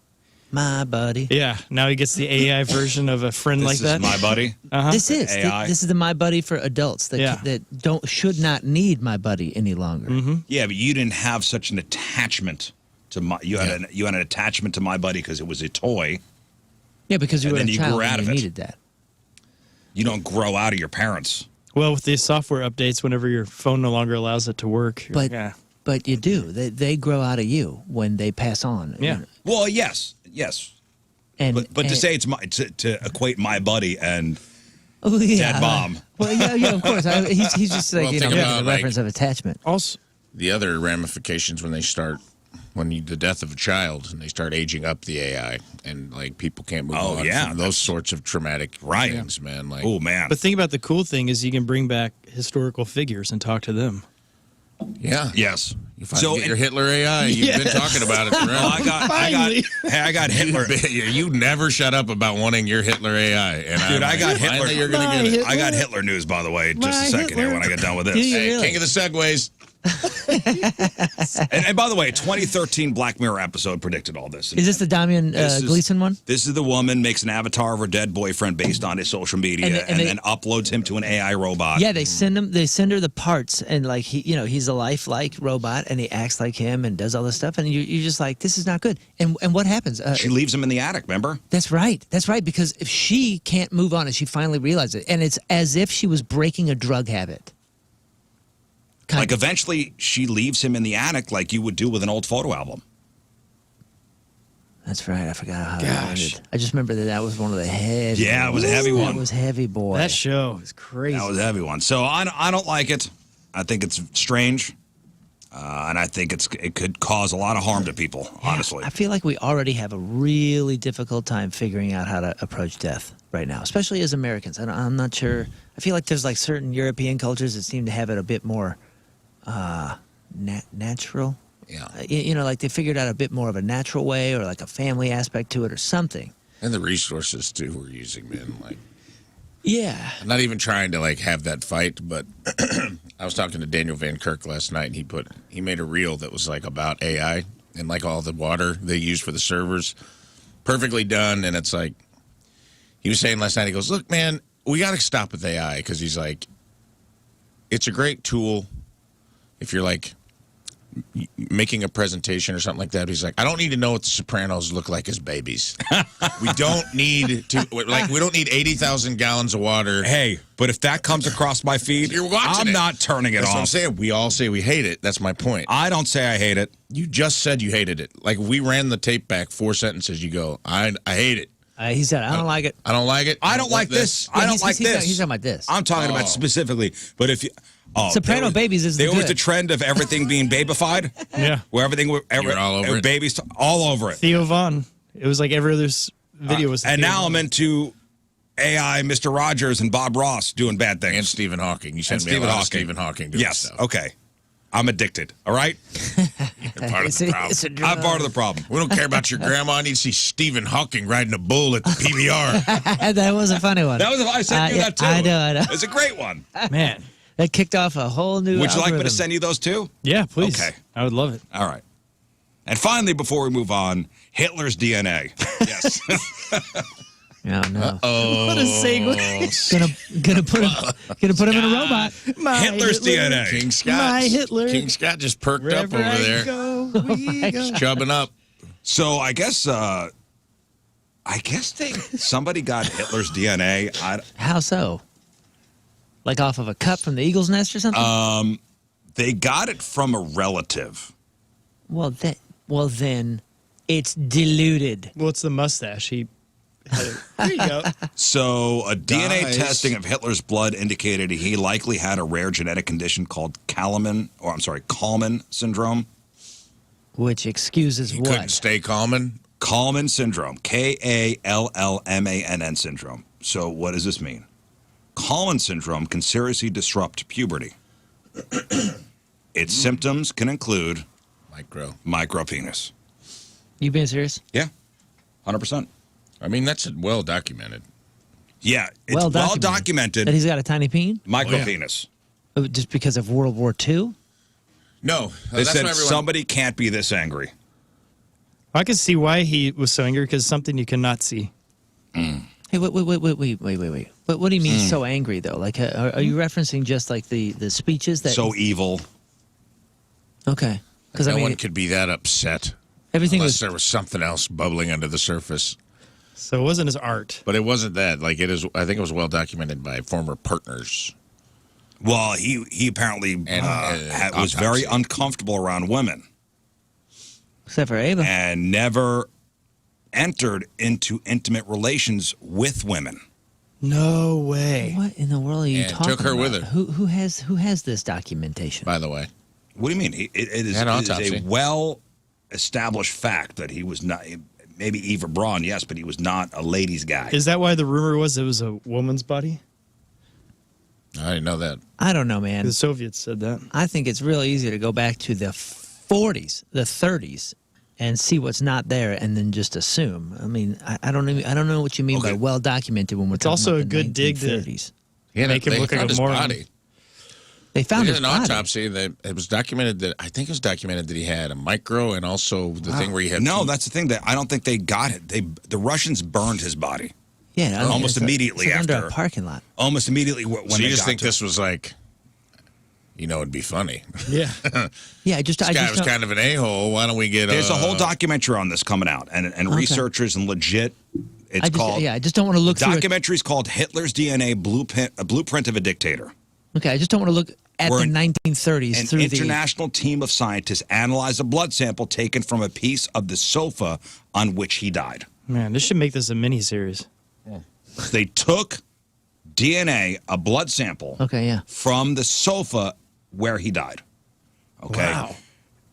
[SPEAKER 3] My buddy.
[SPEAKER 2] Yeah, now he gets the AI version of a friend
[SPEAKER 1] This
[SPEAKER 2] like
[SPEAKER 1] is
[SPEAKER 2] that.
[SPEAKER 1] my buddy.
[SPEAKER 3] This is
[SPEAKER 1] AI.
[SPEAKER 3] this is the My Buddy for adults that
[SPEAKER 2] Yeah.
[SPEAKER 3] that should not need My Buddy any longer.
[SPEAKER 1] Yeah, but you didn't have such an attachment to my. You had an attachment to my buddy because it was a toy.
[SPEAKER 3] Yeah, because you
[SPEAKER 1] And
[SPEAKER 3] were
[SPEAKER 1] then
[SPEAKER 3] a
[SPEAKER 1] you
[SPEAKER 3] child
[SPEAKER 1] grew out
[SPEAKER 3] and
[SPEAKER 1] of
[SPEAKER 3] you
[SPEAKER 1] it.
[SPEAKER 3] needed that.
[SPEAKER 1] You don't grow out of your parents.
[SPEAKER 2] Well, with the software updates, whenever your phone no longer allows it to work,
[SPEAKER 3] But
[SPEAKER 2] yeah,
[SPEAKER 3] but you do. They grow out of you when they pass on.
[SPEAKER 2] Yeah.
[SPEAKER 1] Well, yes.
[SPEAKER 3] And
[SPEAKER 1] But to
[SPEAKER 3] and-
[SPEAKER 1] say it's to equate my buddy and
[SPEAKER 3] oh, yeah.
[SPEAKER 1] dead mom.
[SPEAKER 3] Well, yeah, of course. He's just like
[SPEAKER 4] Well,
[SPEAKER 3] you know
[SPEAKER 4] think
[SPEAKER 3] making
[SPEAKER 4] about,
[SPEAKER 3] a
[SPEAKER 4] like-
[SPEAKER 3] reference of attachment.
[SPEAKER 2] also
[SPEAKER 4] The other ramifications when they start, the death of a child and they start aging up the AI and like people can't move
[SPEAKER 1] Oh,
[SPEAKER 4] on
[SPEAKER 1] yeah,
[SPEAKER 4] from those sorts of traumatic
[SPEAKER 1] Right.
[SPEAKER 4] things, man. Like,
[SPEAKER 1] Oh man.
[SPEAKER 2] But think about the cool thing is you can bring back historical figures and talk to them.
[SPEAKER 4] Yeah.
[SPEAKER 1] Yes.
[SPEAKER 4] You finally get your Hitler AI. You've been talking about it forever.
[SPEAKER 1] Well, I got Hitler.
[SPEAKER 4] You never shut up about wanting your Hitler AI. And
[SPEAKER 1] dude, I got Hitler.
[SPEAKER 4] You're gonna get it.
[SPEAKER 1] I got Hitler news, by the way, just a second here when I get done with this.
[SPEAKER 4] Hey, king of the segways.
[SPEAKER 1] and by the way, 2013 Black Mirror episode predicted all this.
[SPEAKER 3] Is this the Damian Gleason one?
[SPEAKER 1] This is the woman makes an avatar of her dead boyfriend based on his social media and then uploads him to an AI robot.
[SPEAKER 3] Yeah, they send her the parts, and like he's a lifelike robot, and he acts like him and does all this stuff, and you're just like, this is not good. And what happens?
[SPEAKER 1] She leaves him in the attic. Remember?
[SPEAKER 3] That's right. Because if she can't move on, and she finally realizes it, and it's as if she was breaking a drug habit.
[SPEAKER 1] Like eventually she leaves him in the attic like you would do with an old photo album.
[SPEAKER 3] That's right. I forgot how that ended. I just remember that was one of the heavy.
[SPEAKER 1] Yeah, it was a heavy one.
[SPEAKER 3] That was heavy, boy.
[SPEAKER 2] That show is crazy.
[SPEAKER 1] That was a heavy one. So I don't like it. I think it's strange. And I think it could cause a lot of harm to people, honestly.
[SPEAKER 3] I feel like we already have a really difficult time figuring out how to approach death right now, especially as Americans. I'm not sure. I feel like there's like certain European cultures that seem to have it a bit more natural.
[SPEAKER 4] Yeah.
[SPEAKER 3] Like they figured out a bit more of a natural way or like a family aspect to it or something.
[SPEAKER 4] And the resources, too, we're using, man. Like,
[SPEAKER 3] yeah.
[SPEAKER 4] I'm not even trying to, like, have that fight, but I was talking to Daniel Van Kirk last night, and he made a reel that was, like, about AI and, like, all the water they use for the servers. Perfectly done, and it's like, he was saying last night, he goes, look, man, we got to stop with AI, because he's like, it's a great tool if you're, like, making a presentation or something like that. He's like, I don't need to know what the Sopranos look like as babies. We don't need 80,000 gallons of water.
[SPEAKER 1] Hey, but if that comes across my feed, I'm not turning it off.
[SPEAKER 4] That's what I'm saying. We all say we hate it. That's my point.
[SPEAKER 1] I don't say I hate it.
[SPEAKER 4] You just said you hated it. Like, we ran the tape back 4 sentences. You go, I hate it.
[SPEAKER 3] He said, I don't like it.
[SPEAKER 4] I don't like it.
[SPEAKER 1] I don't like this. I don't like this.
[SPEAKER 3] He's talking about this.
[SPEAKER 1] I'm talking about specifically. But if you...
[SPEAKER 3] Soprano babies is
[SPEAKER 1] there was the trend of everything being babified.
[SPEAKER 2] Yeah.
[SPEAKER 1] Where everything all over it. Babies all over it.
[SPEAKER 2] Theo Vaughn. It was like every other video was.
[SPEAKER 1] And now I'm into AI, Mr. Rogers, and Bob Ross doing bad things.
[SPEAKER 4] And Stephen Hawking. You sent me a lot of Stephen Hawking doing stuff.
[SPEAKER 1] Okay. I'm addicted. All right?
[SPEAKER 4] You're part of the problem.
[SPEAKER 1] I'm part of the problem.
[SPEAKER 4] We don't care about your grandma. I need to see Stephen Hawking riding a bull at the PBR.
[SPEAKER 3] That was a funny one.
[SPEAKER 1] I sent you that too.
[SPEAKER 3] I know.
[SPEAKER 1] It's a great one.
[SPEAKER 2] Man.
[SPEAKER 3] That kicked off a whole new
[SPEAKER 1] Would you like me to
[SPEAKER 3] algorithm.
[SPEAKER 1] send you those too?
[SPEAKER 2] Yeah, please.
[SPEAKER 1] Okay.
[SPEAKER 2] I would love it.
[SPEAKER 1] All right. And finally, before we move on, Hitler's DNA. Yes.
[SPEAKER 3] No.
[SPEAKER 2] What a segue.
[SPEAKER 3] Gonna put him in a robot.
[SPEAKER 1] Hitler's DNA.
[SPEAKER 4] King Scott.
[SPEAKER 3] My Hitler.
[SPEAKER 4] King Scott just perked up over there. He's chubbing up.
[SPEAKER 1] So I guess somebody got Hitler's DNA.
[SPEAKER 3] How so? Like off of a cup from the eagle's nest or something?
[SPEAKER 1] They got it from a relative.
[SPEAKER 3] Well, then it's diluted.
[SPEAKER 2] Well, it's the mustache. There you go.
[SPEAKER 1] So a DNA testing of Hitler's blood indicated he likely had a rare genetic condition called Kallman Syndrome.
[SPEAKER 3] Which excuses what?
[SPEAKER 4] Couldn't stay Kallman?
[SPEAKER 1] Kallman Syndrome. Kallmann Syndrome. So what does this mean? Kallman Syndrome can seriously disrupt puberty. Its symptoms can include micropenis.
[SPEAKER 3] You being serious?
[SPEAKER 1] Yeah, 100%.
[SPEAKER 4] I mean, that's well documented.
[SPEAKER 1] Yeah, it's well documented.
[SPEAKER 3] That he's got a tiny peen?
[SPEAKER 1] Micropenis.
[SPEAKER 3] Oh, just because of World War II?
[SPEAKER 4] No.
[SPEAKER 1] They said somebody can't be this angry.
[SPEAKER 2] I can see why he was so angry, because something you cannot see.
[SPEAKER 3] Hey, wait. But what do you mean so angry, though? Like, are you referencing just like the speeches that...
[SPEAKER 1] So evil.
[SPEAKER 3] Okay. Because
[SPEAKER 4] no one could be that upset unless there was something else bubbling under the surface.
[SPEAKER 2] So it wasn't his art.
[SPEAKER 4] But it wasn't that. Like, it is. I think it was well documented by former partners.
[SPEAKER 1] Well, he apparently was very uncomfortable around women.
[SPEAKER 3] Except for Ava.
[SPEAKER 1] And never entered into intimate relations with women.
[SPEAKER 2] No way.
[SPEAKER 3] What in the world are you talking about?
[SPEAKER 4] Took her with her.
[SPEAKER 3] Who has this documentation?
[SPEAKER 4] By the way.
[SPEAKER 1] What do you mean? It is a well-established fact that he was not... Maybe Eva Braun, yes, but he was not a ladies' guy.
[SPEAKER 2] Is that why the rumor was it was a woman's body?
[SPEAKER 4] I didn't know that.
[SPEAKER 3] I don't know, man.
[SPEAKER 2] The Soviets said that.
[SPEAKER 3] I think it's real easy to go back to the 40s, the 30s, and see what's not there, and then just assume. I mean, I don't know what you mean by well documented when we're talking
[SPEAKER 2] also
[SPEAKER 3] about
[SPEAKER 2] a good dig to
[SPEAKER 3] 1930s.
[SPEAKER 2] make him look like a moron.
[SPEAKER 4] Body.
[SPEAKER 3] They found his
[SPEAKER 4] an
[SPEAKER 3] body.
[SPEAKER 4] autopsy. It was documented that that he had a micro, and also the thing where he had.
[SPEAKER 1] No, that's the thing. That I don't think they got it. The Russians burned his body.
[SPEAKER 3] Yeah,
[SPEAKER 1] almost immediately
[SPEAKER 3] under
[SPEAKER 1] after
[SPEAKER 3] a parking lot.
[SPEAKER 1] Almost immediately when
[SPEAKER 4] So
[SPEAKER 1] they
[SPEAKER 4] you just
[SPEAKER 1] got
[SPEAKER 4] think
[SPEAKER 1] to
[SPEAKER 4] this was like, it'd be funny.
[SPEAKER 2] Yeah.
[SPEAKER 3] Yeah,
[SPEAKER 4] This guy was kind of an a-hole. Why don't we get?
[SPEAKER 1] There's a whole documentary on this coming out, and researchers and legit. It's called.
[SPEAKER 3] I just don't want to look.
[SPEAKER 1] Documentary's called Hitler's DNA: Blueprint of a Dictator.
[SPEAKER 3] Okay, I just don't want to look at the 1930s.
[SPEAKER 1] An international team of scientists analyzed a blood sample taken from a piece of the sofa on which he died.
[SPEAKER 2] Man, this should make this a mini-series.
[SPEAKER 1] They took DNA, a blood sample, from the sofa where he died. Okay.
[SPEAKER 2] Wow.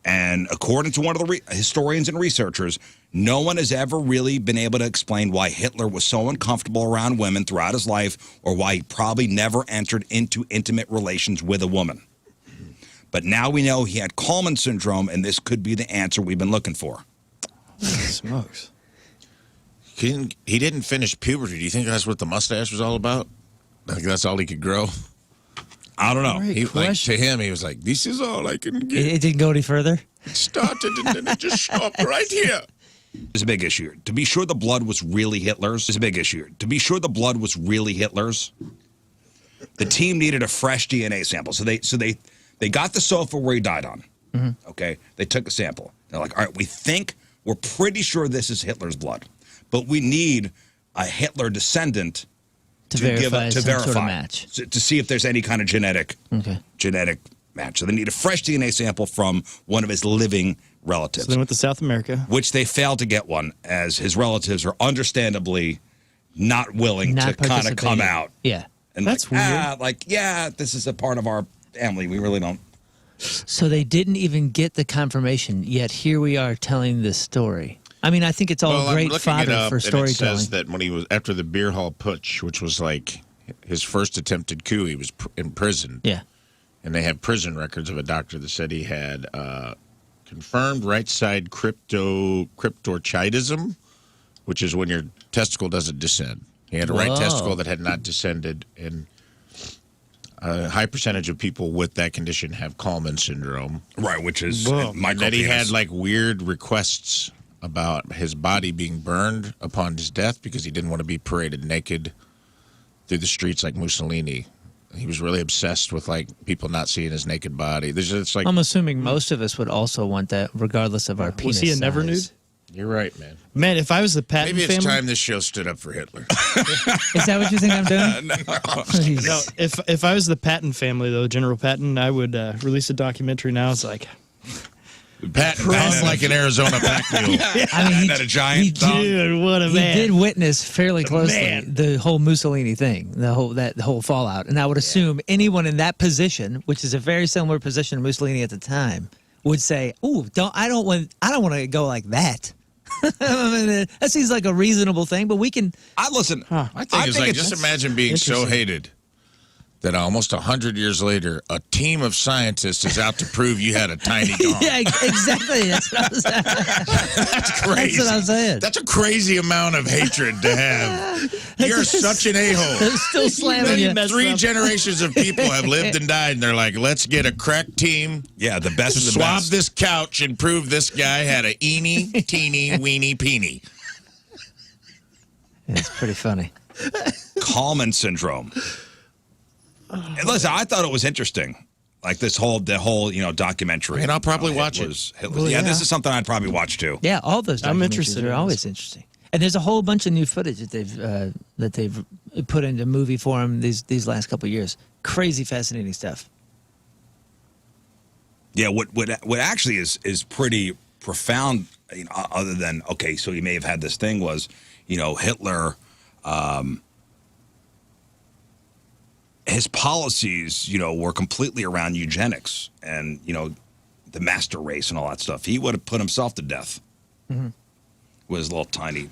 [SPEAKER 1] And according to one of the historians and researchers, no one has ever really been able to explain why Hitler was so uncomfortable around women throughout his life, or why he probably never entered into intimate relations with a woman. But now we know he had Kallman Syndrome, and this could be the answer we've been looking for.
[SPEAKER 2] Smokes.
[SPEAKER 4] He didn't finish puberty. Do you think that's what the mustache was all about? I think that's all he could grow.
[SPEAKER 1] I don't know.
[SPEAKER 4] To him, he was like, "This is all I can get."
[SPEAKER 3] It didn't go any further.
[SPEAKER 4] It started and then it just stopped right here.
[SPEAKER 1] There's a big issue. To be sure the blood was really Hitler's. There's a big issue. To be sure the blood was really Hitler's, the team needed a fresh DNA sample. So they got the sofa where he died on. Okay, they took a sample. They're like, all right, we're pretty sure this is Hitler's blood, but we need a Hitler descendant
[SPEAKER 3] to verify some sort of match.
[SPEAKER 1] To see if there's any kind of genetic match. So they need a fresh DNA sample from one of his living relatives.
[SPEAKER 2] So they went to South America.
[SPEAKER 1] Which they failed to get one, as his relatives are understandably not willing to kind of come out.
[SPEAKER 3] Yeah.
[SPEAKER 1] And
[SPEAKER 2] that's weird.
[SPEAKER 1] This is a part of our family. We really don't.
[SPEAKER 3] So they didn't even get the confirmation, yet here we are telling this story. I mean, I think it's all great fodder for storytelling.
[SPEAKER 4] It says that when he was after the beer hall putsch, which was like his first attempted coup, he was imprisoned.
[SPEAKER 3] Yeah.
[SPEAKER 4] And they have prison records of a doctor that said he had confirmed right side cryptorchidism, which is when your testicle doesn't descend. He had a right testicle that had not descended, and a high percentage of people with that condition have Kallman syndrome.
[SPEAKER 1] Right, which is micropenis.
[SPEAKER 4] That he had like weird requests about his body being burned upon his death because he didn't want to be paraded naked through the streets like Mussolini. He was really obsessed with like people not seeing his naked body. It's like,
[SPEAKER 3] I'm assuming most of us would also want that, regardless of our penis.
[SPEAKER 2] Was he a never nude?
[SPEAKER 4] You're right, man.
[SPEAKER 2] Man, if I was the Patton
[SPEAKER 4] family... Maybe it's
[SPEAKER 2] family,
[SPEAKER 4] time this show stood up for Hitler.
[SPEAKER 3] Is that what you think I'm doing?
[SPEAKER 2] No, if I was the Patton family, though, General Patton, I would release a documentary now. It's like...
[SPEAKER 4] Patton like an Arizona pack mule.
[SPEAKER 3] I mean,
[SPEAKER 1] a giant
[SPEAKER 2] dude, what a man.
[SPEAKER 3] He did witness fairly closely the whole Mussolini thing, the whole fallout. And I would assume anyone in that position, which is a very similar position to Mussolini at the time, would say, "Ooh, I don't want to go like that." I mean, that seems like a reasonable thing, but we can.
[SPEAKER 4] I think it's like, just imagine being so hated that almost 100 years later, a team of scientists is out to prove you had a tiny dong.
[SPEAKER 3] Yeah, exactly. That's what I was saying.
[SPEAKER 4] That's crazy.
[SPEAKER 3] That's what I'm saying.
[SPEAKER 4] That's a crazy amount of hatred to have. You're such an a-hole.
[SPEAKER 3] They're still slamming you.
[SPEAKER 4] 3 generations of people have lived and died, and they're like, let's get a crack team.
[SPEAKER 1] Yeah, the best of the
[SPEAKER 4] swab
[SPEAKER 1] best.
[SPEAKER 4] this couch and prove this guy had a eeny, teeny, weeny, peeny.
[SPEAKER 3] It's pretty funny.
[SPEAKER 1] Kallman Syndrome. And listen, I thought it was interesting, like the whole documentary.
[SPEAKER 4] And I'll probably watch it.
[SPEAKER 1] Yeah, this is something I'd probably watch too.
[SPEAKER 3] Yeah, all those.
[SPEAKER 2] I'm interested.
[SPEAKER 3] Are always interesting. And there's a whole bunch of new footage that they've put into movie form these last couple of years. Crazy, fascinating stuff.
[SPEAKER 1] Yeah, what actually is pretty profound, other than so he may have had this thing, was Hitler. His policies, were completely around eugenics and, the master race and all that stuff. He would have put himself to death with his little tiny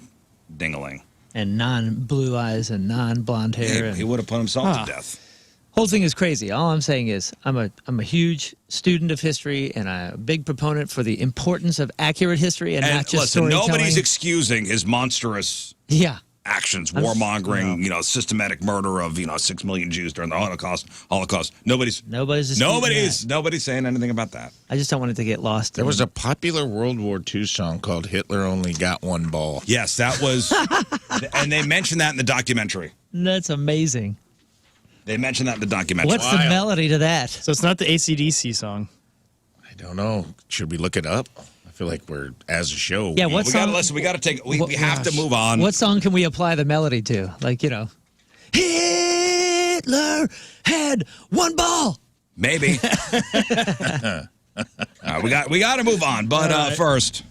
[SPEAKER 1] dingaling.
[SPEAKER 3] And non-blue eyes and non-blonde hair.
[SPEAKER 1] He would have put himself to death.
[SPEAKER 3] Whole thing is crazy. All I'm saying is I'm a huge student of history and I'm a big proponent for the importance of accurate history and not just
[SPEAKER 1] listen,
[SPEAKER 3] storytelling.
[SPEAKER 1] nobody's excusing his monstrous actions, warmongering, systematic murder of 6 million Jews during the Holocaust. Nobody's saying anything about that.
[SPEAKER 3] I just don't want it to get lost.
[SPEAKER 4] There was a popular World War II song called "Hitler Only Got One Ball."
[SPEAKER 1] Yes, that was, and they mentioned that in the documentary.
[SPEAKER 3] That's amazing.
[SPEAKER 1] They mentioned that in the documentary.
[SPEAKER 3] What's the melody to that?
[SPEAKER 2] So it's not the AC/DC song.
[SPEAKER 4] I don't know. Should we look it up? I feel like we're, as a show.
[SPEAKER 3] Yeah,
[SPEAKER 1] we got to listen. We got to take. We have to move on.
[SPEAKER 3] What song can we apply the melody to? Like, Hitler had one ball.
[SPEAKER 1] Maybe. We got to move on. But first.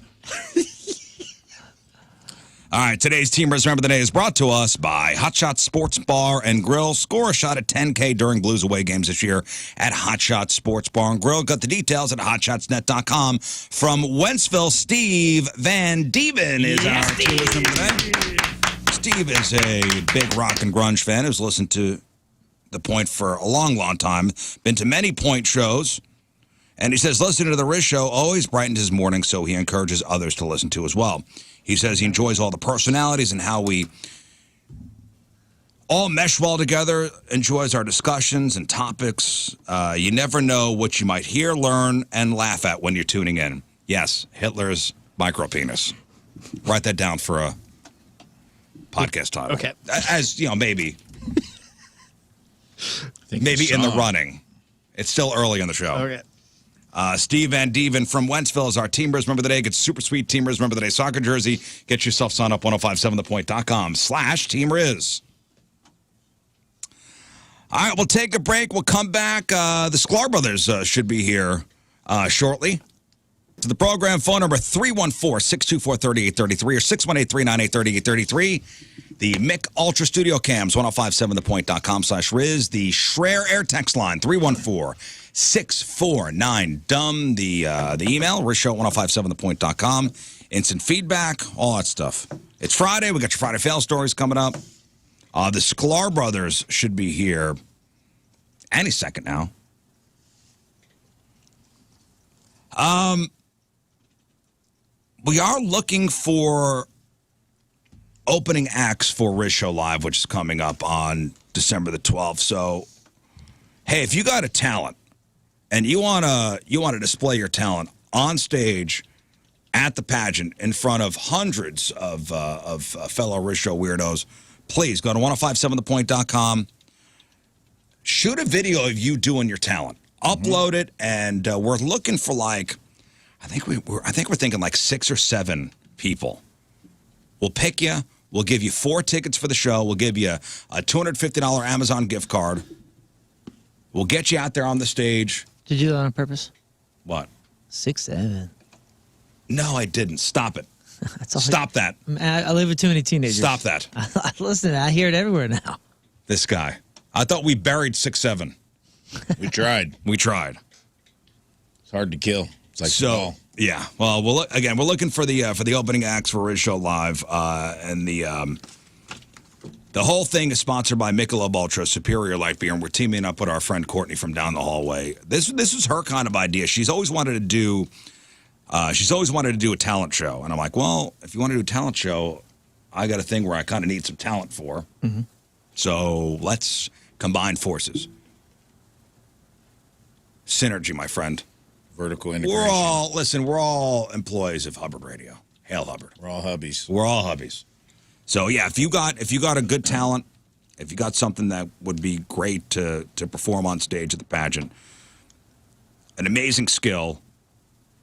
[SPEAKER 1] All right, today's Team Rizz Remember the Day is brought to us by Hot Shot Sports Bar and Grill. Score a shot at $10K during Blues away games this year at Hot Shot Sports Bar and Grill. Got the details at hotshotsnet.com. From Wentzville, Steve Van Dieven is our Team Rizz Remember the Day. Steve is a big rock and grunge fan who's listened to The Point for a long, long time. Been to many Point shows. And he says, listening to the Rizz Show always brightens his morning, so he encourages others to listen to as well. He says he enjoys all the personalities and how we all mesh well together, enjoys our discussions and topics. You never know what you might hear, learn, and laugh at when you're tuning in. Yes, Hitler's micropenis. Write that down for a podcast title.
[SPEAKER 2] Okay.
[SPEAKER 1] As, maybe in the running. It's still early in the show.
[SPEAKER 2] Okay.
[SPEAKER 1] Steve Van Dieven from Wentzville is our Team Rizz Remember the Day. Get super sweet Team Rizz Remember the Day soccer jersey. Get yourself signed up 1057thepoint.com/Team Rizz. All right, we'll take a break. We'll come back. The Sklar brothers should be here shortly. To the program, phone number 314-624-3833 or 618-398-3833. The Mick Ultra Studio Cams, 1057thepoint.com/Rizz. The Schreier Air text line, 314-649-DUMB. The email, RizzShow1057thepoint.com. Instant feedback, all that stuff. It's Friday. We got your Friday fail stories coming up. The Sklar brothers should be here any second now. We are looking for opening acts for Rizz Show Live, which is coming up on December the 12th. So, hey, if you got a talent and you wanna display your talent on stage at the pageant in front of hundreds of fellow Rizz Show weirdos, please go to 1057thepoint.com. Shoot a video of you doing your talent. Upload it, and we're looking for I think we're thinking 6 or 7 people. We'll pick you. We'll give you 4 tickets for the show. We'll give you a $250 Amazon gift card. We'll get you out there on the stage.
[SPEAKER 3] Did you do that on purpose?
[SPEAKER 1] What?
[SPEAKER 3] 6, 7.
[SPEAKER 1] No, I didn't. Stop it. Stop that.
[SPEAKER 3] I live with too many teenagers.
[SPEAKER 1] Stop that.
[SPEAKER 3] Listen, I hear it everywhere now.
[SPEAKER 1] This guy. I thought we buried 6, 7.
[SPEAKER 4] We tried.
[SPEAKER 1] We tried.
[SPEAKER 4] It's hard to kill. It's like
[SPEAKER 1] so. Yeah. Well, we're looking for the opening acts for Rizz Show Live, and the whole thing is sponsored by Michelob Ultra Superior Light Beer, and we're teaming up with our friend Courtney from down the hallway. This is her kind of idea. She's always wanted to do a talent show, and I'm like, well, if you want to do a talent show, I got a thing where I kind of need some talent for. Mm-hmm. So let's combine forces. Synergy, my friend.
[SPEAKER 4] Vertical integration.
[SPEAKER 1] We're all employees of Hubbard Radio. Hail Hubbard.
[SPEAKER 4] We're all hubbies.
[SPEAKER 1] We're all hubbies. So yeah, if you got a good talent, if you got something that would be great to perform on stage at the pageant, an amazing skill,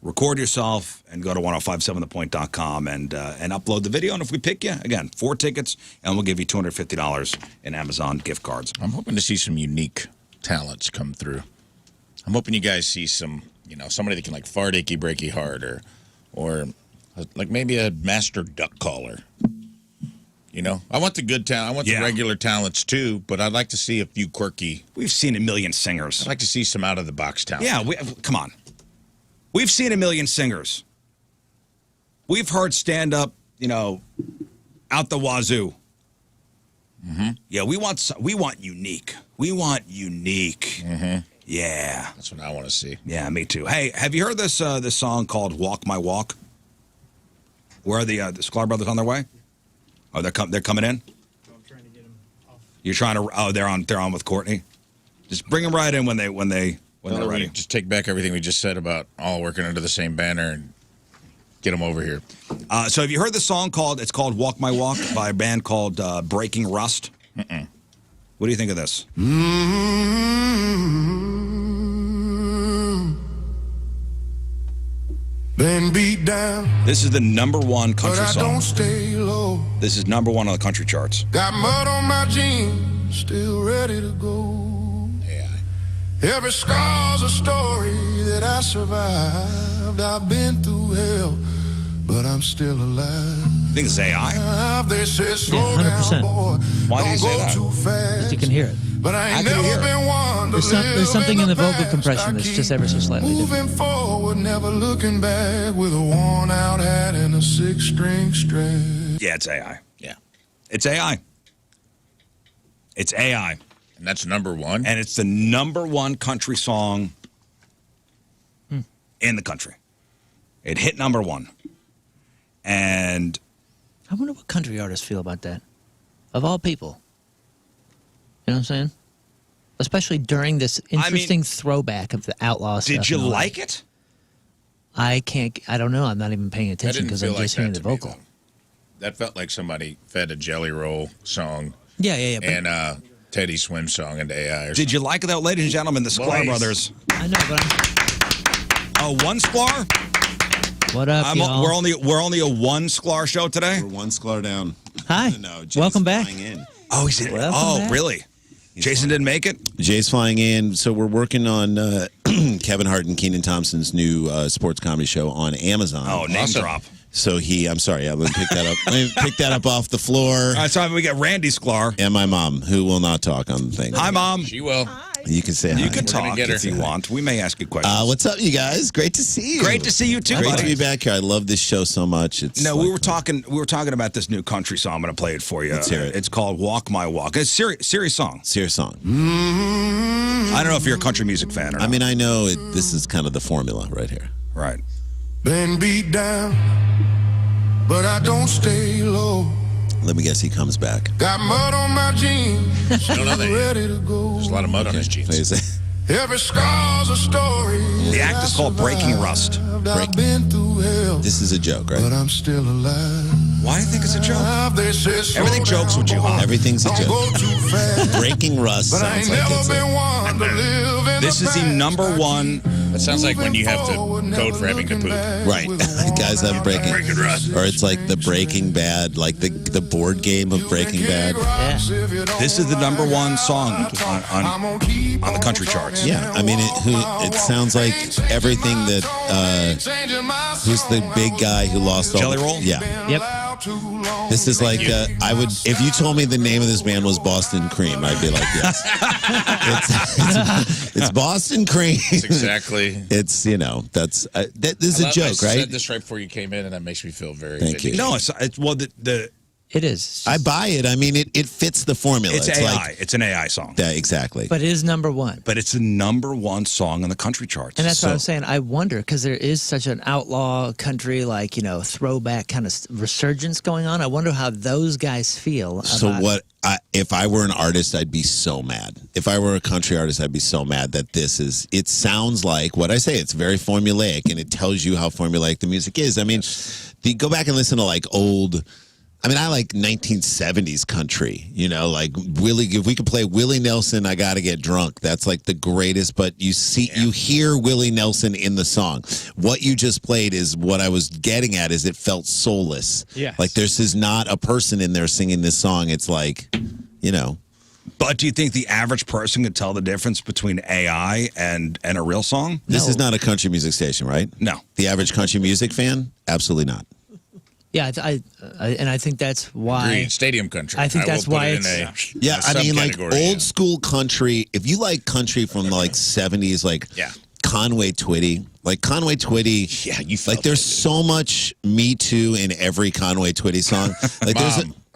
[SPEAKER 1] record yourself and go to 1057thepoint.com and upload the video. And if we pick you, again, 4 tickets, and we'll give you $250 in Amazon gift cards.
[SPEAKER 4] I'm hoping to see some unique talents come through. I'm hoping you guys see some, somebody that can fart achy breaky hard or maybe a master duck caller. I want the good talent. I want the regular talents too, but I'd like to see a few quirky.
[SPEAKER 1] We've seen a million singers.
[SPEAKER 4] I'd like to see some out of the box talent.
[SPEAKER 1] Yeah, come on. We've seen a million singers. We've heard stand up, out the wazoo. Yeah, we want unique. We want unique. Yeah.
[SPEAKER 4] That's what I want to see.
[SPEAKER 1] Yeah, me too. Hey, have you heard this this song called "Walk My Walk"? Where are the Sklar brothers on their way? Oh, they're coming in.
[SPEAKER 2] I'm trying to get them off.
[SPEAKER 1] You're trying to. Oh, they're on with Courtney. Just bring them right in when they're ready.
[SPEAKER 4] Just take back everything we just said about all working under the same banner and get them over here.
[SPEAKER 1] So have you heard the song called "Walk My Walk" by a band called Breaking Rust?
[SPEAKER 4] Mm-mm.
[SPEAKER 1] What do you think of this?
[SPEAKER 8] Been beat down.
[SPEAKER 1] This is the #1 country
[SPEAKER 8] But I
[SPEAKER 1] song.
[SPEAKER 8] don't stay low.
[SPEAKER 1] This is #1 on the country charts.
[SPEAKER 8] Got mud on my jeans, still ready to go. Every scar's a story that I survived. I've been through hell, but I'm still alive.
[SPEAKER 1] You think it's AI?
[SPEAKER 8] They say slow
[SPEAKER 3] 100%.
[SPEAKER 8] down, boy.
[SPEAKER 1] Why do you
[SPEAKER 8] Don't
[SPEAKER 1] say
[SPEAKER 8] go
[SPEAKER 1] that?
[SPEAKER 8] too fast.
[SPEAKER 3] You can hear it.
[SPEAKER 8] But I ain't
[SPEAKER 1] How can you
[SPEAKER 8] never
[SPEAKER 1] hear it?
[SPEAKER 8] been one to
[SPEAKER 3] There's something in the vocal
[SPEAKER 8] past.
[SPEAKER 3] compression
[SPEAKER 8] I
[SPEAKER 3] that's
[SPEAKER 8] keep
[SPEAKER 3] just ever so slightly different.
[SPEAKER 8] moving forward, never looking back with a worn out hat and a 6-string strap.
[SPEAKER 1] Yeah, it's AI.
[SPEAKER 4] Yeah.
[SPEAKER 1] It's AI. It's AI.
[SPEAKER 4] And that's #1.
[SPEAKER 1] And it's the #1 country song in the country. It hit #1. And
[SPEAKER 3] I wonder what country artists feel about that. Of all people. You know what I'm saying? Especially during this interesting throwback of the outlaw stuff.
[SPEAKER 1] did you
[SPEAKER 3] and all
[SPEAKER 1] like
[SPEAKER 3] that.
[SPEAKER 1] it?
[SPEAKER 3] I don't know. I'm not even paying
[SPEAKER 4] That
[SPEAKER 3] attention
[SPEAKER 4] didn't
[SPEAKER 3] because
[SPEAKER 4] feel
[SPEAKER 3] I'm
[SPEAKER 4] like
[SPEAKER 3] just hearing
[SPEAKER 4] that
[SPEAKER 3] the
[SPEAKER 4] to me,
[SPEAKER 3] vocal.
[SPEAKER 4] though. That felt like somebody fed a Jelly Roll song
[SPEAKER 3] Yeah. But
[SPEAKER 4] and Teddy Swim song into AI. Or
[SPEAKER 1] Did you like it, though, ladies and gentlemen? The Sklar
[SPEAKER 4] Boys.
[SPEAKER 1] brothers.
[SPEAKER 3] I know, but
[SPEAKER 1] One Sklar?
[SPEAKER 3] what up, y'all?
[SPEAKER 1] We're only a one Sklar show today.
[SPEAKER 9] We're one Sklar down.
[SPEAKER 3] Hi.
[SPEAKER 9] No, Jay's
[SPEAKER 3] Welcome back.
[SPEAKER 9] flying in.
[SPEAKER 1] Oh, he's in.
[SPEAKER 3] Welcome
[SPEAKER 1] Oh,
[SPEAKER 3] back.
[SPEAKER 1] really? Jason didn't make it.
[SPEAKER 9] Jay's flying in. So we're working on Kevin Hart and Kenan Thompson's new sports comedy show on Amazon.
[SPEAKER 1] Oh, name drop.
[SPEAKER 9] So I'm sorry, I'm going to pick that up. Let me pick that up off the floor.
[SPEAKER 1] All right, so we got Randy Sklar.
[SPEAKER 9] And my mom, who will not talk on the thing.
[SPEAKER 1] Hi, Mom.
[SPEAKER 4] She will.
[SPEAKER 9] You can say hi.
[SPEAKER 1] You can
[SPEAKER 4] We're gonna
[SPEAKER 1] talk
[SPEAKER 4] get her.
[SPEAKER 1] if you want. We may ask you questions.
[SPEAKER 9] What's up, you guys? Great to see you.
[SPEAKER 1] Great to see you too,
[SPEAKER 9] Great
[SPEAKER 1] buddy.
[SPEAKER 9] to be back here. I love this show so much. It's
[SPEAKER 1] No,
[SPEAKER 9] like,
[SPEAKER 1] we were talking about this new country song. I'm going to play it for you.
[SPEAKER 9] Let's hear it.
[SPEAKER 1] It's called "Walk My Walk." It's a serious song.
[SPEAKER 9] serious song.
[SPEAKER 1] I don't know if you're a country music fan or not.
[SPEAKER 9] I mean, I know this is kind of the formula right here.
[SPEAKER 1] Right.
[SPEAKER 8] Been beat down, but I don't stay low.
[SPEAKER 9] Let me guess, he comes back.
[SPEAKER 8] Got mud on my jeans,
[SPEAKER 4] No, no,
[SPEAKER 8] ready to go.
[SPEAKER 4] There's a lot of mud on his jeans.
[SPEAKER 9] Plays it.
[SPEAKER 8] Every scar's a story.
[SPEAKER 1] The act is called Breaking Rust.
[SPEAKER 8] I've been through hell,
[SPEAKER 9] This is a joke,
[SPEAKER 8] but
[SPEAKER 9] right?
[SPEAKER 8] I'm still alive.
[SPEAKER 1] Why do you think it's a joke?
[SPEAKER 8] They say slow
[SPEAKER 1] Everything jokes with you,
[SPEAKER 8] down,
[SPEAKER 1] huh?
[SPEAKER 8] boy.
[SPEAKER 9] Everything's a
[SPEAKER 8] Don't
[SPEAKER 9] joke.
[SPEAKER 8] go too fast.
[SPEAKER 9] Breaking Rust
[SPEAKER 8] But I
[SPEAKER 9] sounds
[SPEAKER 8] ain't
[SPEAKER 9] like
[SPEAKER 8] never
[SPEAKER 9] it's
[SPEAKER 8] been one to live in
[SPEAKER 1] This
[SPEAKER 8] the
[SPEAKER 1] is the
[SPEAKER 8] past.
[SPEAKER 1] #1.
[SPEAKER 4] That sounds like when you have to code for having to poop.
[SPEAKER 9] Right. Guys have Breaking Or it's like the Breaking Bad, like the board game of Breaking Bad.
[SPEAKER 1] This is the #1 song on the country charts.
[SPEAKER 9] Yeah, I mean, it sounds like everything that, who's the big guy who lost all
[SPEAKER 1] Jelly Roll?
[SPEAKER 9] Yeah.
[SPEAKER 3] Yep.
[SPEAKER 9] This is like, if you told me the name of this band was Boston Cream, I'd be like, yes. it's Boston Cream.
[SPEAKER 4] That's exactly.
[SPEAKER 9] It's, this is a joke,
[SPEAKER 4] I
[SPEAKER 9] right?
[SPEAKER 4] said this right before you came in, and that makes me feel very
[SPEAKER 9] Thank you.
[SPEAKER 4] vindicated.
[SPEAKER 1] No, it's well the
[SPEAKER 3] It is.
[SPEAKER 9] I buy it. I mean, it fits the formula.
[SPEAKER 1] it's AI.
[SPEAKER 9] Like,
[SPEAKER 1] It's an AI song.
[SPEAKER 9] yeah, exactly.
[SPEAKER 3] But it is #1.
[SPEAKER 1] But it's the #1 song on the country charts.
[SPEAKER 3] And that's what
[SPEAKER 9] So-
[SPEAKER 3] I'm saying. I wonder, because there is such an outlaw country, like, throwback kind of resurgence going on. I wonder how those guys feel.
[SPEAKER 9] So
[SPEAKER 3] about
[SPEAKER 9] if I were an artist, I'd be so mad. If I were a country artist, I'd be so mad that it sounds like what I say. It's very formulaic, and it tells you how formulaic the music is. I mean, go back and listen to like old. I mean, I like 1970s country, like if we could play Willie Nelson, I Gotta Get Drunk. That's like the greatest, but you hear Willie Nelson in the song. What you just played is what I was getting at is it felt soulless.
[SPEAKER 2] Yes.
[SPEAKER 9] Like there's not a person in there singing this song. It's like,
[SPEAKER 1] But do you think the average person could tell the difference between AI and a real song?
[SPEAKER 9] This is not a country music station, right?
[SPEAKER 1] No.
[SPEAKER 9] The average country music fan? Absolutely not.
[SPEAKER 3] Yeah, I think that's why.
[SPEAKER 4] Agreed. Stadium country.
[SPEAKER 3] I think that's
[SPEAKER 4] will put
[SPEAKER 3] why
[SPEAKER 4] it in
[SPEAKER 3] it's-
[SPEAKER 9] Yeah,
[SPEAKER 4] a
[SPEAKER 9] I mean, like
[SPEAKER 4] subcategory,
[SPEAKER 9] old school country. If you like country from the 70s, like Conway Twitty,
[SPEAKER 4] Yeah, you
[SPEAKER 9] like there's so much Me Too in every Conway Twitty song. Like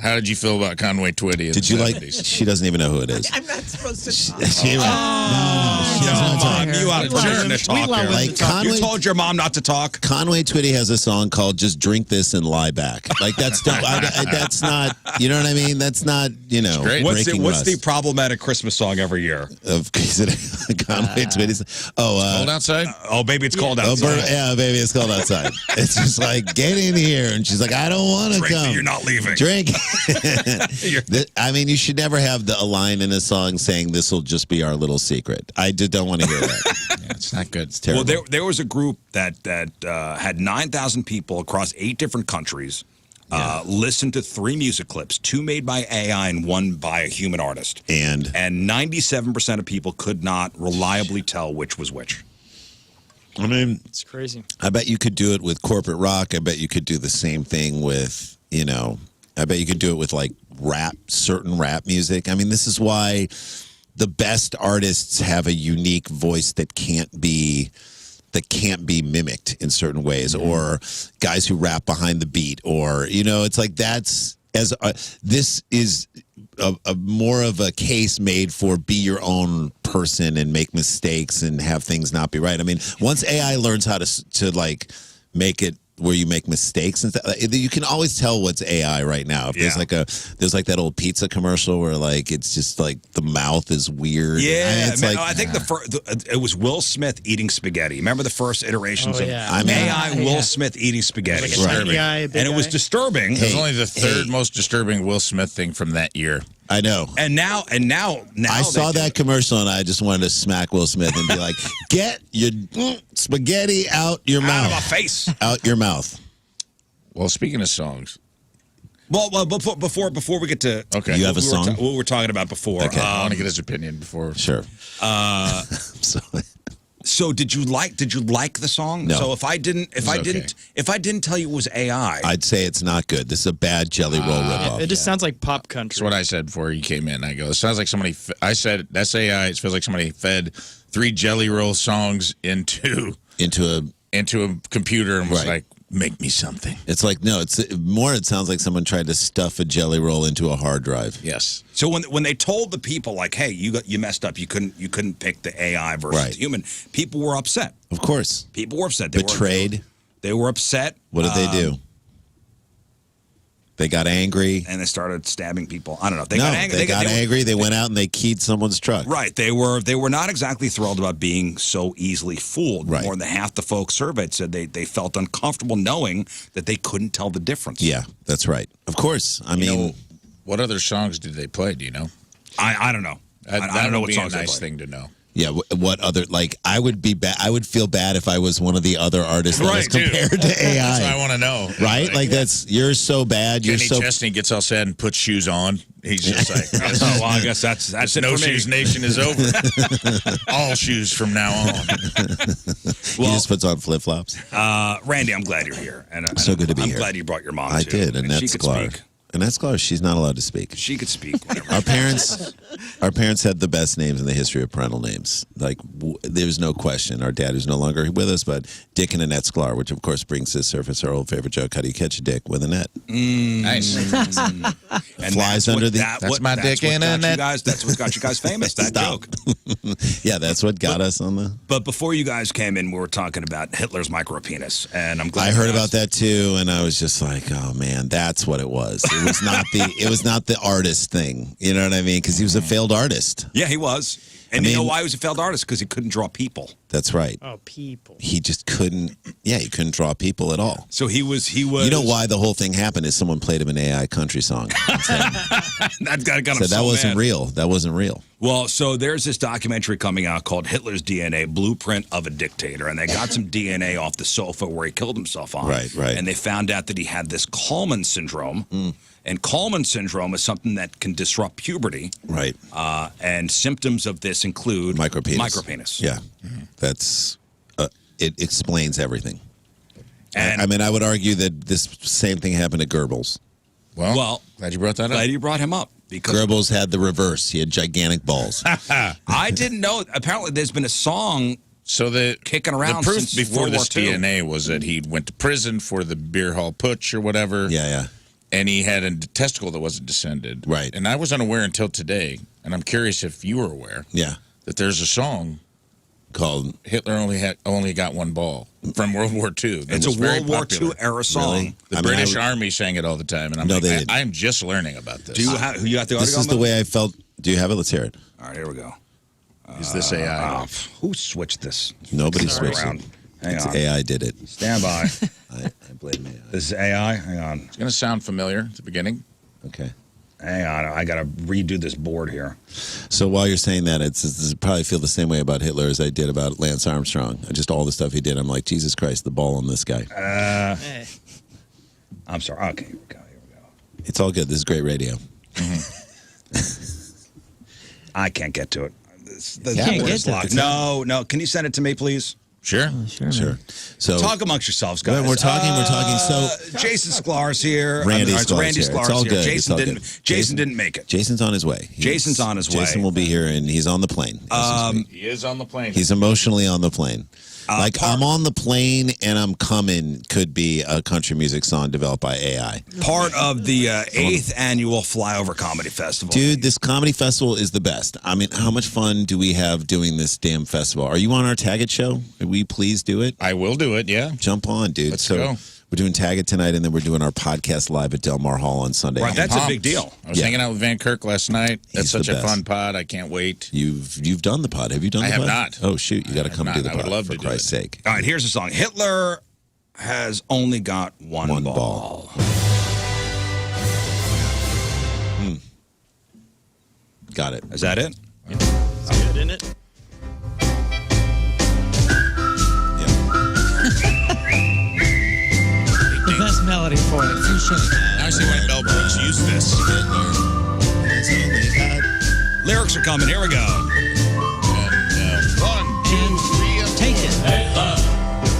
[SPEAKER 4] How did you feel about Conway Twitty? In
[SPEAKER 9] Did
[SPEAKER 4] the
[SPEAKER 9] you like?
[SPEAKER 4] 70s?
[SPEAKER 9] She doesn't even know who it is.
[SPEAKER 10] I'm not supposed to talk.
[SPEAKER 9] No, she doesn't
[SPEAKER 1] Mom, you out of turn to talk here.
[SPEAKER 9] Like Conway,
[SPEAKER 1] You told your mom not to talk.
[SPEAKER 9] Conway Twitty has a song called "Just Drink This and Lie Back." Like that's that's not. You know what I mean? That's not. You know.
[SPEAKER 4] great.
[SPEAKER 1] What's
[SPEAKER 9] breaking
[SPEAKER 1] the
[SPEAKER 9] rust.
[SPEAKER 1] problematic Christmas song every year?
[SPEAKER 9] Of Conway Twitty's?
[SPEAKER 4] Cold outside?
[SPEAKER 1] Oh, baby, it's cold
[SPEAKER 9] Oh,
[SPEAKER 1] outside.
[SPEAKER 9] yeah, baby, it's cold outside. It's just like, get in here. And she's like, I don't want to
[SPEAKER 1] Drink,
[SPEAKER 9] come.
[SPEAKER 1] you're not leaving.
[SPEAKER 9] Drink. I mean, you should never have a line in a song saying this will just be our little secret. I just don't want to hear that.
[SPEAKER 4] Yeah, it's not good.
[SPEAKER 9] It's terrible.
[SPEAKER 1] Well, there was a group that had 9,000 people across 8 different countries listen to 3 music clips, 2 made by AI and 1 by a human artist.
[SPEAKER 9] And
[SPEAKER 1] 97% of people could not reliably tell which was which.
[SPEAKER 9] I mean,
[SPEAKER 2] It's crazy.
[SPEAKER 9] I bet you could do it with corporate rock. I bet you could do the same thing with, I bet you could do it with like certain rap music. I mean, this is why the best artists have a unique voice that can't be mimicked in certain ways, or guys who rap behind the beat, or it's like this is a more of a case made for be your own person and make mistakes and have things not be right. I mean, once AI learns how to like make it where you make mistakes and stuff, you can always tell what's AI right now. If there's like that old pizza commercial where like it's just like the mouth is weird.
[SPEAKER 1] Yeah,
[SPEAKER 9] it's
[SPEAKER 1] I think it was Will Smith eating spaghetti. Remember the first iterations of AI Will Smith eating spaghetti?
[SPEAKER 2] Tiny guy, big
[SPEAKER 1] and it was
[SPEAKER 2] guy.
[SPEAKER 1] disturbing.
[SPEAKER 4] It was only the third most disturbing Will Smith thing from that year.
[SPEAKER 9] I know.
[SPEAKER 1] And now
[SPEAKER 9] I saw that commercial and I just wanted to smack Will Smith and be like, "Get your spaghetti out your mouth,
[SPEAKER 1] out of my face,
[SPEAKER 9] out your mouth."
[SPEAKER 4] Well, speaking of songs,
[SPEAKER 1] well, before we get to
[SPEAKER 9] You have a song?
[SPEAKER 1] What we were talking about before.
[SPEAKER 9] Okay.
[SPEAKER 4] I want to get his opinion before.
[SPEAKER 9] Sure.
[SPEAKER 1] So did you like the song?
[SPEAKER 9] No.
[SPEAKER 1] So if I didn't tell you it was AI,
[SPEAKER 9] I'd say it's not good. This is a bad Jelly Roll ripoff.
[SPEAKER 2] It just sounds like pop country.
[SPEAKER 4] That's what I said before you came in. I go, it sounds like somebody. I said that's AI. It feels like somebody fed 3 Jelly Roll songs into a computer and was like, make me something.
[SPEAKER 9] It's like, no, it sounds like someone tried to stuff a Jelly Roll into a hard drive.
[SPEAKER 4] Yes.
[SPEAKER 1] So when they told the people like, hey, you messed up, you couldn't pick the AI versus the human, people were upset.
[SPEAKER 9] Of course.
[SPEAKER 1] People were upset.
[SPEAKER 9] Betrayed.
[SPEAKER 1] They were upset.
[SPEAKER 9] What did they do? They got angry.
[SPEAKER 1] And they started stabbing people. I don't know.
[SPEAKER 9] They got angry. They went out and they keyed someone's truck.
[SPEAKER 1] Right. They were not exactly thrilled about being so easily fooled.
[SPEAKER 9] Right.
[SPEAKER 1] More than half the folks surveyed said they felt uncomfortable knowing that they couldn't tell the difference.
[SPEAKER 9] Yeah, that's right. Of course. I mean,
[SPEAKER 4] what other songs did they play? Do you know?
[SPEAKER 1] I don't know. I don't know what songs they played.
[SPEAKER 4] Nice thing to know.
[SPEAKER 9] Yeah, what other, like, I would feel bad if I was one of the other artists that was compared to AI.
[SPEAKER 4] That's what I want to know.
[SPEAKER 9] Right? Like, you're so bad.
[SPEAKER 4] Kenny Chesney gets all sad and puts shoes on. He's just like,
[SPEAKER 1] oh, well, I guess that's it
[SPEAKER 4] No
[SPEAKER 1] for me.
[SPEAKER 4] Shoes Nation is over. All shoes from now on.
[SPEAKER 9] He just puts on flip-flops.
[SPEAKER 1] Randy, I'm glad you're here. And
[SPEAKER 9] so good to be
[SPEAKER 1] I'm
[SPEAKER 9] here.
[SPEAKER 1] glad you brought your mom,
[SPEAKER 9] I
[SPEAKER 1] too.
[SPEAKER 9] did,
[SPEAKER 1] and
[SPEAKER 9] Annette
[SPEAKER 1] she could
[SPEAKER 9] Sklar.
[SPEAKER 1] speak.
[SPEAKER 9] Annette Sklar, she's not allowed to speak.
[SPEAKER 1] She could speak whenever.
[SPEAKER 9] Our parents had the best names in the history of parental names. Like, there's no question. Our dad, who's no longer with us, but Dick and Annette Sklar, which of course brings to the surface our old favorite joke: how do you catch a dick with Annette?
[SPEAKER 4] Nice.
[SPEAKER 1] And
[SPEAKER 9] Flies under the.
[SPEAKER 4] That's my dick and Annette.
[SPEAKER 1] That's what got you guys famous. That joke.
[SPEAKER 9] Yeah, that's what got us on the.
[SPEAKER 1] But before you guys came in, we were talking about Hitler's micropenis, and I'm glad
[SPEAKER 9] I heard about that too, and I was just like, oh man, that's what it was. It was not the artist thing. You know what I mean? Because he was a failed artist.
[SPEAKER 1] Yeah, he was. And you know why he was a failed artist? Because he couldn't draw people.
[SPEAKER 9] That's right.
[SPEAKER 2] Oh, people.
[SPEAKER 9] He just couldn't. Yeah, he couldn't draw people at all.
[SPEAKER 1] So he was.
[SPEAKER 9] You know why the whole thing happened is someone played him an AI country song.
[SPEAKER 1] That got him
[SPEAKER 9] so that wasn't
[SPEAKER 1] mad.
[SPEAKER 9] real. That wasn't real.
[SPEAKER 1] Well, so there's this documentary coming out called Hitler's DNA, Blueprint of a Dictator. And they got some DNA off the sofa where he killed himself on.
[SPEAKER 9] Right.
[SPEAKER 1] And they found out that he had this Kallman Syndrome. And Kallman Syndrome is something that can disrupt puberty.
[SPEAKER 9] Right.
[SPEAKER 1] And symptoms of this include micropenis.
[SPEAKER 9] Yeah. That's, it explains everything.
[SPEAKER 1] And
[SPEAKER 9] I mean, I would argue that this same thing happened to Goebbels.
[SPEAKER 4] Well, glad you brought that up.
[SPEAKER 1] Glad you brought him up. Because
[SPEAKER 9] Goebbels had the reverse. He had gigantic balls.
[SPEAKER 1] I didn't know. Apparently, there's been a song kicking around
[SPEAKER 4] the proof
[SPEAKER 1] since
[SPEAKER 4] before
[SPEAKER 1] World
[SPEAKER 4] this
[SPEAKER 1] War II.
[SPEAKER 4] DNA was that he went to prison for the beer hall putsch or whatever.
[SPEAKER 9] Yeah.
[SPEAKER 4] and he had a testicle that wasn't descended.
[SPEAKER 9] Right.
[SPEAKER 4] And I was unaware until today, and I'm curious if you were aware.
[SPEAKER 9] Yeah.
[SPEAKER 4] That there's a song
[SPEAKER 9] called
[SPEAKER 4] Hitler only got one ball from World War II.
[SPEAKER 1] It's a World War II era song.
[SPEAKER 9] Really?
[SPEAKER 4] The British Army sang it all the time, and I'm I'm just learning about this.
[SPEAKER 1] Do you have the audio?
[SPEAKER 9] This is the way I felt. Do you have it? Let's hear it.
[SPEAKER 1] All right, here we go.
[SPEAKER 4] Is this AI?
[SPEAKER 1] Who switched this?
[SPEAKER 9] Nobody
[SPEAKER 1] Sorry.
[SPEAKER 9] switched it.
[SPEAKER 1] Hang
[SPEAKER 9] It's
[SPEAKER 1] on.
[SPEAKER 9] AI did it.
[SPEAKER 1] Stand by.
[SPEAKER 9] I blame AI.
[SPEAKER 1] This is AI. Hang on.
[SPEAKER 4] It's going to sound familiar at the beginning.
[SPEAKER 9] Okay.
[SPEAKER 1] Hang on. I got to redo this board here.
[SPEAKER 9] So while you're saying that, it's probably feel the same way about Hitler as I did about Lance Armstrong. Just all the stuff he did. I'm like, Jesus Christ, the ball on this guy.
[SPEAKER 1] I'm sorry. Okay, here we go.
[SPEAKER 9] It's all good. This is great radio.
[SPEAKER 1] I can't get to it. The
[SPEAKER 3] can't
[SPEAKER 1] board is
[SPEAKER 3] get to
[SPEAKER 1] locked.
[SPEAKER 3] it.
[SPEAKER 1] No. Can you send it to me, please?
[SPEAKER 4] Sure.
[SPEAKER 9] Sure. So
[SPEAKER 1] Talk amongst yourselves, guys.
[SPEAKER 9] When we're talking. So
[SPEAKER 1] Jason Sklar's here.
[SPEAKER 9] Randy
[SPEAKER 1] Randy
[SPEAKER 9] Sklar's here. It's
[SPEAKER 1] Sklar's
[SPEAKER 9] all
[SPEAKER 1] here.
[SPEAKER 9] good. It's all good.
[SPEAKER 1] Jason didn't make it.
[SPEAKER 9] Jason's on his way.
[SPEAKER 1] Jason's on his way.
[SPEAKER 9] Jason will be here, and he's on the plane.
[SPEAKER 4] He is on the plane.
[SPEAKER 9] He's emotionally on the plane. I'm on the plane and I'm coming could be a country music song developed by AI.
[SPEAKER 1] Part of the 8th annual Flyover Comedy Festival.
[SPEAKER 9] Dude, this comedy festival is the best. I mean, how much fun do we have doing this damn festival? Are you on our Tag It show? Will we please do it?
[SPEAKER 4] I will do it, yeah.
[SPEAKER 9] Jump on, dude.
[SPEAKER 4] Let's go.
[SPEAKER 9] We're doing Tag It tonight, and then we're doing our podcast live at Del Mar Hall on Sunday.
[SPEAKER 1] Right, that's a big deal.
[SPEAKER 4] I was hanging out with Van Kirk last night. That's
[SPEAKER 9] He's
[SPEAKER 4] such
[SPEAKER 9] the
[SPEAKER 4] a
[SPEAKER 9] best.
[SPEAKER 4] fun pod. I can't wait.
[SPEAKER 9] You've done the pod. Have you done the
[SPEAKER 4] I
[SPEAKER 9] pod?
[SPEAKER 4] have not.
[SPEAKER 9] Oh, shoot. You got to come
[SPEAKER 4] not.
[SPEAKER 9] do the
[SPEAKER 4] I
[SPEAKER 9] pod,
[SPEAKER 4] would love
[SPEAKER 9] for
[SPEAKER 4] to do
[SPEAKER 9] Christ's
[SPEAKER 4] it.
[SPEAKER 9] sake.
[SPEAKER 1] All right, here's the song. Hitler has only got one ball.
[SPEAKER 9] Got it.
[SPEAKER 1] Is that it?
[SPEAKER 2] It's good, isn't it?
[SPEAKER 3] The best melody for it, for sure.
[SPEAKER 4] Now I see why Mel Brooks used this.
[SPEAKER 1] Lyrics are coming. Here we go.
[SPEAKER 4] One, two, three, and
[SPEAKER 3] Take it.
[SPEAKER 10] Hitler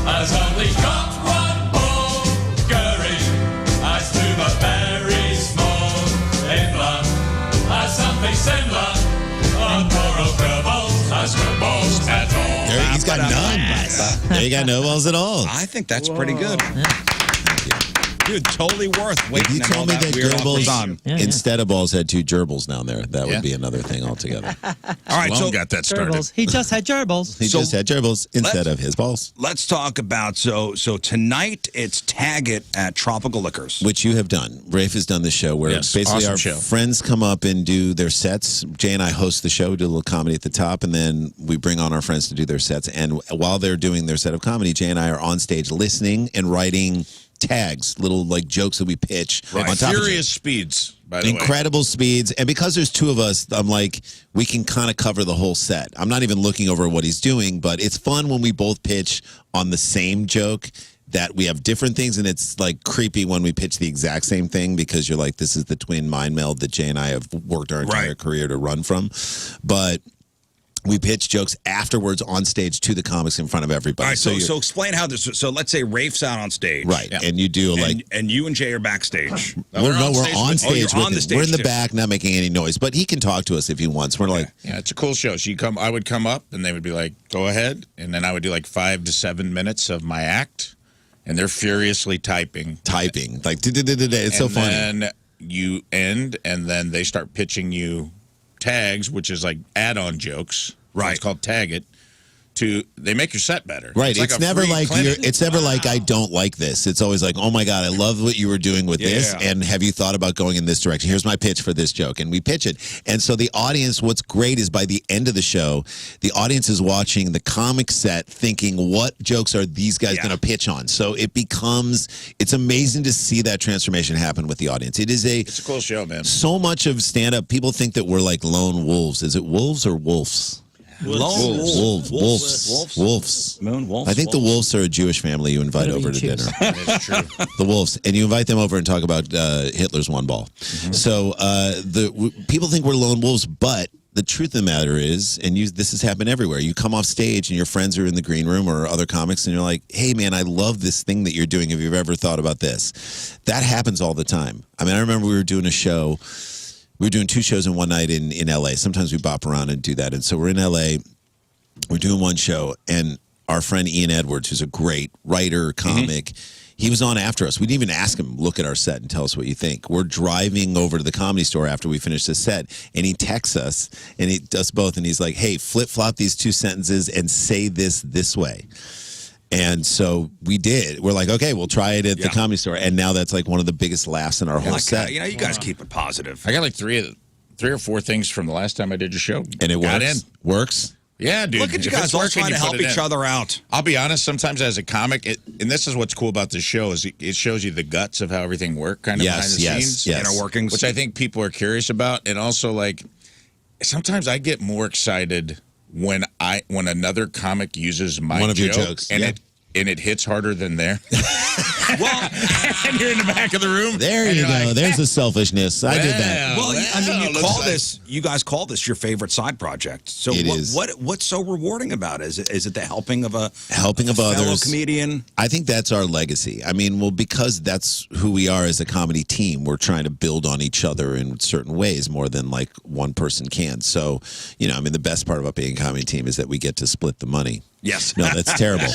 [SPEAKER 10] has only got one ball. Goering has to the very small. Hitler has something similar. And poor old Goebbels has no balls at all.
[SPEAKER 9] He's got none. There you got no balls at all.
[SPEAKER 1] I think that's pretty good. Dude, totally worth
[SPEAKER 9] If
[SPEAKER 1] waiting
[SPEAKER 9] you
[SPEAKER 1] until
[SPEAKER 9] told me that
[SPEAKER 1] weird awkward
[SPEAKER 9] Goebbels,
[SPEAKER 1] time.
[SPEAKER 9] instead of balls, had two gerbils down there, that
[SPEAKER 4] Yeah.
[SPEAKER 9] would be another thing altogether.
[SPEAKER 1] All right,
[SPEAKER 4] Sloan
[SPEAKER 1] so
[SPEAKER 4] got that started.
[SPEAKER 3] Gerbils. He just had gerbils.
[SPEAKER 9] He just had gerbils instead of his balls.
[SPEAKER 1] let's talk about, so tonight it's Tag It at Tropical Liquors.
[SPEAKER 9] Which you have done. Rafe has done the show where
[SPEAKER 4] Yes,
[SPEAKER 9] basically
[SPEAKER 4] awesome
[SPEAKER 9] our
[SPEAKER 4] show.
[SPEAKER 9] friends come up and do their sets. Jay and I host the show, do a little comedy at the top, and then we bring on our friends to do their sets. And while they're doing their set of comedy, Jay and I are on stage listening and writing tags, little like jokes that we pitch on top of
[SPEAKER 4] Furious speeds, by the way.
[SPEAKER 9] incredible speeds. And because there's two of us, I'm like, we can kind of cover the whole set. I'm not even looking over what he's doing, but it's fun when we both pitch on the same joke, that we have different things, and it's like creepy when we pitch the exact same thing because you're like, this is the twin mind meld that Jay and I have worked our entire career to run from. But we pitch jokes afterwards on stage to the comics in front of everybody.
[SPEAKER 1] All right, so explain how this. So let's say Rafe's out on stage,
[SPEAKER 9] right, and you do like,
[SPEAKER 1] and you and Jay are backstage.
[SPEAKER 9] we're on stage
[SPEAKER 1] you're
[SPEAKER 9] with
[SPEAKER 1] on
[SPEAKER 9] him.
[SPEAKER 1] the stage
[SPEAKER 9] We're in the
[SPEAKER 1] too.
[SPEAKER 9] back, not making any noise, but he can talk to us if he wants. We're like,
[SPEAKER 4] Yeah, it's a cool show. So I would come up, and they would be like, go ahead. And then I would do like 5 to 7 minutes of my act, and they're furiously typing.
[SPEAKER 9] like, it's so funny.
[SPEAKER 4] And then you end, and then they start pitching you tags, which is like add-on jokes.
[SPEAKER 1] Right.
[SPEAKER 4] It's called Tag It. They make your set better.
[SPEAKER 9] Right.
[SPEAKER 4] It's,
[SPEAKER 9] It's
[SPEAKER 4] like a
[SPEAKER 9] never
[SPEAKER 4] free
[SPEAKER 9] like
[SPEAKER 4] clinic.
[SPEAKER 9] it's never like I don't like this. It's always like, oh my God, I love what you were doing with this.
[SPEAKER 1] Yeah.
[SPEAKER 9] And have you thought about going in this direction? Here's my pitch for this joke. And we pitch it. And so the audience, what's great is by the end of the show, the audience is watching the comic set thinking, what jokes are these guys going to pitch on? So it's amazing to see that transformation happen with the audience.
[SPEAKER 4] It's a cool show, man.
[SPEAKER 9] So much of stand-up, people think that we're like lone wolves. Is it wolves or wolves? Wolves.
[SPEAKER 1] Moon wolves.
[SPEAKER 9] I think the wolves are a Jewish family you invite
[SPEAKER 3] Whatever
[SPEAKER 9] over to
[SPEAKER 3] you choose.
[SPEAKER 9] dinner.
[SPEAKER 4] It's true.
[SPEAKER 9] The wolves, and you invite them over and talk about Hitler's one ball. So people think we're lone wolves, but the truth of the matter is, and this has happened everywhere. You come off stage and your friends are in the green room or other comics, and you're like, "Hey, man, I love this thing that you're doing. Have you ever thought about this?" That happens all the time. I mean, I remember we were doing a show. We were doing 2 shows in one night in LA. Sometimes we bop around and do that. And so we're in LA. We're doing one show, and our friend Ian Edwards, who's a great writer, comic, He was on after us. We didn't even ask him, look at our set and tell us what you think. We're driving over to the Comedy Store after we finish the set, and he texts us, and he does both, and he's like, hey, flip-flop these 2 sentences and say this way. And so we did. We're like, okay, we'll try it at the Comedy Store, and now that's like one of the biggest laughs in our whole set.
[SPEAKER 1] You guys keep it positive.
[SPEAKER 4] I got like three or four things from the last time I did your show.
[SPEAKER 9] And it works? Works?
[SPEAKER 4] Yeah, dude.
[SPEAKER 1] Look at you guys all trying to help each other out.
[SPEAKER 4] I'll be honest, sometimes as a comic, and this is what's cool about this show, is it shows you the guts of how everything works, kind of behind the scenes.
[SPEAKER 1] Inner workings.
[SPEAKER 4] Which I think people are curious about. And also, like, sometimes I get more excited when another comic uses my
[SPEAKER 9] one of
[SPEAKER 4] joke,
[SPEAKER 9] your jokes.
[SPEAKER 4] and it hits harder than there.
[SPEAKER 1] Well,
[SPEAKER 4] and you're in the back of the room.
[SPEAKER 9] There you go.
[SPEAKER 4] Like,
[SPEAKER 9] There's the selfishness. I did that.
[SPEAKER 1] Well, I mean, you guys call this your favorite side project. So what's so rewarding about it? Is it the helping of a fellow
[SPEAKER 9] others?
[SPEAKER 1] Comedian?
[SPEAKER 9] I think that's our legacy. I mean, well, because that's who we are as a comedy team, we're trying to build on each other in certain ways more than like one person can. So, I mean, the best part about being a comedy team is that we get to split the money.
[SPEAKER 1] Yes.
[SPEAKER 9] No, that's terrible.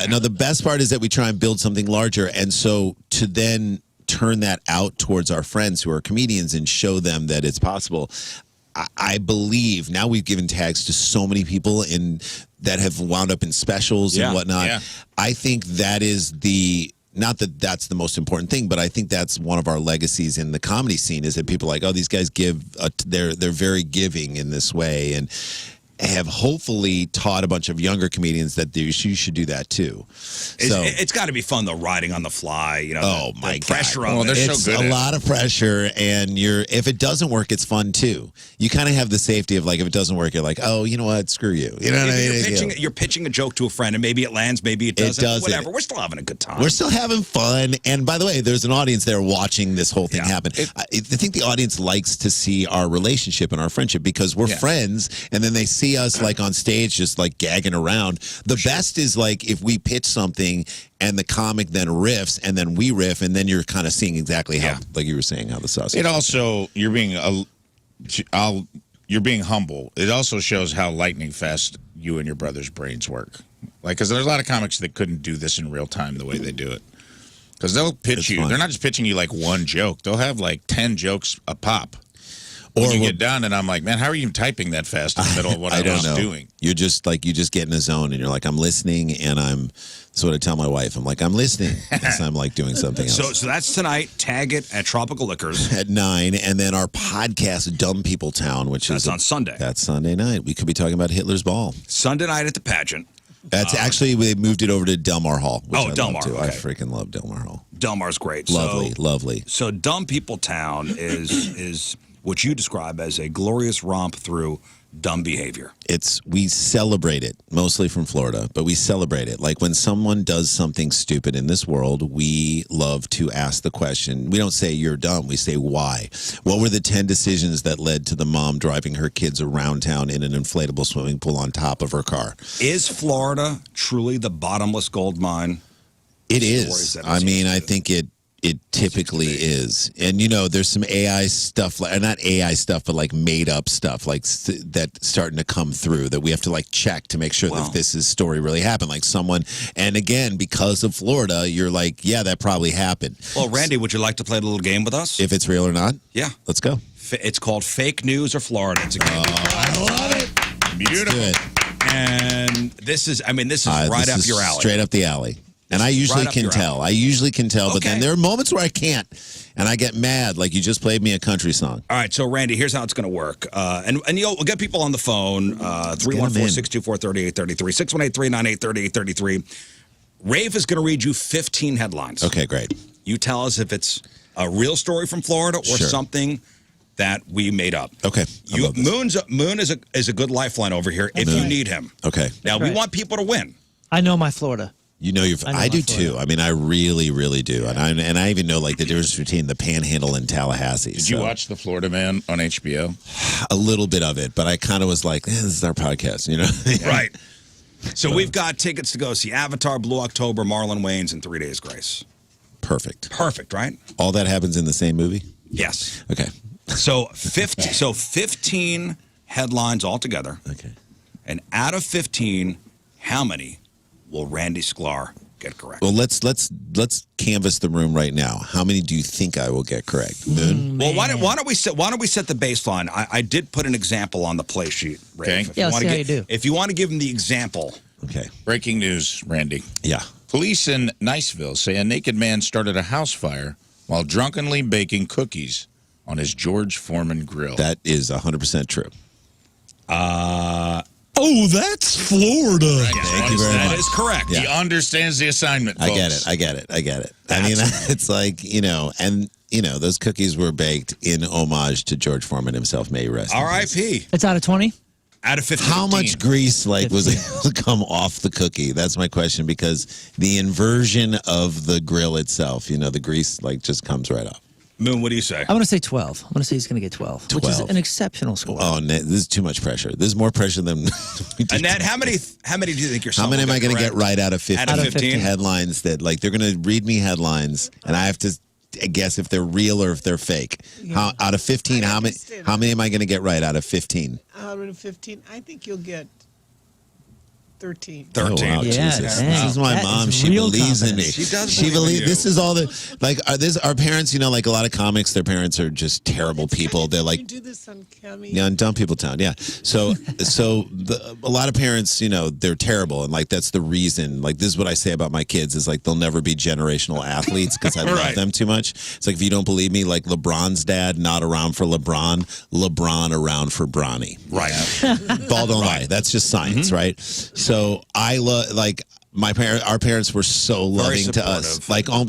[SPEAKER 9] No, the best part is that we try and build something larger. And so to then turn that out towards our friends who are comedians and show them that it's possible, I believe now we've given tags to so many people that have wound up in specials and whatnot. Yeah. I think that is not that that's the most important thing, but I think that's one of our legacies in the comedy scene is that people are like, oh, these guys give, they're very giving in this way. And have hopefully taught a bunch of younger comedians that you should do that too.
[SPEAKER 1] It's got to be fun though, riding on the fly. The pressure of it.
[SPEAKER 9] It's so a lot of pressure, and if it doesn't work, it's fun too. You kind of have the safety of like if it doesn't work, you're like, oh, you know what, screw you. You know what I mean?
[SPEAKER 1] You're pitching a joke to a friend, and maybe it lands, maybe it doesn't. Whatever. We're still having a good time.
[SPEAKER 9] We're still having fun, and by the way, there's an audience there watching this whole thing happen. I think the audience likes to see our relationship and our friendship because we're friends, and then they see us like on stage just like gagging around. The best is like if we pitch something and the comic then riffs and then we riff and then you're kind of seeing exactly how, like you were saying, how the sausage.
[SPEAKER 4] It also, you're being humble. It also shows how lightning fast you and your brother's brains work. Like, because there's a lot of comics that couldn't do this in real time the way they do it. Because they'll pitch you. They're not just pitching you like one joke. They'll have like 10 jokes a pop. When you get done, and I'm like, man, how are you typing that fast in the middle of what I was doing?
[SPEAKER 9] You're just like, you just get in a zone, and you're like, I'm listening, and that's what I tell my wife. I'm like, I'm listening, as I'm like doing something else.
[SPEAKER 1] So that's tonight. Tag it at Tropical Liquors.
[SPEAKER 9] At 9, and then our podcast, Dumb People Town, which is
[SPEAKER 1] on Sunday.
[SPEAKER 9] That's Sunday night. We could be talking about Hitler's Ball.
[SPEAKER 1] Sunday night at the pageant.
[SPEAKER 9] That's actually, they moved it over to Delmar Hall.
[SPEAKER 1] Delmar. Okay.
[SPEAKER 9] I freaking love Delmar Hall.
[SPEAKER 1] Delmar's great.
[SPEAKER 9] Lovely.
[SPEAKER 1] So Dumb People Town is what you describe as a glorious romp through dumb behavior.
[SPEAKER 9] We celebrate it, mostly from Florida, but we celebrate it. Like when someone does something stupid in this world, we love to ask the question. We don't say you're dumb. We say why. What were the 10 decisions that led to the mom driving her kids around town in an inflatable swimming pool on top of her car?
[SPEAKER 1] Is Florida truly the bottomless gold mine?
[SPEAKER 9] It is. I mean, I think it typically is. And, there's some AI stuff, not AI stuff, but like made up stuff like that's starting to come through that we have to like check to make sure that this story really happened. Like someone, and again, because of Florida, you're like, yeah, that probably happened.
[SPEAKER 1] Well, Randy, would you like to play a little game with us?
[SPEAKER 9] If it's real or not?
[SPEAKER 1] Yeah.
[SPEAKER 9] Let's go.
[SPEAKER 1] It's called Fake News or Florida. It's a game.
[SPEAKER 9] I love it.
[SPEAKER 4] Beautiful.
[SPEAKER 1] And this is right up your alley.
[SPEAKER 9] Straight up the alley. And I usually can tell. But then there are moments where I can't, and I get mad. Like you just played me a country song.
[SPEAKER 1] All right, so Randy, here's how it's going to work. And we'll get people on the phone. 314-624-3833, 618-398-3833. Rafe is going to read you 15 headlines.
[SPEAKER 9] Okay, great.
[SPEAKER 1] You tell us if it's a real story from Florida or something that we made up.
[SPEAKER 9] Okay.
[SPEAKER 1] Moon is a good lifeline over here if you need him.
[SPEAKER 9] Okay.
[SPEAKER 1] Now we want people to win.
[SPEAKER 3] I know my Florida.
[SPEAKER 9] I do too. I mean, I really, really do. Yeah. And I even know like the difference between the Panhandle and Tallahassee.
[SPEAKER 4] Did you watch The Florida Man on HBO?
[SPEAKER 9] A little bit of it, but I kind of was like, this is our podcast,
[SPEAKER 1] Right. So we've got tickets to go see Avatar, Blue October, Marlon Wayans, and 3 Days Grace.
[SPEAKER 9] Perfect,
[SPEAKER 1] right?
[SPEAKER 9] All that happens in the same movie?
[SPEAKER 1] Yes.
[SPEAKER 9] Okay.
[SPEAKER 1] So 15 headlines altogether.
[SPEAKER 9] Okay.
[SPEAKER 1] And out of 15, how many will Randy Sklar get correct.
[SPEAKER 9] Well, let's canvass the room right now. How many do you think I will get correct? Moon?
[SPEAKER 1] Well, why don't we set the baseline? I did put an example on the play sheet, Ray.
[SPEAKER 4] Okay.
[SPEAKER 3] Yeah, let's see how you do.
[SPEAKER 1] If you want to give him the example.
[SPEAKER 9] Okay.
[SPEAKER 4] Breaking news, Randy.
[SPEAKER 9] Yeah.
[SPEAKER 4] Police in Niceville say a naked man started a house fire while drunkenly baking cookies on his George Foreman grill.
[SPEAKER 9] That is 100% true.
[SPEAKER 2] Oh, that's Florida.
[SPEAKER 4] Right.
[SPEAKER 9] Thank you very much.
[SPEAKER 1] That is correct.
[SPEAKER 4] He understands the assignment, folks.
[SPEAKER 9] I get it. I mean, it's like, those cookies were baked in homage to George Foreman himself. May he rest in peace.
[SPEAKER 1] R.I.P.
[SPEAKER 3] It's out of 20.
[SPEAKER 1] Out of 15.
[SPEAKER 9] How much grease was able to come off the cookie? That's my question, because the inversion of the grill itself, the grease just comes right off.
[SPEAKER 1] Moon, what do you say?
[SPEAKER 3] I'm going to say 12. I'm going to say he's going to get 12, which is
[SPEAKER 9] 12.
[SPEAKER 3] an exceptional score.
[SPEAKER 9] Oh, Annette, this is too much pressure. This is more pressure than we did.
[SPEAKER 1] Annette, how many do you think your son
[SPEAKER 9] How many
[SPEAKER 1] will
[SPEAKER 9] am I
[SPEAKER 1] get
[SPEAKER 9] going to get
[SPEAKER 1] correct?
[SPEAKER 9] right out of 15?
[SPEAKER 1] Out of 15?
[SPEAKER 9] Headlines that, they're going to read me headlines, and I have to guess if they're real or if they're fake. Out of 15, how many am I going to get right out of 15?
[SPEAKER 11] Out of 15, I think you'll get 13.
[SPEAKER 1] 13.
[SPEAKER 9] Oh, wow,
[SPEAKER 3] Yeah,
[SPEAKER 9] Jesus.
[SPEAKER 3] dang.
[SPEAKER 9] This is my
[SPEAKER 3] That
[SPEAKER 9] mom.
[SPEAKER 3] is
[SPEAKER 9] She
[SPEAKER 3] real
[SPEAKER 9] believes in me.
[SPEAKER 3] confidence.
[SPEAKER 1] She does
[SPEAKER 9] She
[SPEAKER 1] believe in
[SPEAKER 9] believes.
[SPEAKER 1] you.
[SPEAKER 9] This is all the our parents. A lot of comics. Their parents are just terrible people. They're
[SPEAKER 11] You do this on Cammy.
[SPEAKER 9] Yeah, in Dumb People Town, yeah. So a lot of parents, they're terrible, and that's the reason. This is what I say about my kids is they'll never be generational athletes because I love
[SPEAKER 1] Right.
[SPEAKER 9] them too much. It's if you don't believe me, LeBron's dad not around for LeBron, LeBron around for Bronny.
[SPEAKER 1] Right.
[SPEAKER 9] Ball don't lie. That's just science, right? So I love our parents were so loving to us,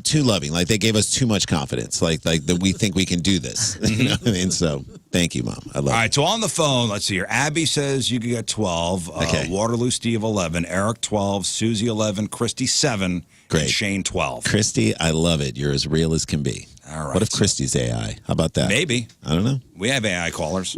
[SPEAKER 9] too loving. They gave us too much confidence, that we think we can do this. You know what I mean? So thank you, Mom. I love
[SPEAKER 1] All
[SPEAKER 9] it.
[SPEAKER 1] right, so on the phone, let's see here. Abby says you could get 12.
[SPEAKER 9] Okay.
[SPEAKER 1] Waterloo Steve 11. Eric 12. Susie 11. Christy 7.
[SPEAKER 9] Great.
[SPEAKER 1] And Shane 12.
[SPEAKER 9] Christy, I love it. You're as real as can be.
[SPEAKER 1] All right,
[SPEAKER 9] What if
[SPEAKER 1] so-
[SPEAKER 9] Christy's AI? How about that?
[SPEAKER 1] Maybe.
[SPEAKER 9] I don't know.
[SPEAKER 1] We have AI callers.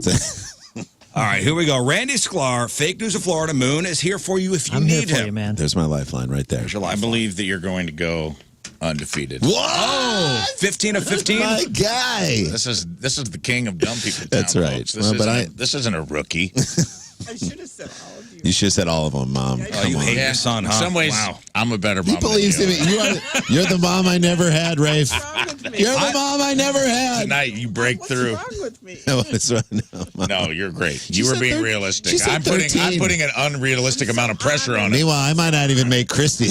[SPEAKER 1] All right, here we go. Randy Sklar, Fake News of Florida. Moon is here for you if you
[SPEAKER 3] I'm here
[SPEAKER 1] need
[SPEAKER 3] for
[SPEAKER 1] him.
[SPEAKER 3] you, man.
[SPEAKER 9] There's my lifeline right there.
[SPEAKER 1] There's your
[SPEAKER 4] I
[SPEAKER 1] lifeline.
[SPEAKER 4] believe that you're going to go undefeated.
[SPEAKER 9] Whoa!
[SPEAKER 1] 15 of 15?
[SPEAKER 9] My guy.
[SPEAKER 4] This is the king of dumb people.
[SPEAKER 9] That's
[SPEAKER 4] town,
[SPEAKER 9] right.
[SPEAKER 4] folks. This,
[SPEAKER 9] Well, but
[SPEAKER 4] this isn't a rookie.
[SPEAKER 11] I should have said all of you.
[SPEAKER 9] You should have said all of them, Mom.
[SPEAKER 1] Oh, you hate your son, huh?
[SPEAKER 4] In some ways,
[SPEAKER 1] Wow.
[SPEAKER 4] I'm a better mom.
[SPEAKER 9] He believes in
[SPEAKER 4] than
[SPEAKER 9] me. You're the mom I never had, Rafe.
[SPEAKER 11] What's wrong with me?
[SPEAKER 9] You're the mom I never had.
[SPEAKER 4] Tonight you break
[SPEAKER 11] What's
[SPEAKER 4] through.
[SPEAKER 11] wrong with me?
[SPEAKER 9] No, it's right. No, Mom.
[SPEAKER 4] No, you're great. You were
[SPEAKER 9] said
[SPEAKER 4] being
[SPEAKER 9] thir-
[SPEAKER 4] realistic.
[SPEAKER 9] she said
[SPEAKER 4] I'm
[SPEAKER 9] 13.
[SPEAKER 4] putting an unrealistic amount of pressure on it.
[SPEAKER 9] Meanwhile, I might not even make Christy.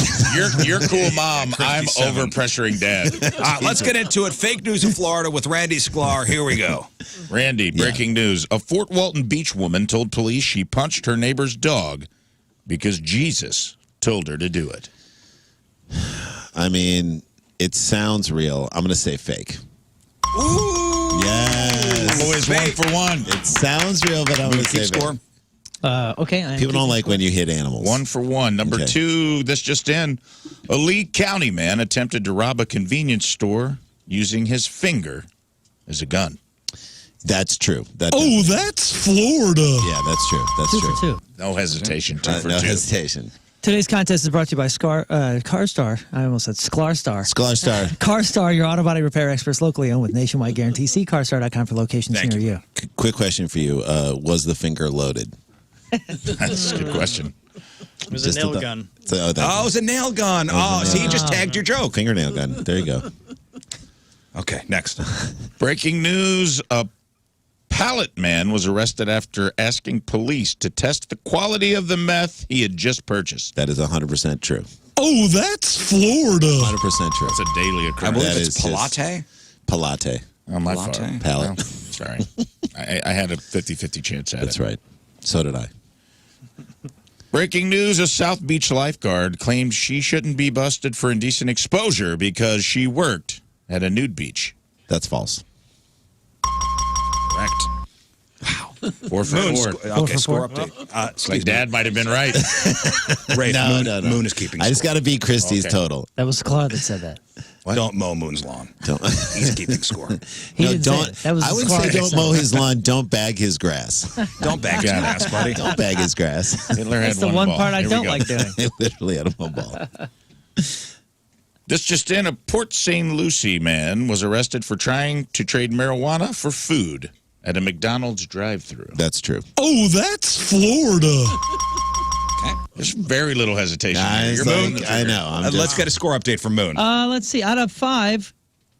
[SPEAKER 4] You're cool, mom. I'm
[SPEAKER 1] 7.
[SPEAKER 4] over pressuring dad.
[SPEAKER 1] All right, let's get into it. Fake News of Florida with Randy Sklar. Here we go.
[SPEAKER 4] Randy, breaking news. A Fort Walton Beach woman told police she punched her neighbor's dog because Jesus told her to do it.
[SPEAKER 9] I mean, it sounds real. I'm going to say fake.
[SPEAKER 1] Ooh.
[SPEAKER 9] Yes.
[SPEAKER 4] Boys, 1 for 1.
[SPEAKER 9] It sounds real, but I'm going to say
[SPEAKER 1] Keep
[SPEAKER 9] fake.
[SPEAKER 1] score.
[SPEAKER 3] Okay.
[SPEAKER 9] People don't like when you hit animals.
[SPEAKER 4] 1 for 1. Number
[SPEAKER 9] Okay.
[SPEAKER 4] 2, this just in. A Lee County man attempted to rob a convenience store using his finger as a gun.
[SPEAKER 9] That's true.
[SPEAKER 2] That's Florida.
[SPEAKER 9] Yeah, that's true. That's
[SPEAKER 3] 2
[SPEAKER 9] true.
[SPEAKER 3] for 2.
[SPEAKER 4] No hesitation. 2 for 2.
[SPEAKER 9] No hesitation.
[SPEAKER 3] Today's contest is brought to you by CarStar. I almost said Sklar.
[SPEAKER 9] Sklar Star.
[SPEAKER 3] CarStar, your auto body repair experts, locally owned with nationwide guarantee. See carstar.com for locations
[SPEAKER 1] Thank
[SPEAKER 3] near
[SPEAKER 1] you.
[SPEAKER 3] you.
[SPEAKER 9] Quick question for you. Was the finger loaded?
[SPEAKER 4] That's a good question.
[SPEAKER 2] It was
[SPEAKER 9] Just
[SPEAKER 2] a nail
[SPEAKER 9] the-
[SPEAKER 2] gun.
[SPEAKER 9] So,
[SPEAKER 1] Oh, it was a nail gun. Oh, see, he just tagged your joke.
[SPEAKER 9] fingernail gun. There you go.
[SPEAKER 1] Okay, next.
[SPEAKER 4] Breaking news. A pallet man was arrested after asking police to test the quality of the meth he had just purchased.
[SPEAKER 9] That is 100% true.
[SPEAKER 2] Oh, that's Florida.
[SPEAKER 9] 100% true.
[SPEAKER 4] It's a daily
[SPEAKER 1] I
[SPEAKER 4] occurrence.
[SPEAKER 1] believe
[SPEAKER 9] That
[SPEAKER 1] it's
[SPEAKER 9] is just-
[SPEAKER 1] Palate.
[SPEAKER 9] Palate.
[SPEAKER 4] On my
[SPEAKER 1] Latte.
[SPEAKER 4] fault.
[SPEAKER 9] Palate.
[SPEAKER 4] Well, sorry. I had a 50-50 chance at
[SPEAKER 9] That's
[SPEAKER 4] it.
[SPEAKER 9] right. So did I.
[SPEAKER 4] Breaking news, a South Beach lifeguard claims she shouldn't be busted for indecent exposure because she worked at a nude beach.
[SPEAKER 9] That's false.
[SPEAKER 1] Correct.
[SPEAKER 4] 4 for
[SPEAKER 1] Moon.
[SPEAKER 4] 4.
[SPEAKER 1] Okay,
[SPEAKER 3] for
[SPEAKER 1] score
[SPEAKER 3] 4.
[SPEAKER 1] update. Excuse
[SPEAKER 4] Like
[SPEAKER 1] me.
[SPEAKER 4] Dad might have been right.
[SPEAKER 1] Rafe,
[SPEAKER 9] No,
[SPEAKER 1] Moon,
[SPEAKER 9] no.
[SPEAKER 1] Moon is keeping
[SPEAKER 9] I just
[SPEAKER 1] score.
[SPEAKER 9] got to beat Christie's
[SPEAKER 4] Okay.
[SPEAKER 9] total.
[SPEAKER 3] That was Sklar that said that.
[SPEAKER 1] Don't mow Moon's lawn.
[SPEAKER 9] Don't.
[SPEAKER 1] He's keeping score.
[SPEAKER 3] He
[SPEAKER 9] No,
[SPEAKER 3] didn't say
[SPEAKER 9] don't.
[SPEAKER 3] it. That was
[SPEAKER 9] I would
[SPEAKER 3] Sklar
[SPEAKER 9] say
[SPEAKER 3] that
[SPEAKER 9] don't
[SPEAKER 3] said
[SPEAKER 9] mow
[SPEAKER 3] it.
[SPEAKER 9] his lawn. Don't bag his grass.
[SPEAKER 1] Don't back his ass, buddy.
[SPEAKER 9] Don't bag his grass.
[SPEAKER 4] Hitler
[SPEAKER 3] That's
[SPEAKER 4] had
[SPEAKER 3] the one
[SPEAKER 4] ball.
[SPEAKER 3] part I
[SPEAKER 4] Here we
[SPEAKER 3] don't
[SPEAKER 4] go.
[SPEAKER 3] like doing.
[SPEAKER 9] They literally had a mow ball.
[SPEAKER 4] This just in, a Port St. Lucie man was arrested for trying to trade marijuana for food at a McDonald's drive-thru.
[SPEAKER 9] That's true.
[SPEAKER 2] Oh, that's Florida.
[SPEAKER 4] There's very little hesitation.
[SPEAKER 9] Guys,
[SPEAKER 4] You're moving
[SPEAKER 9] like,
[SPEAKER 4] the
[SPEAKER 9] I
[SPEAKER 4] trigger.
[SPEAKER 9] know.
[SPEAKER 1] Let's get a score update from Moon.
[SPEAKER 3] Let's see. Out of 5,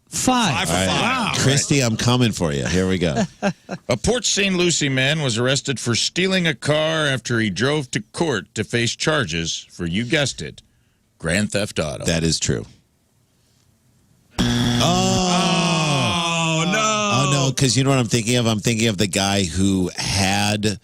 [SPEAKER 3] 5.
[SPEAKER 1] 5 for
[SPEAKER 9] All right.
[SPEAKER 1] 5.
[SPEAKER 4] Wow.
[SPEAKER 9] Christy, I'm coming for you. Here we go.
[SPEAKER 4] A Port St. Lucie man was arrested for stealing a car after he drove to court to face charges for, you guessed it, Grand Theft Auto.
[SPEAKER 9] That is true.
[SPEAKER 1] Oh, no.
[SPEAKER 9] Oh, no, because you know what I'm thinking of? I'm thinking of the guy who had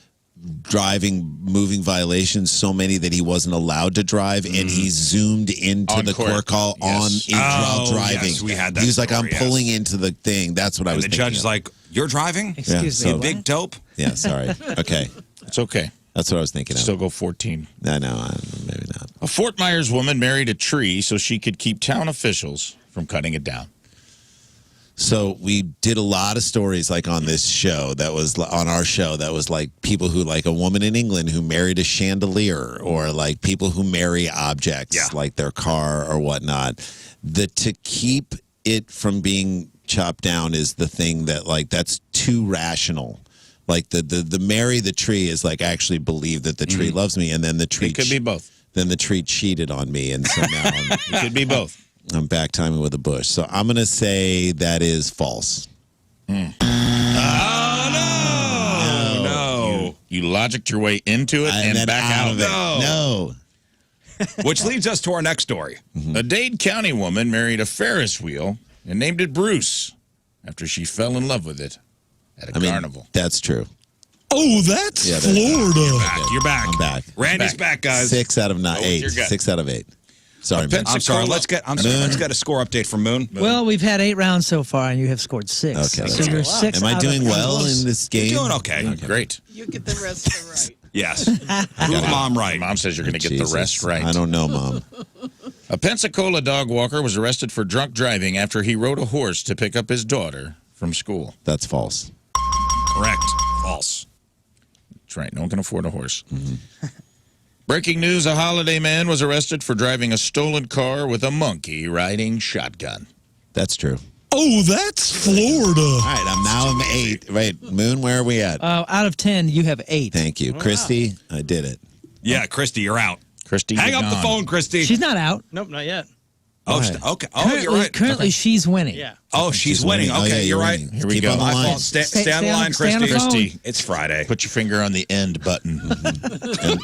[SPEAKER 9] moving violations, so many that he wasn't allowed to drive, and he zoomed into
[SPEAKER 4] On
[SPEAKER 9] the
[SPEAKER 4] court.
[SPEAKER 9] court call
[SPEAKER 4] Yes.
[SPEAKER 9] while driving.
[SPEAKER 1] yes, we had that
[SPEAKER 9] He was like,
[SPEAKER 1] story,
[SPEAKER 9] I'm
[SPEAKER 1] yes.
[SPEAKER 9] pulling into the thing. That's what I
[SPEAKER 1] And
[SPEAKER 9] was
[SPEAKER 1] the
[SPEAKER 9] thinking
[SPEAKER 1] judge is
[SPEAKER 9] of.
[SPEAKER 1] like, you're driving?
[SPEAKER 3] Excuse
[SPEAKER 9] Yeah,
[SPEAKER 3] me.
[SPEAKER 9] so-
[SPEAKER 1] Big dope?
[SPEAKER 9] Yeah, sorry. Okay.
[SPEAKER 4] It's okay.
[SPEAKER 9] That's what I was thinking of.
[SPEAKER 4] Still go 14.
[SPEAKER 9] No, maybe not.
[SPEAKER 4] A Fort Myers woman married a tree so she could keep town officials from cutting it down.
[SPEAKER 9] So we did a lot of stories like on this show that was on our show that was like people who like a woman in England who married a chandelier or like people who marry objects like their car or whatnot. To keep it from being chopped down is the thing that like that's too rational. Like the marry the tree is like actually believe that the tree loves me and then the tree
[SPEAKER 4] It could be both.
[SPEAKER 9] Then the tree cheated on me and so now
[SPEAKER 4] It could be both.
[SPEAKER 9] I'm back timing with a bush. So I'm going to say that is false.
[SPEAKER 1] No.
[SPEAKER 4] You logicked your way into it and
[SPEAKER 9] then
[SPEAKER 4] back out of it.
[SPEAKER 9] No.
[SPEAKER 1] Which leads us to our next story.
[SPEAKER 4] A Dade County woman married a Ferris wheel and named it Bruce after she fell in love with it at a carnival.
[SPEAKER 9] That's true.
[SPEAKER 2] Oh, that's
[SPEAKER 9] Yeah,
[SPEAKER 2] Florida.
[SPEAKER 1] You're back.
[SPEAKER 9] I'm back.
[SPEAKER 1] Randy's back, guys.
[SPEAKER 9] 6 out of 9.
[SPEAKER 4] Go with
[SPEAKER 9] 8.
[SPEAKER 4] your gut.
[SPEAKER 9] 6 out of 8. Sorry, man.
[SPEAKER 1] I'm sorry. Let's get a score update from Moon.
[SPEAKER 3] Well, we've had 8 rounds so far, and you have scored 6.
[SPEAKER 9] Okay,
[SPEAKER 3] So
[SPEAKER 9] that's
[SPEAKER 3] you're
[SPEAKER 9] good.
[SPEAKER 3] 6
[SPEAKER 9] Am I
[SPEAKER 3] out
[SPEAKER 9] doing
[SPEAKER 3] of
[SPEAKER 9] well
[SPEAKER 3] 10.
[SPEAKER 9] in this game?
[SPEAKER 1] You're doing okay.
[SPEAKER 4] Great.
[SPEAKER 11] You get the rest right.
[SPEAKER 1] Yes. Prove Mom right.
[SPEAKER 4] Mom says you're going to get
[SPEAKER 9] Jesus.
[SPEAKER 4] the rest right.
[SPEAKER 9] I don't know, Mom.
[SPEAKER 4] A Pensacola dog walker was arrested for drunk driving after he rode a horse to pick up his daughter from school.
[SPEAKER 9] That's false.
[SPEAKER 1] Correct. False.
[SPEAKER 4] That's right. No one can afford a horse. Breaking news, a Holiday man was arrested for driving a stolen car with a monkey riding shotgun.
[SPEAKER 9] That's true.
[SPEAKER 2] Oh, that's Florida.
[SPEAKER 9] All right, I'm 8. Right, Moon, where are we at?
[SPEAKER 3] Out of 10, you have 8.
[SPEAKER 9] Thank you. Christy, I did it.
[SPEAKER 1] Yeah, Christy, you're out.
[SPEAKER 4] Christy,
[SPEAKER 1] Hang
[SPEAKER 4] you're
[SPEAKER 1] up the
[SPEAKER 4] gone.
[SPEAKER 1] phone, Christy.
[SPEAKER 3] She's not out.
[SPEAKER 2] Nope, not yet.
[SPEAKER 1] Oh,
[SPEAKER 9] Go ahead.
[SPEAKER 1] okay. Oh, you're right.
[SPEAKER 3] Currently, she's winning.
[SPEAKER 2] Yeah.
[SPEAKER 1] Oh, she's winning.
[SPEAKER 9] Oh,
[SPEAKER 1] Okay,
[SPEAKER 9] yeah,
[SPEAKER 1] you're right.
[SPEAKER 9] winning.
[SPEAKER 4] Here we
[SPEAKER 9] Keep
[SPEAKER 4] go.
[SPEAKER 9] on the
[SPEAKER 1] My
[SPEAKER 9] line.
[SPEAKER 1] fault. Stay on the line,
[SPEAKER 3] stay on the
[SPEAKER 1] Christy.
[SPEAKER 3] phone.
[SPEAKER 4] Christy,
[SPEAKER 1] It's Friday.
[SPEAKER 4] put your finger on the end button.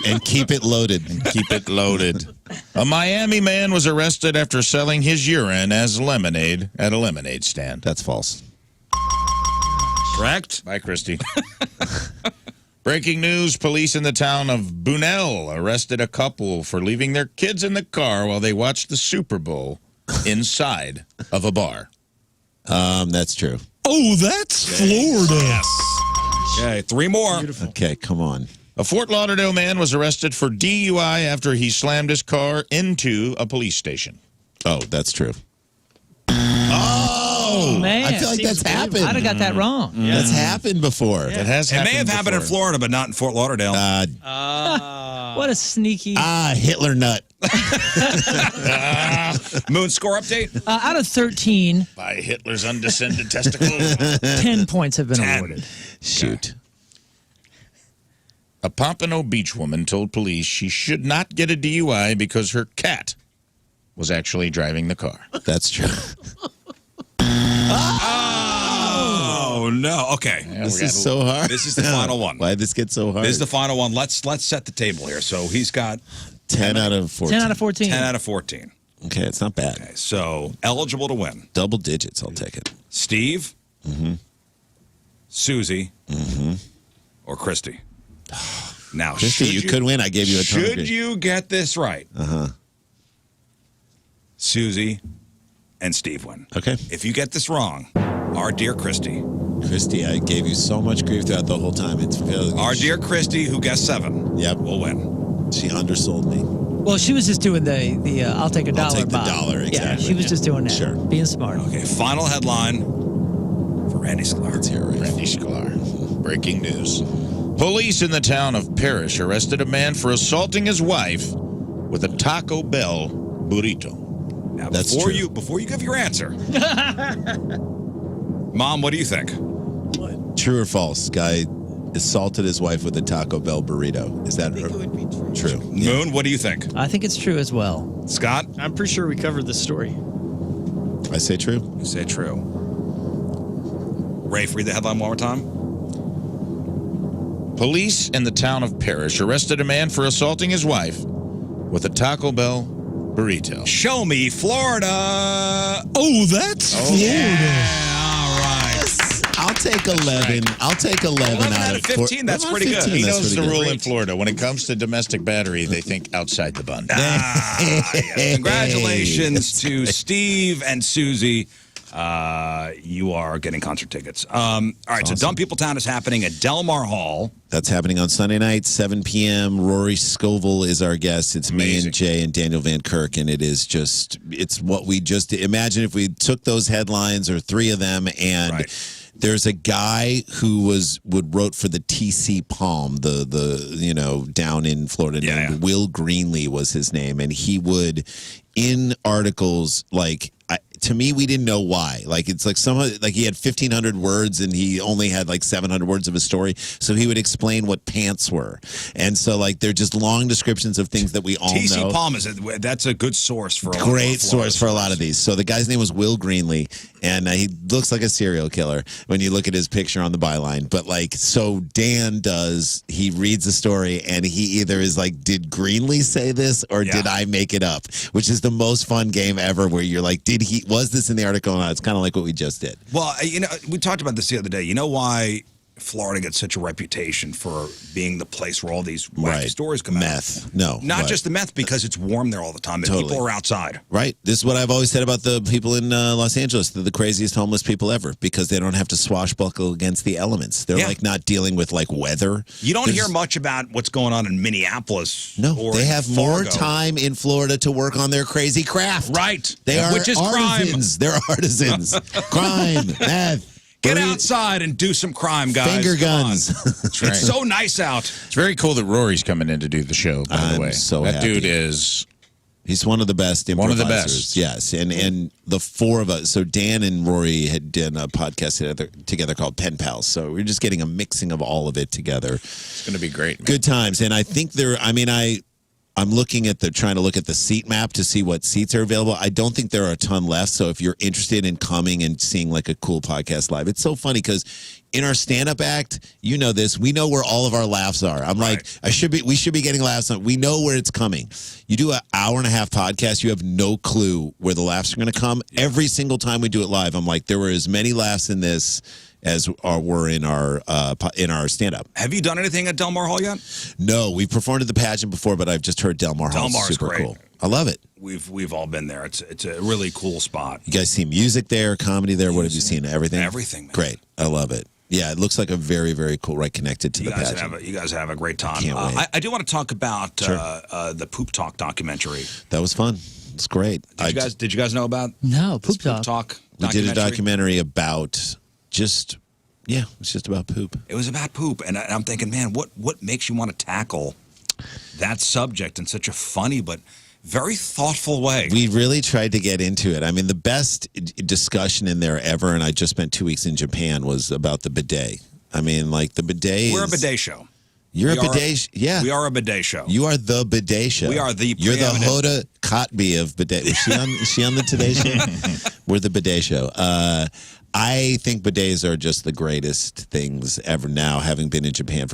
[SPEAKER 9] and keep it loaded.
[SPEAKER 4] Keep it loaded. A Miami man was arrested after selling his urine as lemonade at a lemonade stand.
[SPEAKER 9] That's false.
[SPEAKER 1] Correct?
[SPEAKER 4] Bye, Christy. Breaking news, police in the town of Bunnell arrested a couple for leaving their kids in the car while they watched the Super Bowl inside of a bar.
[SPEAKER 9] That's true.
[SPEAKER 2] Oh, that's Florida.
[SPEAKER 1] Yes. Okay, 3 more.
[SPEAKER 9] Okay, come on.
[SPEAKER 4] A Fort Lauderdale man was arrested for DUI after he slammed his car into a police station.
[SPEAKER 9] Oh, that's true.
[SPEAKER 3] Oh, man.
[SPEAKER 9] I feel like that's happened.
[SPEAKER 3] I'd have got that wrong.
[SPEAKER 9] That's happened before.
[SPEAKER 4] It has
[SPEAKER 1] It
[SPEAKER 4] happened
[SPEAKER 1] may have happened in
[SPEAKER 4] before.
[SPEAKER 1] Florida, but not in Fort Lauderdale.
[SPEAKER 3] What a sneaky.
[SPEAKER 9] Hitler nut.
[SPEAKER 1] Moon score update?
[SPEAKER 3] Out of 13,
[SPEAKER 4] By Hitler's undescended testicles.
[SPEAKER 3] 10 points have been
[SPEAKER 1] 10.
[SPEAKER 3] awarded.
[SPEAKER 9] Shoot.
[SPEAKER 4] A Pompano Beach woman told police she should not get a DUI because her cat was actually driving the car.
[SPEAKER 9] That's true.
[SPEAKER 1] Oh, no. Okay.
[SPEAKER 9] This is so hard.
[SPEAKER 1] This is the final one.
[SPEAKER 9] Why'd this get so hard?
[SPEAKER 1] This is the final one. Let's set the table here. So he's got
[SPEAKER 9] 10 out of 14.
[SPEAKER 3] 10 out of 14.
[SPEAKER 1] 10 out of 14.
[SPEAKER 9] Okay, it's not bad.
[SPEAKER 1] Okay, so eligible to win.
[SPEAKER 9] Double digits, I'll take it.
[SPEAKER 1] Steve, Susie, or Christy. Now,
[SPEAKER 9] Christy,
[SPEAKER 1] should
[SPEAKER 9] you could win. I gave you a ton of
[SPEAKER 1] Should
[SPEAKER 9] grief.
[SPEAKER 1] you get this right, Susie and Steve win.
[SPEAKER 9] Okay.
[SPEAKER 1] If you get this wrong, our dear Christy,
[SPEAKER 9] Christy, I gave you so much grief throughout the whole time. It's
[SPEAKER 1] our dear Christy, who guessed 7,
[SPEAKER 9] Yep.
[SPEAKER 1] will win.
[SPEAKER 9] She undersold me.
[SPEAKER 3] Well, she was just doing the I'll take a dollar.
[SPEAKER 9] I'll take the
[SPEAKER 3] Bob.
[SPEAKER 9] dollar,
[SPEAKER 3] Yeah,
[SPEAKER 9] exactly.
[SPEAKER 3] she was just doing that.
[SPEAKER 9] Sure.
[SPEAKER 3] Being smart.
[SPEAKER 1] Okay, final headline for Randy Sklar.
[SPEAKER 9] Let's hear it.
[SPEAKER 4] Randy Sklar. Breaking news. Police in the town of Parrish arrested a man for assaulting his wife with a Taco Bell burrito.
[SPEAKER 1] Now,
[SPEAKER 9] That's
[SPEAKER 1] before
[SPEAKER 9] true.
[SPEAKER 1] before you give your answer, Mom, what do you think?
[SPEAKER 9] True or false? Guy assaulted his wife with a Taco Bell burrito. Is that
[SPEAKER 11] I think it would be true.
[SPEAKER 9] true?
[SPEAKER 1] Moon, what do you think?
[SPEAKER 3] I think it's true as well.
[SPEAKER 1] Scott?
[SPEAKER 2] I'm pretty sure we covered this story.
[SPEAKER 9] I say true.
[SPEAKER 1] You say true. Rafe, read the headline one more time.
[SPEAKER 4] Police in the town of Parrish arrested a man for assaulting his wife with a Taco Bell burrito.
[SPEAKER 1] Show me Florida.
[SPEAKER 2] Oh, that's
[SPEAKER 1] All right.
[SPEAKER 9] I'll take 11. I'll take 11 out of
[SPEAKER 1] 15. That's pretty good.
[SPEAKER 4] He
[SPEAKER 9] That's
[SPEAKER 4] knows
[SPEAKER 9] pretty
[SPEAKER 4] the
[SPEAKER 9] good.
[SPEAKER 4] rule in Florida. When it comes to domestic battery, they think outside the bun.
[SPEAKER 1] Yes. Congratulations to Steve and Susie. You are getting concert tickets. All right, so Dumb People Town is happening at Del Mar Hall.
[SPEAKER 9] That's happening on Sunday night, 7 p.m. Rory Scovel is our guest. It's me
[SPEAKER 4] Amazing.
[SPEAKER 9] and Jay and Daniel Van Kirk, and it's what we just imagine if we took those headlines or three of them, and there's a guy who wrote for the TC Palm, the down in Florida, named Will Greenlee was his name, and he would in articles to me, we didn't know why. Like, it's like he had 1,500 words and he only had like 700 words of a story. So he would explain what pants were. And so, they're just long descriptions of things that we all know.
[SPEAKER 1] TC Palm that's a good source for a lot
[SPEAKER 9] Great source for a lot of these. So the guy's name was Will Greenlee, and he looks like a serial killer when you look at his picture on the byline. But so Dan he reads the story and he either is like, did Greenlee say this or did I make it up? Which is the most fun game ever, where you're like, was this in the article or not? It's kind of like what we just did.
[SPEAKER 1] Well, we talked about this the other day. You know why Florida gets such a reputation for being the place where all these wacky stories come out?
[SPEAKER 9] Meth. No.
[SPEAKER 1] Not just the meth, because it's warm there all the time and
[SPEAKER 9] Totally.
[SPEAKER 1] people are outside.
[SPEAKER 9] Right. This is what I've always said about the people in Los Angeles. They're the craziest homeless people ever because they don't have to swashbuckle against the elements. They're not dealing with weather.
[SPEAKER 1] You don't hear much about what's going on in Minneapolis.
[SPEAKER 9] No,
[SPEAKER 1] or
[SPEAKER 9] they have
[SPEAKER 1] Fargo.
[SPEAKER 9] more time in Florida to work on their crazy craft.
[SPEAKER 1] Right.
[SPEAKER 9] They are
[SPEAKER 1] Which is
[SPEAKER 9] artisans. They're artisans. Crime, meth.
[SPEAKER 1] Get outside and do some crime, guys.
[SPEAKER 9] Finger
[SPEAKER 1] Come
[SPEAKER 9] guns.
[SPEAKER 1] on. It's so nice out.
[SPEAKER 4] It's very cool that Rory's coming in to do the show, by the way.
[SPEAKER 9] So
[SPEAKER 4] that
[SPEAKER 9] happy.
[SPEAKER 4] dude is...
[SPEAKER 9] He's one of the best improvisers.
[SPEAKER 4] One of the best.
[SPEAKER 9] Yes. And the four of us, so Dan and Rory had done a podcast together called Pen Pals. So we're just getting a mixing of all of it together.
[SPEAKER 4] It's going to be great, man.
[SPEAKER 9] Good times. And I think I'm looking at trying to look at the seat map to see what seats are available. I don't think there are a ton left. So if you're interested in coming and seeing a cool podcast live, it's so funny because in our stand-up act, you know this, we know where all of our laughs are. I'm like, we should be getting laughs on. We know where it's coming. You do an hour-and-a-half podcast, you have no clue where the laughs are going to come. Yeah. Every single time we do it live, I'm like, there were as many laughs in this as were in our stand-up.
[SPEAKER 1] Have you done anything at Del Mar Hall yet?
[SPEAKER 9] No, we performed at the pageant before, but I've just heard Del Mar Hall is super
[SPEAKER 1] great.
[SPEAKER 9] cool. I love it.
[SPEAKER 1] We've all been there. It's a really cool spot.
[SPEAKER 9] You guys see music there, comedy there. What have you seen? Everything?
[SPEAKER 1] Everything, man.
[SPEAKER 9] Great. I love it. Yeah, it looks like a very, very cool, connected to the pageant.
[SPEAKER 1] You guys have a great time.
[SPEAKER 9] Can't wait.
[SPEAKER 1] I do want to talk about the Poop Talk documentary.
[SPEAKER 9] That was fun. It's great.
[SPEAKER 1] Did you guys know about
[SPEAKER 3] Poop
[SPEAKER 1] Talk?
[SPEAKER 9] We did a documentary about it's just about poop.
[SPEAKER 1] It was about poop, and I'm thinking, man, what makes you want to tackle that subject in such a funny but very thoughtful way?
[SPEAKER 9] We really tried to get into it. I mean, the best discussion in there ever, and I just spent 2 weeks in Japan, was about the bidet. I mean, the bidet.
[SPEAKER 1] We're a bidet show.
[SPEAKER 9] You're a bidet. Yeah,
[SPEAKER 1] we are a bidet show.
[SPEAKER 9] You are the bidet show.
[SPEAKER 1] We are the.
[SPEAKER 9] You're the Hoda Kotb of bidet. Is she on the Today Show? We're the bidet show. I think bidets are just the greatest things ever now, having been in Japan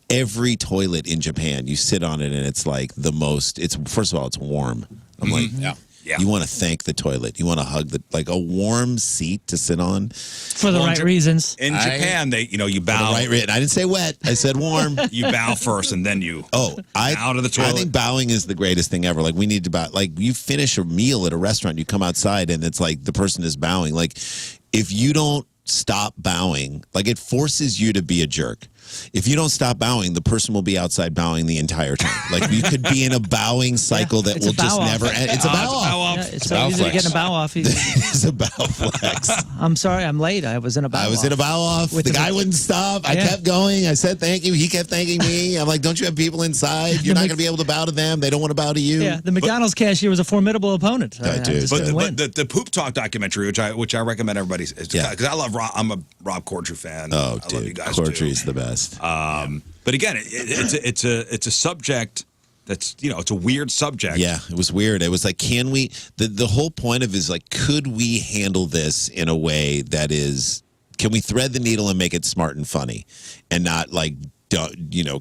[SPEAKER 9] every toilet in Japan, you sit on it and it's the most, first of all, it's warm. I'm
[SPEAKER 1] Yeah.
[SPEAKER 9] You want to thank the toilet. You want to hug a warm seat to sit on.
[SPEAKER 3] For the right reasons.
[SPEAKER 1] In Japan, you bow.
[SPEAKER 9] For the right I didn't say wet. I said warm.
[SPEAKER 1] You bow first and then you
[SPEAKER 9] bow
[SPEAKER 1] to the toilet.
[SPEAKER 9] I think bowing is the greatest thing ever. We need to bow. You finish a meal at a restaurant, you come outside and it's the person is bowing. If you don't stop bowing, it forces you to be a jerk. If you don't stop bowing, the person will be outside bowing the entire time. You could be in a bowing cycle that will just never end. It's a bow off.
[SPEAKER 3] Yeah, it's so easy to get in a bow off.
[SPEAKER 9] It's a bow flex.
[SPEAKER 3] I'm sorry, I'm late. I was in a bow off.
[SPEAKER 9] I was in a bow off. The guy wouldn't stop. I kept going. I said thank you. He kept thanking me. I'm like, don't you have people inside? You're not going to be able to bow to them. They don't want to bow to you.
[SPEAKER 3] Yeah, the McDonald's cashier was a formidable opponent.
[SPEAKER 9] Dude.
[SPEAKER 1] But the Poop Talk documentary, which I recommend everybody, because I'm a Rob Corddry fan.
[SPEAKER 9] Oh,
[SPEAKER 1] I
[SPEAKER 9] dude,
[SPEAKER 1] love you guys
[SPEAKER 9] Corddry's
[SPEAKER 1] too.
[SPEAKER 9] the best. best.
[SPEAKER 1] But again, it's a subject that's, it's a weird subject.
[SPEAKER 9] Yeah, it was weird. It was like, can we? The whole point of it is like, could we handle this in a way that is? Can we thread the needle and make it smart and funny, and not like,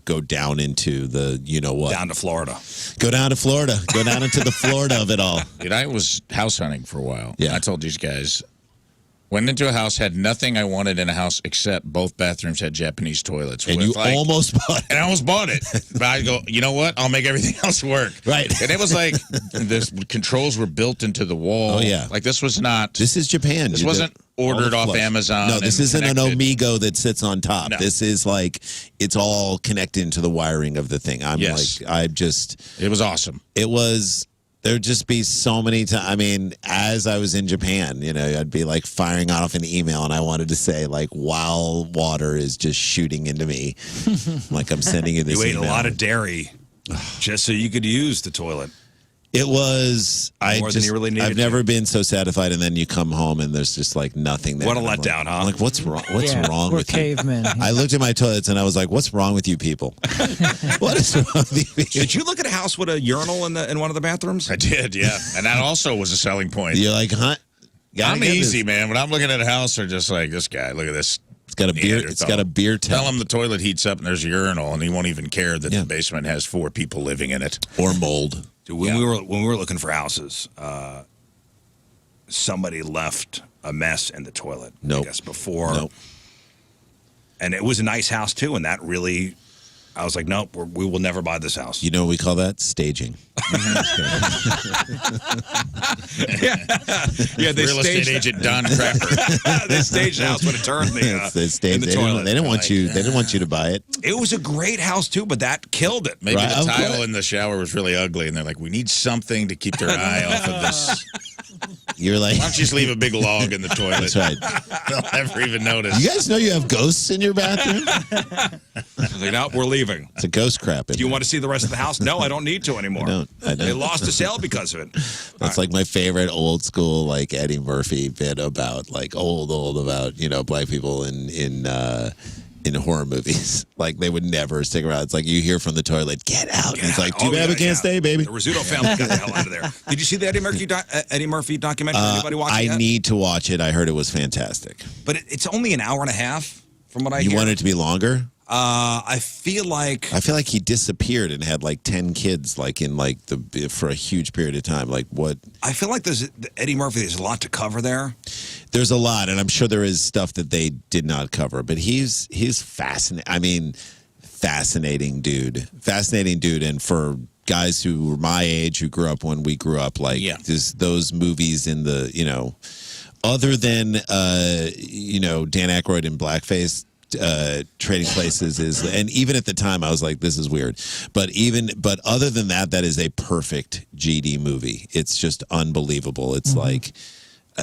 [SPEAKER 9] go down into the, what?
[SPEAKER 1] Down to Florida.
[SPEAKER 9] Go down to Florida. Go down into the Florida of it all.
[SPEAKER 4] Dude, I was house hunting for a while.
[SPEAKER 9] Yeah.
[SPEAKER 4] I told these guys, went into a house, had nothing I wanted in a house except both bathrooms had Japanese toilets.
[SPEAKER 9] And you almost bought it.
[SPEAKER 4] And I almost bought it. But I go, you know what? I'll make everything else work.
[SPEAKER 9] Right.
[SPEAKER 4] And it was like, the controls were built into the wall.
[SPEAKER 9] Oh, yeah.
[SPEAKER 4] Like, this was not.
[SPEAKER 9] This is Japan.
[SPEAKER 4] This wasn't ordered off Amazon.
[SPEAKER 9] No, this isn't an Omigo that sits on top.
[SPEAKER 4] No.
[SPEAKER 9] This is like, it's all connected into the wiring of the thing. It
[SPEAKER 4] was awesome.
[SPEAKER 9] It was, there'd just be so many times. I mean, as I was in Japan, I'd be like firing off an email and I wanted to say, like, while water is just shooting into me, like I'm sending you this
[SPEAKER 1] You ate
[SPEAKER 9] email.
[SPEAKER 1] a lot of dairy just so you could use the toilet.
[SPEAKER 9] It was,
[SPEAKER 1] More than you really needed
[SPEAKER 9] I've never been so satisfied, and then you come home and there's just like nothing there.
[SPEAKER 1] What a
[SPEAKER 9] And I'm
[SPEAKER 1] letdown, huh?
[SPEAKER 9] I'm like, what's wrong? What's wrong
[SPEAKER 3] we're
[SPEAKER 9] with
[SPEAKER 3] cavemen.
[SPEAKER 9] you? I looked at my toilets and I was like, what's wrong with you people? What is wrong with you people?
[SPEAKER 1] Did you look at a house with a urinal in one of the bathrooms?
[SPEAKER 4] I did, yeah. And that also was a selling point.
[SPEAKER 9] You're like, huh?
[SPEAKER 4] I'm easy, man. When I'm looking at a house, they're just like, this guy, look at this.
[SPEAKER 9] It's got a beer. It's got a beer
[SPEAKER 4] Tell
[SPEAKER 9] tank
[SPEAKER 4] him the toilet heats up and there's a urinal, and he won't even care that the basement has 4 people living in it.
[SPEAKER 9] or mold.
[SPEAKER 1] Dude, when we were looking for houses, somebody left a mess in the toilet.
[SPEAKER 9] Nope.
[SPEAKER 1] I guess before.
[SPEAKER 9] Nope.
[SPEAKER 1] And it was a nice house too, and that really, I was like, nope, we will never buy this house.
[SPEAKER 9] You know what we call that? Staging.
[SPEAKER 1] Yeah, they
[SPEAKER 4] Real estate
[SPEAKER 1] staged
[SPEAKER 4] agent Don Crapper.
[SPEAKER 1] they staged the house when it turned
[SPEAKER 9] They
[SPEAKER 1] in the toilet.
[SPEAKER 9] They didn't want you. They didn't want you to buy it.
[SPEAKER 1] It was a great house too, but that killed it.
[SPEAKER 4] Maybe
[SPEAKER 9] Right,
[SPEAKER 4] the
[SPEAKER 9] of
[SPEAKER 4] tile
[SPEAKER 9] course.
[SPEAKER 4] in the shower was really ugly, and they're like, we need something to keep their eye off of this.
[SPEAKER 9] You're like,
[SPEAKER 4] Why don't you just leave a big log in the toilet?
[SPEAKER 9] that's right.
[SPEAKER 4] They'll never even notice.
[SPEAKER 9] You guys know you have ghosts in your bathroom?
[SPEAKER 1] I was like, no, we're leaving.
[SPEAKER 9] It's a ghost crap.
[SPEAKER 1] Do you want to see the rest of the house? No, I don't need to anymore.
[SPEAKER 9] I don't.
[SPEAKER 1] They lost a sale because of it.
[SPEAKER 9] That's like my favorite old school, like Eddie Murphy bit about like old about black people in horror movies. Like they would never stick around. It's like you hear from the toilet, get out. And it's like, too bad we can't stay, baby.
[SPEAKER 1] The Rizzuto family got the hell out of there. Did you see the Eddie Murphy documentary? Anybody watch it
[SPEAKER 9] I
[SPEAKER 1] yet?
[SPEAKER 9] need to watch it. I heard it was fantastic.
[SPEAKER 1] But it's only an hour and a half, from what I
[SPEAKER 9] You
[SPEAKER 1] hear.
[SPEAKER 9] want it to be longer?
[SPEAKER 1] I feel like
[SPEAKER 9] he disappeared and had like 10 kids, like in like for a huge period of time. Like what?
[SPEAKER 1] I feel like there's Eddie Murphy. There's a lot to cover there.
[SPEAKER 9] There's a lot, and I'm sure there is stuff that they did not cover. But he's fascinating. I mean, fascinating dude. And for guys who were my age, who grew up when we grew up, like those movies in the other than Dan Aykroyd in blackface. Trading Places is, and even at the time I was like, this is weird, but other than that is a perfect GD movie. It's just unbelievable. It's like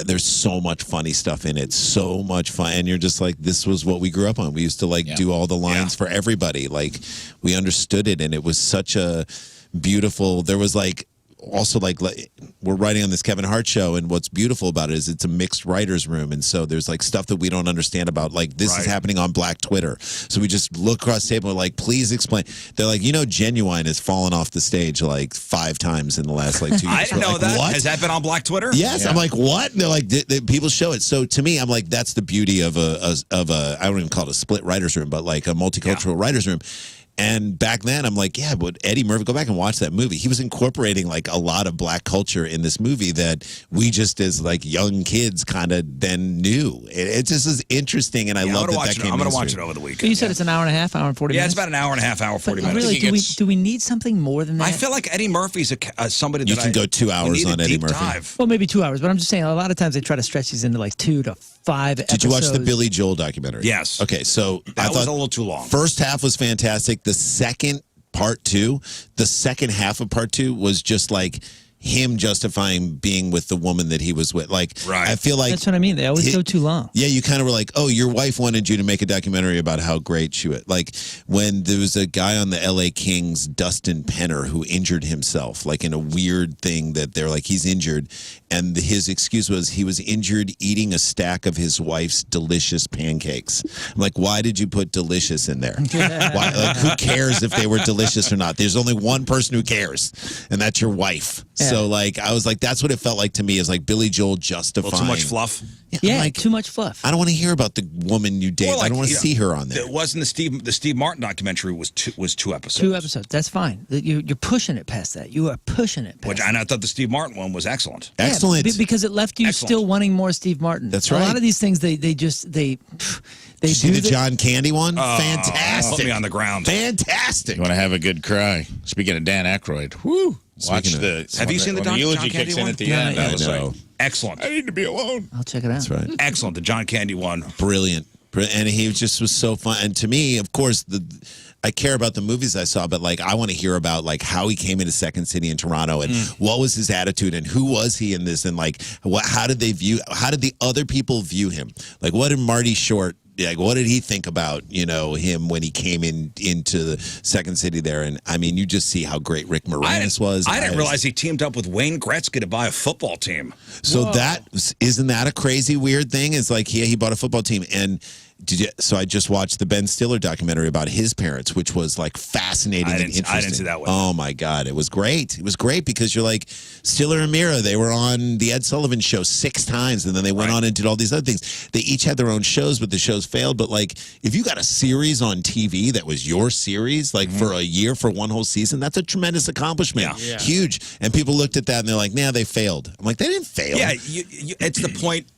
[SPEAKER 9] there's so much funny stuff in it, so much fun, and you're just like, this was what we grew up on. We used to do all the lines for everybody. Like we understood it, and it was such a beautiful. There was also we're writing on this Kevin Hart show, and what's beautiful about it is it's a mixed writers room, and so there's stuff that we don't understand about, this is happening on Black Twitter, so we just look across the table and we're like, please explain. They're like, Genuine has fallen off the stage 5 times in the last 2 years.
[SPEAKER 1] I didn't know that.
[SPEAKER 9] What?
[SPEAKER 1] Has that been on Black Twitter?
[SPEAKER 9] Yes. I'm like, what? And they're like, people show it. So to me, I'm like, that's the beauty of a I don't even call it a split writers room, but like a multicultural writers room. And back then, I'm like, yeah, but Eddie Murphy, go back and watch that movie. He was incorporating a lot of black culture in this movie that we just as young kids kind of then knew. It just is interesting, and I love that came.
[SPEAKER 1] I'm going to watch it over the weekend.
[SPEAKER 3] You said it's an hour and a half, hour and 40
[SPEAKER 1] Yeah,
[SPEAKER 3] minutes?
[SPEAKER 1] it's about an hour and a half, hour 40
[SPEAKER 3] But
[SPEAKER 1] minutes.
[SPEAKER 3] really, do we need something more than that?
[SPEAKER 1] I feel like Eddie Murphy's somebody that
[SPEAKER 9] You can go 2 hours on Eddie Murphy.
[SPEAKER 1] Dive.
[SPEAKER 3] Well, maybe 2 hours, but I'm just saying a lot of times they try to stretch these into 2 to 5 episodes.
[SPEAKER 9] Did you watch the Billy Joel documentary?
[SPEAKER 1] Yes.
[SPEAKER 9] Okay, so
[SPEAKER 1] That
[SPEAKER 9] I
[SPEAKER 1] was
[SPEAKER 9] thought
[SPEAKER 1] a little too long.
[SPEAKER 9] First half was fantastic. The second part 2, the second half of part 2 was just him justifying being with the woman that he was with. Like,
[SPEAKER 1] Right.
[SPEAKER 9] I feel like
[SPEAKER 3] That's what I mean. They always go too long.
[SPEAKER 9] Yeah, you kind of were like, oh, your wife wanted you to make a documentary about how great she was. Like when there was a guy on the LA Kings, Dustin Penner, who injured himself, like in a weird thing that they're like, he's injured. And his excuse was he was injured eating a stack of his wife's delicious pancakes. I'm like, why did you put delicious in there? Why, like, who cares if they were delicious or not? There's only one person who cares, and that's your wife.
[SPEAKER 3] Yeah.
[SPEAKER 9] So, like, I was like, that's what it felt like to me, is like Billy Joel
[SPEAKER 1] A
[SPEAKER 9] justifying.
[SPEAKER 1] little too much fluff.
[SPEAKER 3] Yeah,
[SPEAKER 9] I'm like,
[SPEAKER 3] too much fluff.
[SPEAKER 9] I don't want to hear about the woman you date.
[SPEAKER 1] Well,
[SPEAKER 9] I don't want to
[SPEAKER 1] you know,
[SPEAKER 9] see her on there.
[SPEAKER 1] It wasn't the Steve Martin documentary was 2 episodes.
[SPEAKER 3] 2 episodes. That's fine. You're pushing it past that. You are pushing it past
[SPEAKER 1] Which and I thought the Steve Martin one was excellent.
[SPEAKER 3] Yeah,
[SPEAKER 9] Excellent.
[SPEAKER 3] because it left you
[SPEAKER 1] Excellent.
[SPEAKER 3] still wanting more Steve Martin.
[SPEAKER 9] That's
[SPEAKER 3] A
[SPEAKER 9] right.
[SPEAKER 3] lot of these things, they
[SPEAKER 9] Did you
[SPEAKER 3] do
[SPEAKER 9] see the
[SPEAKER 3] the-
[SPEAKER 9] John Candy one?
[SPEAKER 1] Put
[SPEAKER 9] Fantastic.
[SPEAKER 1] me on the ground.
[SPEAKER 9] Fantastic.
[SPEAKER 4] You want to have a good cry. Speaking of Dan Aykroyd, whoo! Watch
[SPEAKER 9] Speaking of-
[SPEAKER 4] the.
[SPEAKER 1] Have you seen the
[SPEAKER 4] when
[SPEAKER 1] John
[SPEAKER 4] eulogy
[SPEAKER 1] Candy
[SPEAKER 4] kicks in
[SPEAKER 1] one?
[SPEAKER 4] at the
[SPEAKER 3] Yeah,
[SPEAKER 4] end?
[SPEAKER 3] yeah.
[SPEAKER 4] I was
[SPEAKER 9] I know.
[SPEAKER 4] like,
[SPEAKER 1] Excellent.
[SPEAKER 4] I need to be alone.
[SPEAKER 3] I'll check it out.
[SPEAKER 9] That's right.
[SPEAKER 1] Excellent. The John Candy one.
[SPEAKER 9] Brilliant. And he just was so fun. And to me, of course, I care about the movies I saw, but like I want to hear about like how he came into Second City in Toronto and what was his attitude and who was he in this and like how did the other people view him? Like what did Marty Short, like what did he think about, him when he came into the Second City there? And I mean, you just see how great Rick Moranis was.
[SPEAKER 1] I didn't realize he teamed up with Wayne Gretzky to buy a football team.
[SPEAKER 9] So isn't that a crazy weird thing? It's like he bought a football team and so I just watched the Ben Stiller documentary about his parents, which was like fascinating and interesting.
[SPEAKER 1] I didn't see that one.
[SPEAKER 9] Oh my God, it was great. It was great because you're like Stiller and Mira. They were on the Ed Sullivan Show 6 times, and then they went on and did all these other things. They each had their own shows, but the shows failed. But like, if you got a series on TV that was your series, like for a year, for one whole season, that's a tremendous accomplishment.
[SPEAKER 1] Yeah.
[SPEAKER 9] Huge. And people looked at that and they're like, "Nah, they failed." I'm like, they didn't fail.
[SPEAKER 1] Yeah, it's the point,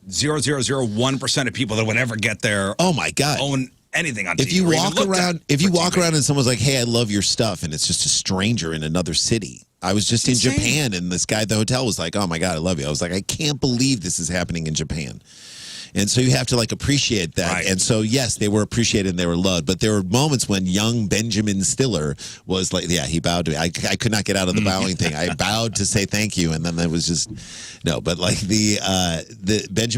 [SPEAKER 1] 0.0001% of people that would ever get there.
[SPEAKER 9] Oh my God.
[SPEAKER 1] Own anything on
[SPEAKER 9] If
[SPEAKER 1] TV.
[SPEAKER 9] you
[SPEAKER 1] or even
[SPEAKER 9] walk
[SPEAKER 1] looked
[SPEAKER 9] around,
[SPEAKER 1] at
[SPEAKER 9] if you
[SPEAKER 1] for
[SPEAKER 9] walk
[SPEAKER 1] TV.
[SPEAKER 9] around and someone's like, "Hey, I love your stuff," and it's just a stranger in another city. I was just in
[SPEAKER 1] insane.
[SPEAKER 9] Japan, and this guy at the hotel was like, "Oh my God, I love you." I was like, "I can't believe this is happening in Japan." And so you have to like appreciate that.
[SPEAKER 1] Right.
[SPEAKER 9] And so yes, they were appreciated and they were loved. But there were moments when young Benjamin Stiller was like, yeah, he bowed to me. I could not get out of the bowing thing. I bowed to say thank you, and then there was just no. But like the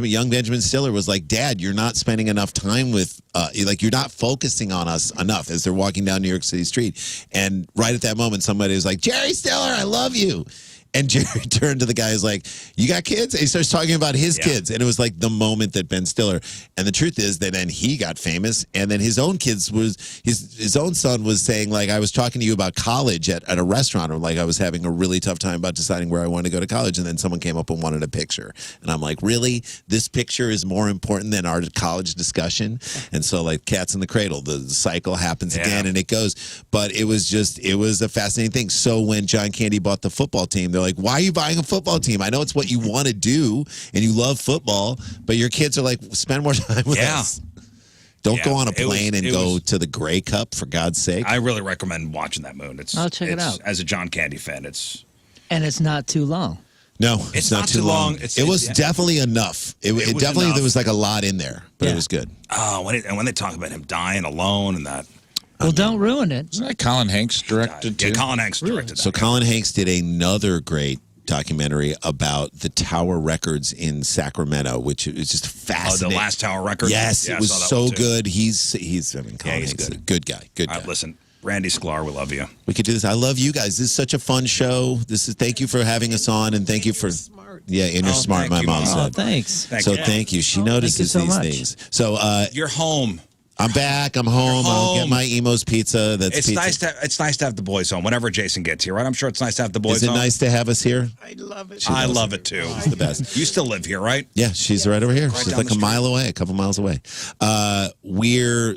[SPEAKER 9] young Benjamin Stiller was like, "Dad, you're not spending enough time with like you're not focusing on us enough." As they're walking down New York City street, and right at that moment, somebody was like, "Jerry Stiller, I love you." And Jerry turned to the guy who's like, "You got kids?" And he starts talking about his kids. And it was like the moment that Ben Stiller. And the truth is that then he got famous. And then his own kids his own son was saying, like, "I was talking to you about college at a restaurant." Or like, I was having a really tough time about deciding where I wanted to go to college. And then someone came up and wanted a picture. And I'm like, really? This picture is more important than our college discussion? And so like Cats in the Cradle, the cycle happens again and it goes. But it was a fascinating thing. So when John Candy bought the football team, they're like, "Why are you buying a football team? I know it's what you want to do and you love football, but your kids are like, spend more time with us. Don't go on a plane and go to the Grey Cup, for God's sake."
[SPEAKER 1] I really recommend watching that moon.
[SPEAKER 3] I'll check it out.
[SPEAKER 1] As a John Candy fan,
[SPEAKER 3] And it's not too long.
[SPEAKER 9] No, it's not too long. It was definitely enough. It
[SPEAKER 1] was
[SPEAKER 9] definitely,
[SPEAKER 1] enough.
[SPEAKER 9] there was like a lot in there, but it was good.
[SPEAKER 1] Oh, when they talk about him dying alone and that.
[SPEAKER 3] Well, don't ruin it.
[SPEAKER 4] Isn't that Colin Hanks directed too?
[SPEAKER 1] Yeah, Colin Hanks directed that.
[SPEAKER 9] So Colin Hanks did another great documentary about the Tower Records in Sacramento, which is just fascinating.
[SPEAKER 1] The Last Tower Records?
[SPEAKER 9] Yes,
[SPEAKER 1] Yeah,
[SPEAKER 9] it
[SPEAKER 1] I
[SPEAKER 9] was
[SPEAKER 1] saw that
[SPEAKER 9] so
[SPEAKER 1] one, too.
[SPEAKER 9] good. Colin Hanks is a good guy. Good guy.
[SPEAKER 1] All right, listen, Randy Sklar, we love you.
[SPEAKER 9] We could do this. I love you guys. This is such a fun show. Thank you for having us on, and thank you for
[SPEAKER 11] Smart.
[SPEAKER 9] and you're smart.
[SPEAKER 1] thank
[SPEAKER 9] My
[SPEAKER 1] you,
[SPEAKER 9] mom
[SPEAKER 1] Mom.
[SPEAKER 3] Oh,
[SPEAKER 9] said.
[SPEAKER 3] thanks.
[SPEAKER 9] Thank you. She notices
[SPEAKER 3] so
[SPEAKER 9] these
[SPEAKER 3] much.
[SPEAKER 9] things. So
[SPEAKER 1] You're home.
[SPEAKER 9] I'm back. I'm home. I'll get
[SPEAKER 1] home.
[SPEAKER 9] my Emo's pizza. That's
[SPEAKER 1] It's
[SPEAKER 9] pizza.
[SPEAKER 1] nice to have the boys home whenever Jason gets here, right? I'm sure it's nice to have the boys
[SPEAKER 9] Is it
[SPEAKER 1] home.
[SPEAKER 9] nice to have us here?
[SPEAKER 11] I love it.
[SPEAKER 1] I love it too.
[SPEAKER 9] It's the best.
[SPEAKER 1] You still live here, right?
[SPEAKER 9] Yeah, she's right over here. She's
[SPEAKER 1] down
[SPEAKER 9] like
[SPEAKER 1] the
[SPEAKER 9] a mile away, a couple miles away.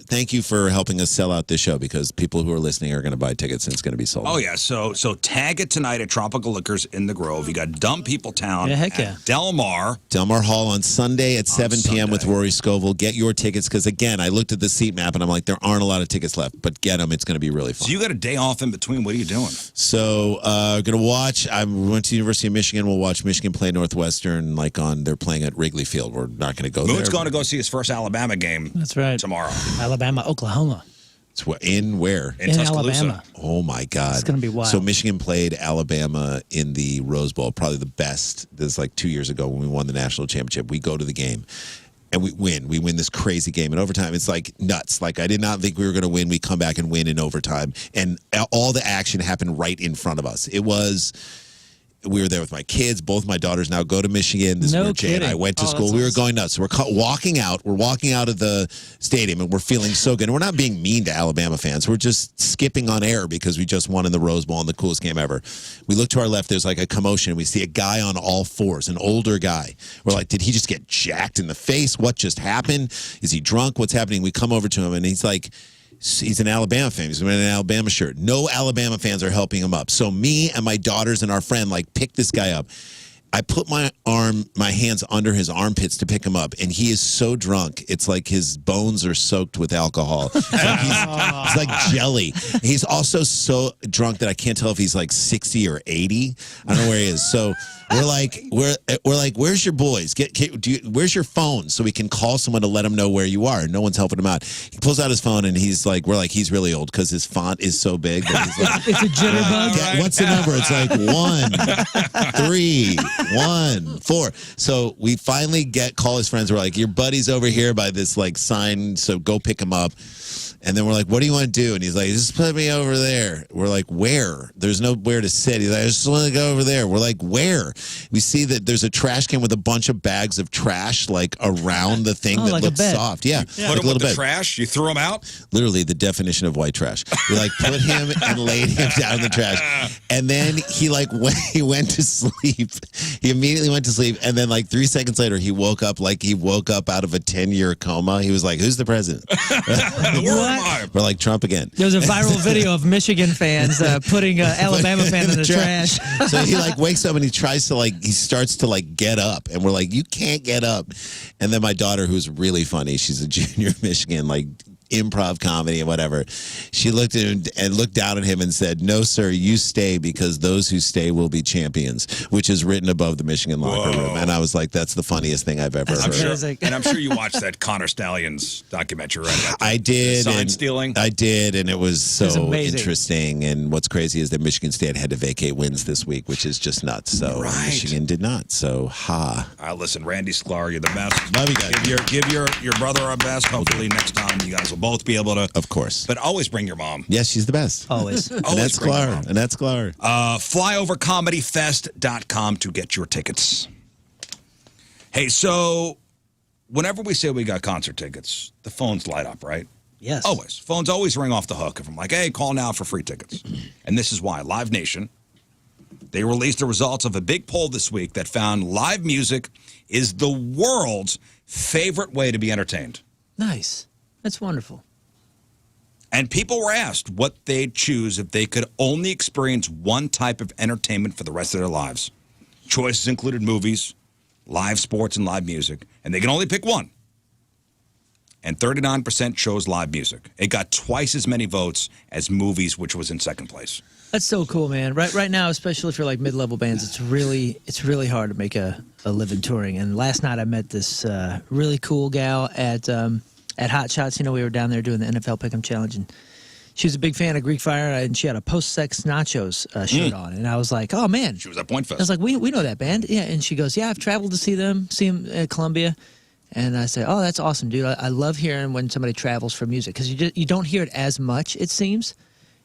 [SPEAKER 9] Thank you for helping us sell out this show because people who are listening are going to buy tickets and it's going to be sold.
[SPEAKER 1] Oh yeah, so tag it tonight at Tropical Liquors in the Grove. You got Dumb People Town
[SPEAKER 3] Yeah, heck
[SPEAKER 1] at
[SPEAKER 3] yeah.
[SPEAKER 1] Del Mar.
[SPEAKER 9] Del Mar Hall on Sunday at 7 p.m. with
[SPEAKER 1] Sunday.
[SPEAKER 9] Rory Scovel. Get your tickets because, again, I looked at the seat map and I'm like, there aren't a lot of tickets left, but get them. It's going to be really fun.
[SPEAKER 1] So you got a day off in between. What are you doing?
[SPEAKER 9] So, going to watch. I went to University of Michigan. We'll watch Michigan play Northwestern. They're playing at Wrigley Field. We're not going to go there.
[SPEAKER 1] Moon's going to go see his first Alabama game.
[SPEAKER 3] That's right.
[SPEAKER 1] Tomorrow.
[SPEAKER 3] Alabama, Oklahoma.
[SPEAKER 9] In where?
[SPEAKER 3] In
[SPEAKER 1] Tuscaloosa.
[SPEAKER 3] Alabama.
[SPEAKER 9] Oh my God!
[SPEAKER 3] It's gonna be wild.
[SPEAKER 9] So Michigan played Alabama in the Rose Bowl, probably the best. This is like 2 years ago when we won the national championship. We go to the game. And we win. We win this crazy game in overtime. It's like nuts. Like I did not think we were going to win. We come back and win in overtime, and all the action happened right in front of us. It was. We were there with my kids. Both my daughters now go to Michigan. This is where Jay and I went to school. We were going nuts. So we're walking out. We're walking out of the stadium, and we're feeling so good. And we're not being mean to Alabama fans. We're just skipping on air because we just won in the Rose Bowl and the coolest game ever. We look to our left. There's like a commotion. We see a guy on all fours, an older guy. We're like, did he just get jacked in the face? What just happened? Is he drunk? What's happening? We come over to him, and he's like, he's an Alabama fan. He's wearing an Alabama shirt. No Alabama fans are helping him up. So me and my daughters and our friend like pick this guy up. I put my hands under his armpits to pick him up, and he is so drunk. It's like his bones are soaked with alcohol. It's like jelly. He's also so drunk that I can't tell if he's like 60 or 80. I don't know where he is. So we're like, where's your boys? Where's your phone so we can call someone to let him know where you are? No one's helping him out. He pulls out his phone, and he's like, he's really old because his font is so big. That he's like,
[SPEAKER 3] it's a jitterbug.
[SPEAKER 9] Yeah, what's the number? It's like 1, 3, 1, 4. So we finally call his friends. We're like, your buddy's over here by this like sign, so go pick him up. And then we're like, what do you want to do? And he's like, just put me over there. We're like, where? There's nowhere to sit. He's like, I just want to go over there. We're like, where? We see that there's a trash can with a bunch of bags of trash like around the thing that
[SPEAKER 3] like
[SPEAKER 9] looks soft. Yeah.
[SPEAKER 1] Put
[SPEAKER 9] Like
[SPEAKER 1] him with the trash. You threw him out.
[SPEAKER 9] Literally the definition of white trash. We like put him and laid him down in the trash. And then he went to sleep. He immediately went to sleep. And then like 3 seconds later, he woke up out of a 10-year coma. He was like, who's the president? We're like Trump again.
[SPEAKER 3] There was a viral video of Michigan fans putting Alabama fan in the trash.
[SPEAKER 9] So he like wakes up and he starts to get up, and we're like, you can't get up. And then my daughter, who's really funny, she's a junior in Michigan, like improv comedy and whatever. She looked at him and looked down at him and said, no, sir, you stay because those who stay will be champions, which is written above the Michigan locker room. And I was like, that's the funniest thing I've ever heard.
[SPEAKER 1] And I'm sure you watched that Connor Stallions documentary, right?
[SPEAKER 9] I did.
[SPEAKER 1] Sign stealing.
[SPEAKER 9] I did, and it was so interesting. And what's crazy is that Michigan State had to vacate wins this week, which is just nuts. So Michigan did not. So
[SPEAKER 1] Listen, Randy Sklar, you're the best.
[SPEAKER 9] Love you guys.
[SPEAKER 1] Give your brother our best. Hopefully next time you guys will both be able to.
[SPEAKER 9] Of course.
[SPEAKER 1] But always bring your mom.
[SPEAKER 9] Yes, she's the best.
[SPEAKER 3] Always.
[SPEAKER 9] Annette Sklar. Annette Sklar.
[SPEAKER 1] Flyovercomedyfest.com to get your tickets. Hey, so whenever we say we got concert tickets, the phones light up, right?
[SPEAKER 3] Yes.
[SPEAKER 1] Always. Phones always ring off the hook if I'm like, hey, call now for free tickets. And this is why. Live Nation, they released the results of a big poll this week that found live music is the world's favorite way to be entertained.
[SPEAKER 3] Nice. That's wonderful.
[SPEAKER 1] And people were asked what they'd choose if they could only experience one type of entertainment for the rest of their lives. Choices included movies, live sports, and live music. And they can only pick one. And 39% chose live music. It got twice as many votes as movies, which was in second place.
[SPEAKER 3] That's so cool, man. Right now, especially for like mid-level bands, it's really hard to make a living touring. And last night I met this really cool gal at Hot Shots. You know, we were down there doing the NFL Pick'em Challenge, and she was a big fan of Greek Fire, and she had a Post-Sex Nachos shirt on. And I was like, oh, man.
[SPEAKER 1] She was at Point Fest.
[SPEAKER 3] I was like, we know that band. Yeah, and she goes, yeah, I've traveled to see them at Columbia. And I said, oh, that's awesome, dude. I love hearing when somebody travels for music because you don't hear it as much, it seems.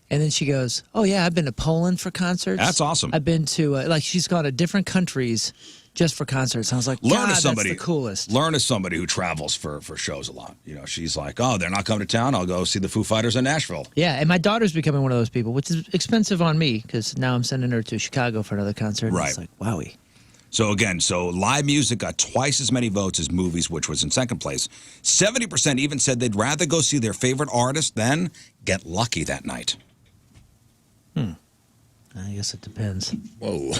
[SPEAKER 3] And then she goes, oh, yeah, I've been to Poland for concerts.
[SPEAKER 1] That's awesome.
[SPEAKER 3] I've been to, she's gone to different countries just for concerts. I was like, that's the coolest.
[SPEAKER 1] Learn as somebody who travels for shows a lot. You know, she's like, oh, they're not coming to town. I'll go see the Foo Fighters in Nashville.
[SPEAKER 3] Yeah, and my daughter's becoming one of those people, which is expensive on me because now I'm sending her to Chicago for another concert.
[SPEAKER 1] Right.
[SPEAKER 3] It's like, wowie.
[SPEAKER 1] So again, live music got twice as many votes as movies, which was in second place. 70% even said they'd rather go see their favorite artist than get lucky that night.
[SPEAKER 3] I guess it depends.
[SPEAKER 4] Whoa.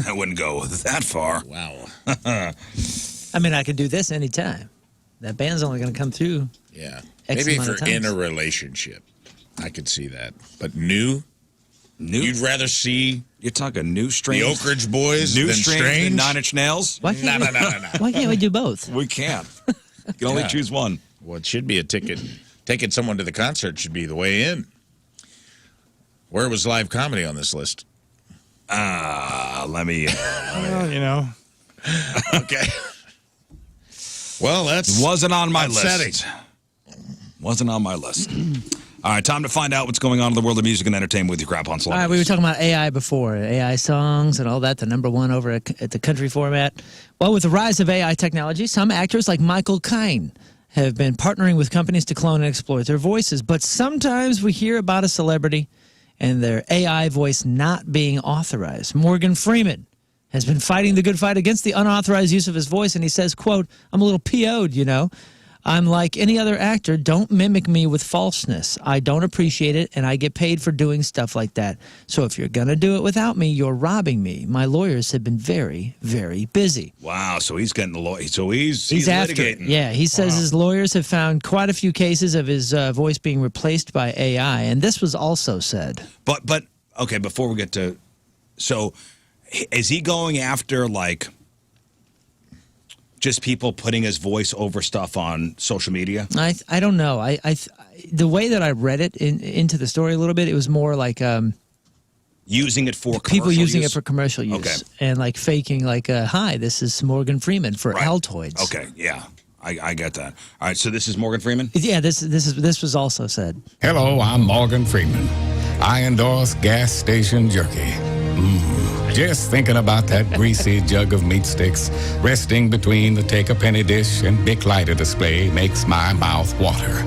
[SPEAKER 1] I wouldn't go that far.
[SPEAKER 4] Wow.
[SPEAKER 3] I mean, I could do this anytime. That band's only going to come through.
[SPEAKER 4] Yeah.
[SPEAKER 3] X
[SPEAKER 4] Maybe if
[SPEAKER 3] amount of
[SPEAKER 4] you're in
[SPEAKER 3] times.
[SPEAKER 4] a relationship, I could see that. But new? You'd rather see
[SPEAKER 1] You're talking New Strange.
[SPEAKER 4] the Oak Ridge Boys
[SPEAKER 1] New
[SPEAKER 4] than
[SPEAKER 1] Strange than Nine Inch Nails?
[SPEAKER 3] Why can't,
[SPEAKER 4] No.
[SPEAKER 3] why can't we do both?
[SPEAKER 1] We can't. You can only choose one.
[SPEAKER 4] Well, it should be a ticket Taking someone to the concert should be the way in. Where was live comedy on this list?
[SPEAKER 1] Let me.
[SPEAKER 2] Well, you know.
[SPEAKER 4] Okay. Well, that's
[SPEAKER 1] wasn't on my
[SPEAKER 4] upsetting.
[SPEAKER 1] list. Wasn't on my list. All right, time to find out what's going on in the world of music and entertainment with your crap on
[SPEAKER 3] All
[SPEAKER 1] celebrities.
[SPEAKER 3] right, we were talking about AI before, AI songs and all that, the #1 over at the country format. Well, with the rise of AI technology, some actors like Michael Caine have been partnering with companies to clone and exploit their voices. But sometimes we hear about a celebrity and their AI voice not being authorized. Morgan Freeman has been fighting the good fight against the unauthorized use of his voice, and he says, quote, "I'm a little PO'd, you know. I'm like any other actor. Don't mimic me with falseness. I don't appreciate it, and I get paid for doing stuff like that. So if you're going to do it without me, you're robbing me. My lawyers have been very, very busy."
[SPEAKER 1] Wow, so he's getting the lawyer. So he's
[SPEAKER 3] after it.
[SPEAKER 1] litigating.
[SPEAKER 3] Yeah, he says his lawyers have found quite a few cases of his voice being replaced by AI, and this was also said.
[SPEAKER 1] But okay, before we get to, so is he going after like just people putting his voice over stuff on social media?
[SPEAKER 3] I don't know. The way that I read it into the story a little bit, it was more like
[SPEAKER 1] using it for
[SPEAKER 3] people
[SPEAKER 1] commercial
[SPEAKER 3] using
[SPEAKER 1] use?
[SPEAKER 3] it for commercial use,
[SPEAKER 1] Okay.
[SPEAKER 3] and like faking like, "Hi, this is Morgan Freeman for
[SPEAKER 1] Right.
[SPEAKER 3] Altoids."
[SPEAKER 1] Okay, yeah, I get that. All right, so this is Morgan Freeman.
[SPEAKER 3] Yeah, this was also said.
[SPEAKER 12] Hello, I'm Morgan Freeman. I endorse gas station jerky. Just thinking about that greasy jug of meat sticks resting between the take-a-penny dish and Bic lighter display makes my mouth water.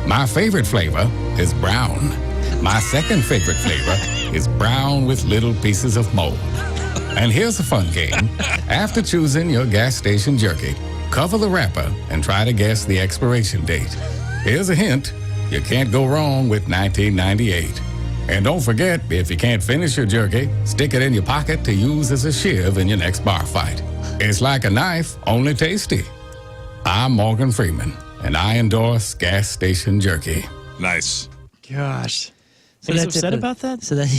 [SPEAKER 12] My favorite flavor is brown. My second favorite flavor is brown with little pieces of mold. And here's a fun game. After choosing your gas station jerky, cover the wrapper and try to guess the expiration date. Here's a hint. You can't go wrong with 1998. And don't forget, if you can't finish your jerky, stick it in your pocket to use as a shiv in your next bar fight. It's like a knife, only tasty. I'm Morgan Freeman, and I endorse gas station jerky.
[SPEAKER 1] Nice.
[SPEAKER 2] Gosh.
[SPEAKER 3] So
[SPEAKER 2] He's
[SPEAKER 3] that's
[SPEAKER 2] upset
[SPEAKER 3] it.
[SPEAKER 2] about that?
[SPEAKER 3] So that's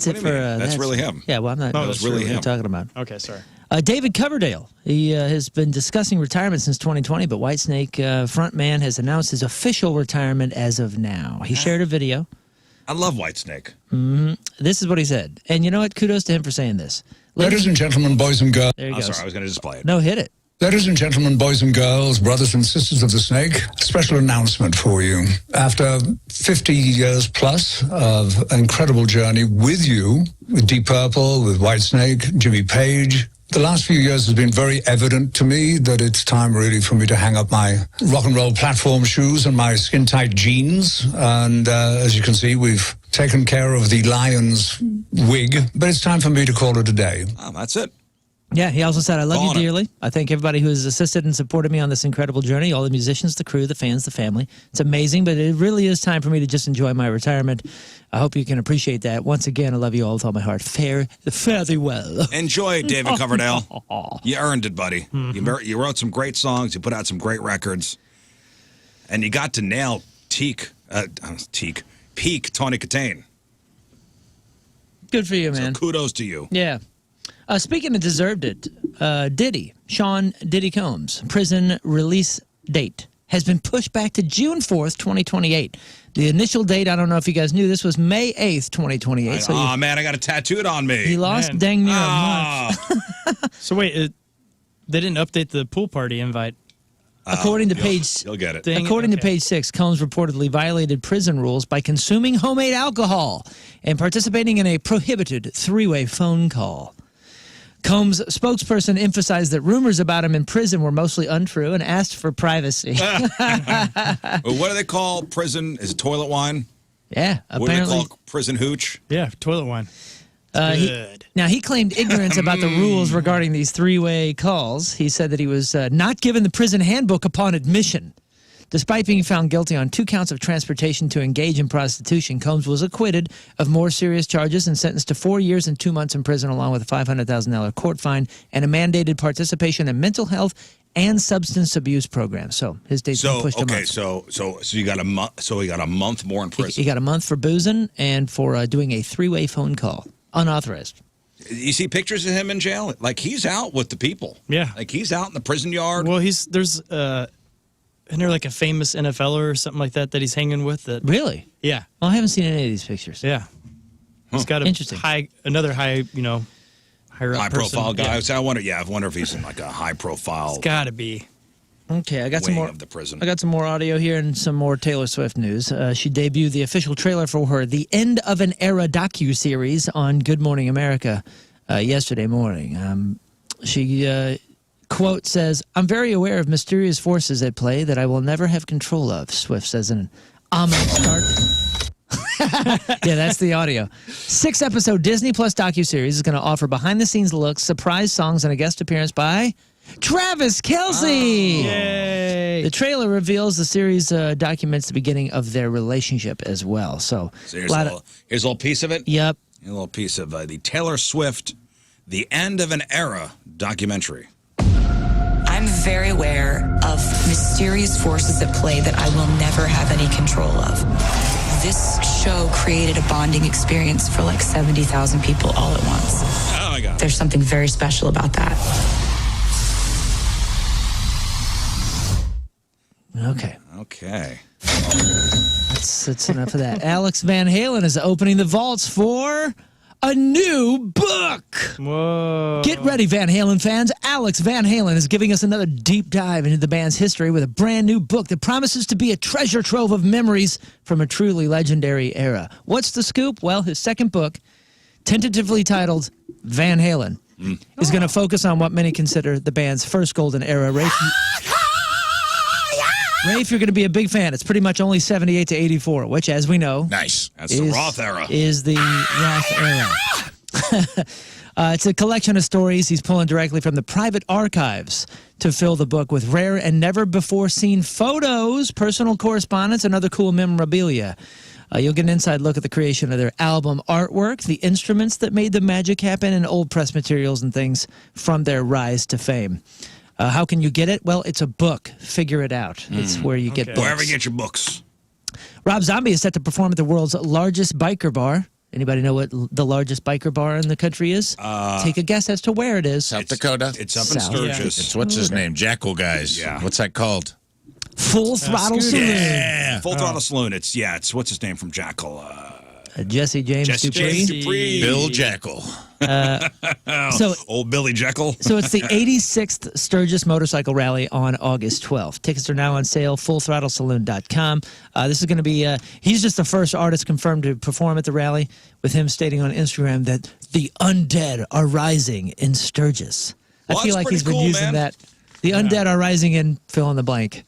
[SPEAKER 3] it
[SPEAKER 1] do
[SPEAKER 3] for.
[SPEAKER 1] you mean? That's really him.
[SPEAKER 3] Yeah, well, I'm not.
[SPEAKER 2] No, that's
[SPEAKER 3] sure
[SPEAKER 1] really
[SPEAKER 3] what
[SPEAKER 1] him.
[SPEAKER 3] you're talking about.
[SPEAKER 2] Okay, sorry.
[SPEAKER 3] David Coverdale. He has been discussing retirement since 2020, but Whitesnake frontman has announced his official retirement as of now. He shared a video.
[SPEAKER 1] I love Whitesnake.
[SPEAKER 3] This is what he said. And you know what? Kudos to him for saying this.
[SPEAKER 8] Ladies and gentlemen, boys and girls.
[SPEAKER 3] There he
[SPEAKER 1] I'm
[SPEAKER 3] goes.
[SPEAKER 1] sorry, I was going to just play it.
[SPEAKER 3] No, hit it.
[SPEAKER 8] Ladies and gentlemen, boys and girls, brothers and sisters of the snake, special announcement for you. After 50 years plus of an incredible journey with you, with Deep Purple, with Whitesnake, Jimmy Page, the last few years has been very evident to me that it's time really for me to hang up my rock and roll platform shoes and my skin-tight jeans. And as you can see, we've taken care of the Lions wig, but it's time for me to call it a day.
[SPEAKER 1] Oh, that's it.
[SPEAKER 3] Yeah, he also said, "I love
[SPEAKER 1] Calling
[SPEAKER 3] you
[SPEAKER 1] it.
[SPEAKER 3] dearly. I thank everybody who has assisted and supported me on this incredible journey, all the musicians, the crew, the fans, the family. It's amazing, but it really is time for me to just enjoy my retirement. I hope you can appreciate that. Once again, I love you all with all my heart. Fare thee well."
[SPEAKER 1] Enjoy it, David Coverdale. You earned it, buddy. You wrote some great songs. You put out some great records. And you got to nail peak Tony Katane.
[SPEAKER 3] Good for you,
[SPEAKER 1] So
[SPEAKER 3] man.
[SPEAKER 1] kudos to you.
[SPEAKER 3] Yeah. Speaking of deserved it, Sean Diddy Combs' prison release date has been pushed back to June 4th, 2028. The initial date, I don't know if you guys knew this, was May 8th, 2028. So
[SPEAKER 1] Oh, man, I got it tattooed on me.
[SPEAKER 3] he lost
[SPEAKER 2] Man.
[SPEAKER 3] dang near a month.
[SPEAKER 1] Ah.
[SPEAKER 2] So wait, they didn't update the pool party invite
[SPEAKER 3] According to page
[SPEAKER 1] You'll get it.
[SPEAKER 2] thing?
[SPEAKER 3] According to
[SPEAKER 2] Okay.
[SPEAKER 3] page 6, Combs reportedly violated prison rules by consuming homemade alcohol and participating in a prohibited three-way phone call. Combs' spokesperson emphasized that rumors about him in prison were mostly untrue and asked for privacy.
[SPEAKER 1] What do they call prison? Is it toilet wine?
[SPEAKER 3] Yeah,
[SPEAKER 1] What do
[SPEAKER 3] apparently.
[SPEAKER 1] they call prison hooch?
[SPEAKER 2] Yeah, toilet wine. Good.
[SPEAKER 3] Now, he claimed ignorance about the rules regarding these three-way calls. He said that he was not given the prison handbook upon admission. Despite being found guilty on 2 counts of transportation to engage in prostitution, Combs was acquitted of more serious charges and sentenced to 4 years and 2 months in prison, along with a $500,000 court fine and a mandated participation in mental health and substance abuse programs. So his date's been pushed a month.
[SPEAKER 1] So you got a month. So he got a month more in prison.
[SPEAKER 3] He got a month for boozing and for doing a three-way phone call, unauthorized.
[SPEAKER 1] You see pictures of him in jail? Like, he's out with the people.
[SPEAKER 2] Yeah.
[SPEAKER 1] Like, he's out in the prison yard.
[SPEAKER 2] Well, there's isn't there like a famous NFLer or something like that he's hanging with? That
[SPEAKER 3] Really?
[SPEAKER 2] Yeah.
[SPEAKER 3] Well, I haven't seen any of these pictures.
[SPEAKER 2] Yeah. He's got
[SPEAKER 3] Interesting.
[SPEAKER 2] another high, higher up
[SPEAKER 1] High
[SPEAKER 2] person.
[SPEAKER 1] profile guy.
[SPEAKER 2] Yeah.
[SPEAKER 1] So I wonder if he's in like a high profile
[SPEAKER 2] It's got to be.
[SPEAKER 3] Okay, I got some
[SPEAKER 1] wing
[SPEAKER 3] more.
[SPEAKER 1] of the prison.
[SPEAKER 3] I got some more audio here and some more Taylor Swift news. She debuted the official trailer for her The End of an Era docuseries on Good Morning America yesterday morning. She, quote, says, "I'm very aware of mysterious forces at play that I will never have control of," Swift says in an ominous start. Yeah, that's the audio. 6-episode Disney Plus docuseries is going to offer behind-the-scenes looks, surprise songs, and a guest appearance by Travis Kelce.
[SPEAKER 2] Yay.
[SPEAKER 3] The trailer reveals the series documents the beginning of their relationship as well. So
[SPEAKER 1] here's a little piece of it.
[SPEAKER 3] Yep.
[SPEAKER 1] A little piece of the Taylor Swift, The End of an Era documentary.
[SPEAKER 5] I'm very aware of mysterious forces at play that I will never have any control of. This show created a bonding experience for like 70,000 people all at once.
[SPEAKER 1] Oh, my God.
[SPEAKER 5] There's something very special about that.
[SPEAKER 3] Okay.
[SPEAKER 1] Okay.
[SPEAKER 3] That's enough of that. Alex Van Halen is opening the vaults for a new book.
[SPEAKER 2] Whoa.
[SPEAKER 3] Get ready, Van Halen fans. Alex Van Halen is giving us another deep dive into the band's history with a brand new book that promises to be a treasure trove of memories from a truly legendary era. What's the scoop? Well, his second book, tentatively titled Van Halen, is going to focus on what many consider the band's first golden era. Rafe, you're going to be a big fan. It's pretty much only 78 to 84, which, as we know,
[SPEAKER 1] Nice. That's the Roth era.
[SPEAKER 3] Is the Roth era. It's a collection of stories he's pulling directly from the private archives to fill the book with rare and never-before-seen photos, personal correspondence, and other cool memorabilia. You'll get an inside look at the creation of their album artwork, the instruments that made the magic happen, and old press materials and things from their rise to fame. How can you get it? Well, it's a book. Figure it out. It's where you get books.
[SPEAKER 1] Wherever you get your books.
[SPEAKER 3] Rob Zombie is set to perform at the world's largest biker bar. Anybody know what the largest biker bar in the country is? Take a guess as to where it is.
[SPEAKER 4] South Dakota.
[SPEAKER 1] It's up in
[SPEAKER 3] South.
[SPEAKER 1] Sturgis.
[SPEAKER 4] It's what's his name? Jackal Guys.
[SPEAKER 1] Yeah.
[SPEAKER 4] What's that called?
[SPEAKER 3] Full Throttle Saloon.
[SPEAKER 1] Yeah. Full Throttle Saloon. It's what's his name from Jackal?
[SPEAKER 3] Jesse James Dupree.
[SPEAKER 4] Bill Jackal.
[SPEAKER 1] Old Billy Jekyll.
[SPEAKER 3] So it's the 86th Sturgis Motorcycle Rally on August 12th. Tickets are now on sale, fullthrottlesaloon.com. This is going to be, he's just the first artist confirmed to perform at the rally, with him stating on Instagram that the undead are rising in Sturgis.
[SPEAKER 1] Well,
[SPEAKER 3] I feel
[SPEAKER 1] that's
[SPEAKER 3] like he's been
[SPEAKER 1] pretty cool,
[SPEAKER 3] using
[SPEAKER 1] man.
[SPEAKER 3] that. The undead are rising in fill in the blank.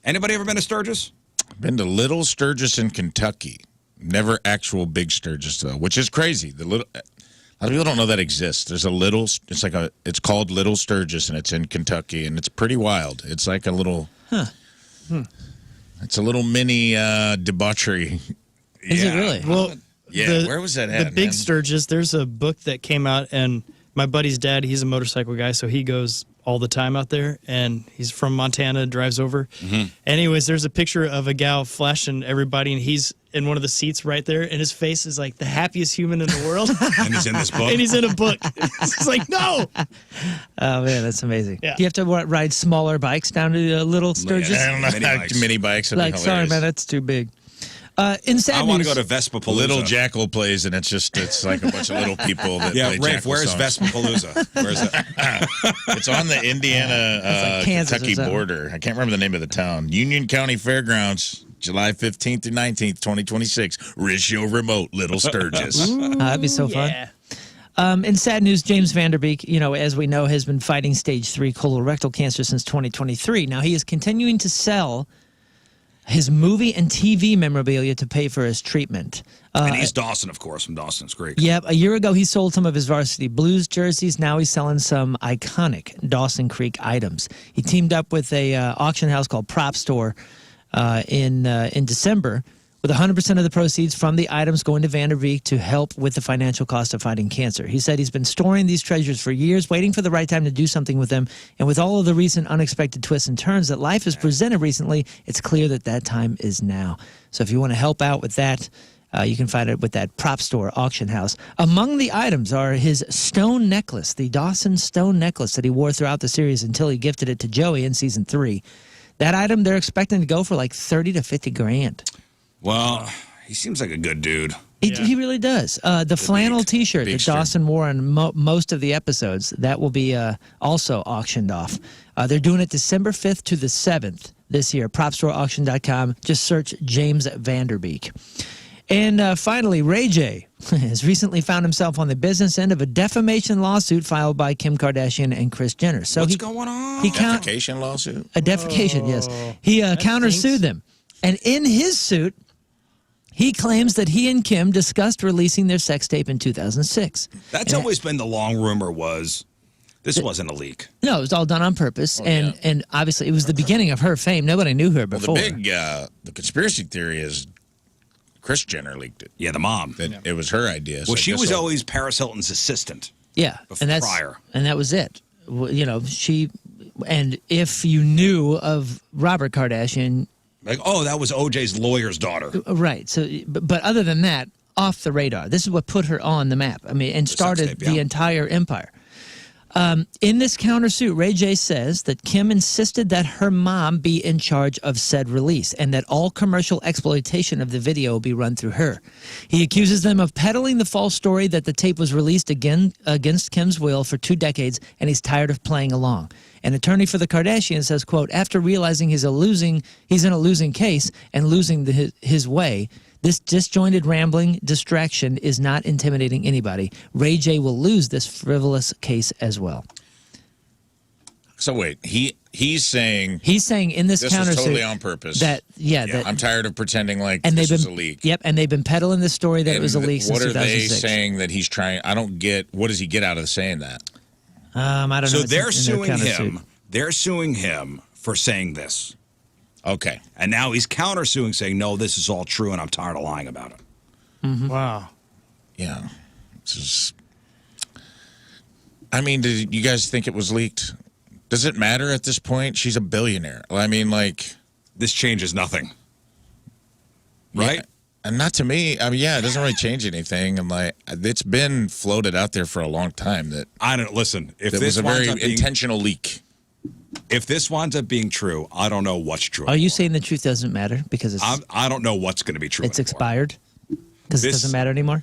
[SPEAKER 1] Anybody ever been to Sturgis?
[SPEAKER 4] Been to Little Sturgis in Kentucky. Never actual Big Sturgis though, which is crazy. A lot of people don't know that exists. There's a little. It's called Little Sturgis, and it's in Kentucky, and it's pretty wild. It's like a little. It's a little mini debauchery.
[SPEAKER 3] Is it really?
[SPEAKER 2] Well,
[SPEAKER 4] Yeah, where was that at?
[SPEAKER 2] The Big
[SPEAKER 4] man?
[SPEAKER 2] Sturgis, there's a book that came out, and my buddy's dad, he's a motorcycle guy, so he goes all the time out there, and he's from Montana, drives over. Anyways, there's a picture of a gal flashing everybody, and he's in one of the seats right there, and his face is like the happiest human in the world.
[SPEAKER 1] And he's in this book.
[SPEAKER 2] And he's in a book. It's like, no!
[SPEAKER 3] Oh, man, that's amazing.
[SPEAKER 2] Yeah.
[SPEAKER 3] Do you have to ride smaller bikes down to Little Sturgis?
[SPEAKER 4] I don't know.
[SPEAKER 1] Mini bikes.
[SPEAKER 4] Mini bikes.
[SPEAKER 3] Like, sorry, man, that's too big. In sad
[SPEAKER 1] I want to
[SPEAKER 3] news-
[SPEAKER 1] go to Vespapalooza.
[SPEAKER 4] Little Jackal plays, and it's like a bunch of little people that
[SPEAKER 1] Yeah,
[SPEAKER 4] play
[SPEAKER 1] Rafe,
[SPEAKER 4] Jackal
[SPEAKER 1] where's
[SPEAKER 4] songs.
[SPEAKER 1] Vespapalooza? Where's it?
[SPEAKER 4] It's on the Indiana
[SPEAKER 3] Kansas or
[SPEAKER 4] Kentucky
[SPEAKER 3] something.
[SPEAKER 4] border. I can't remember the name of the town. Union County Fairgrounds, July 15th through 19th, 2026. Rizz Show remote, Little Sturgis.
[SPEAKER 3] that'd be so fun.
[SPEAKER 2] Yeah.
[SPEAKER 3] In sad news, James Vanderbeek, as we know, has been fighting stage 3 colorectal cancer since 2023. Now, he is continuing to sell his movie and TV memorabilia to pay for his treatment.
[SPEAKER 1] And he's Dawson, of course, from Dawson's Creek.
[SPEAKER 3] Yep, a year ago he sold some of his Varsity Blues jerseys. Now he's selling some iconic Dawson Creek items. He teamed up with a auction house called Prop Store in December, with 100% of the proceeds from the items going to Vanderbeek to help with the financial cost of fighting cancer. He said he's been storing these treasures for years, waiting for the right time to do something with them. And with all of the recent unexpected twists and turns that life has presented recently, it's clear that that time is now. So if you want to help out with that, you can find it with that Prop Store auction house. Among the items are his stone necklace, the Dawson stone necklace that he wore throughout the series until he gifted it to Joey in season 3. That item they're expecting to go for like 30 to 50 grand.
[SPEAKER 1] Well, he seems like a good dude.
[SPEAKER 3] He really does. The flannel T-shirt that
[SPEAKER 4] Beakster.
[SPEAKER 3] Dawson wore on most of the episodes, that will be also auctioned off. They're doing it December 5th to the 7th this year. PropStoreAuction.com. Just search James Vanderbeek. And finally, Ray J has recently found himself on the business end of a defamation lawsuit filed by Kim Kardashian and Kris Jenner. So
[SPEAKER 1] What's going on?
[SPEAKER 3] He
[SPEAKER 4] Defecation lawsuit?
[SPEAKER 3] a defecation, yes. He countersued them. And in his suit, he claims that he and Kim discussed releasing their sex tape in 2006.
[SPEAKER 1] That's always been the long rumor was this wasn't a leak.
[SPEAKER 3] No, it was all done on purpose. And obviously, it was the beginning of her fame. Nobody knew her
[SPEAKER 4] Well,
[SPEAKER 3] before.
[SPEAKER 4] the conspiracy theory is Kris Jenner leaked it.
[SPEAKER 1] Yeah, the mom.
[SPEAKER 4] That it was her idea.
[SPEAKER 1] Well,
[SPEAKER 4] so
[SPEAKER 1] she
[SPEAKER 4] I guess
[SPEAKER 1] was
[SPEAKER 4] so.
[SPEAKER 1] always Paris Hilton's assistant.
[SPEAKER 3] Yeah,
[SPEAKER 1] prior.
[SPEAKER 3] and that was it. Well, and if you knew of Robert Kardashian,
[SPEAKER 1] Like, oh, that was OJ's lawyer's daughter.
[SPEAKER 3] right? So, but other than that, off the radar. This is what put her on the map. I mean, and started
[SPEAKER 1] tape,
[SPEAKER 3] the
[SPEAKER 1] yeah.
[SPEAKER 3] entire empire. In this countersuit, Ray J says that Kim insisted that her mom be in charge of said release and that all commercial exploitation of the video be run through her. He accuses them of peddling the false story that the tape was released again against Kim's will for 2 decades, and he's tired of playing along. An attorney for the Kardashians says, quote, after realizing he's in a losing case and losing his way, this disjointed rambling distraction is not intimidating anybody. Ray J will lose this frivolous case as well.
[SPEAKER 4] So wait, he's saying
[SPEAKER 3] in this
[SPEAKER 4] this
[SPEAKER 3] countersuit
[SPEAKER 4] was totally on purpose.
[SPEAKER 3] that that
[SPEAKER 4] I'm tired of pretending like
[SPEAKER 3] and
[SPEAKER 4] this
[SPEAKER 3] they've
[SPEAKER 4] was
[SPEAKER 3] been
[SPEAKER 4] a leak.
[SPEAKER 3] Yep, and they've been peddling the story that it was a leak since
[SPEAKER 4] What are
[SPEAKER 3] 2006.
[SPEAKER 4] they saying that he's trying? I don't get. What does he get out of saying that?
[SPEAKER 3] I don't know.
[SPEAKER 1] So
[SPEAKER 3] It's
[SPEAKER 1] they're
[SPEAKER 3] in their
[SPEAKER 1] suing
[SPEAKER 3] countersuit.
[SPEAKER 1] him. They're suing him for saying this.
[SPEAKER 4] Okay.
[SPEAKER 1] And now he's countersuing, saying, no, this is all true, and I'm tired of lying about it.
[SPEAKER 2] Wow.
[SPEAKER 4] Yeah. This is. I mean, did you guys think it was leaked? Does it matter at this point? She's a billionaire. I mean, like.
[SPEAKER 1] This changes nothing. Right?
[SPEAKER 4] Yeah, and not to me. I mean, yeah, it doesn't really change anything. And like, it's been floated out there for a long time that
[SPEAKER 1] I don't listen. If
[SPEAKER 4] it
[SPEAKER 1] this
[SPEAKER 4] was a
[SPEAKER 1] winds
[SPEAKER 4] very
[SPEAKER 1] up being,
[SPEAKER 4] intentional leak.
[SPEAKER 1] if this winds up being true, I don't know what's true.
[SPEAKER 3] Are you
[SPEAKER 1] anymore.
[SPEAKER 3] saying the truth doesn't matter because it's
[SPEAKER 1] I don't know what's going to be true.
[SPEAKER 3] it's
[SPEAKER 1] anymore.
[SPEAKER 3] expired? Because it
[SPEAKER 1] This-
[SPEAKER 3] doesn't matter anymore?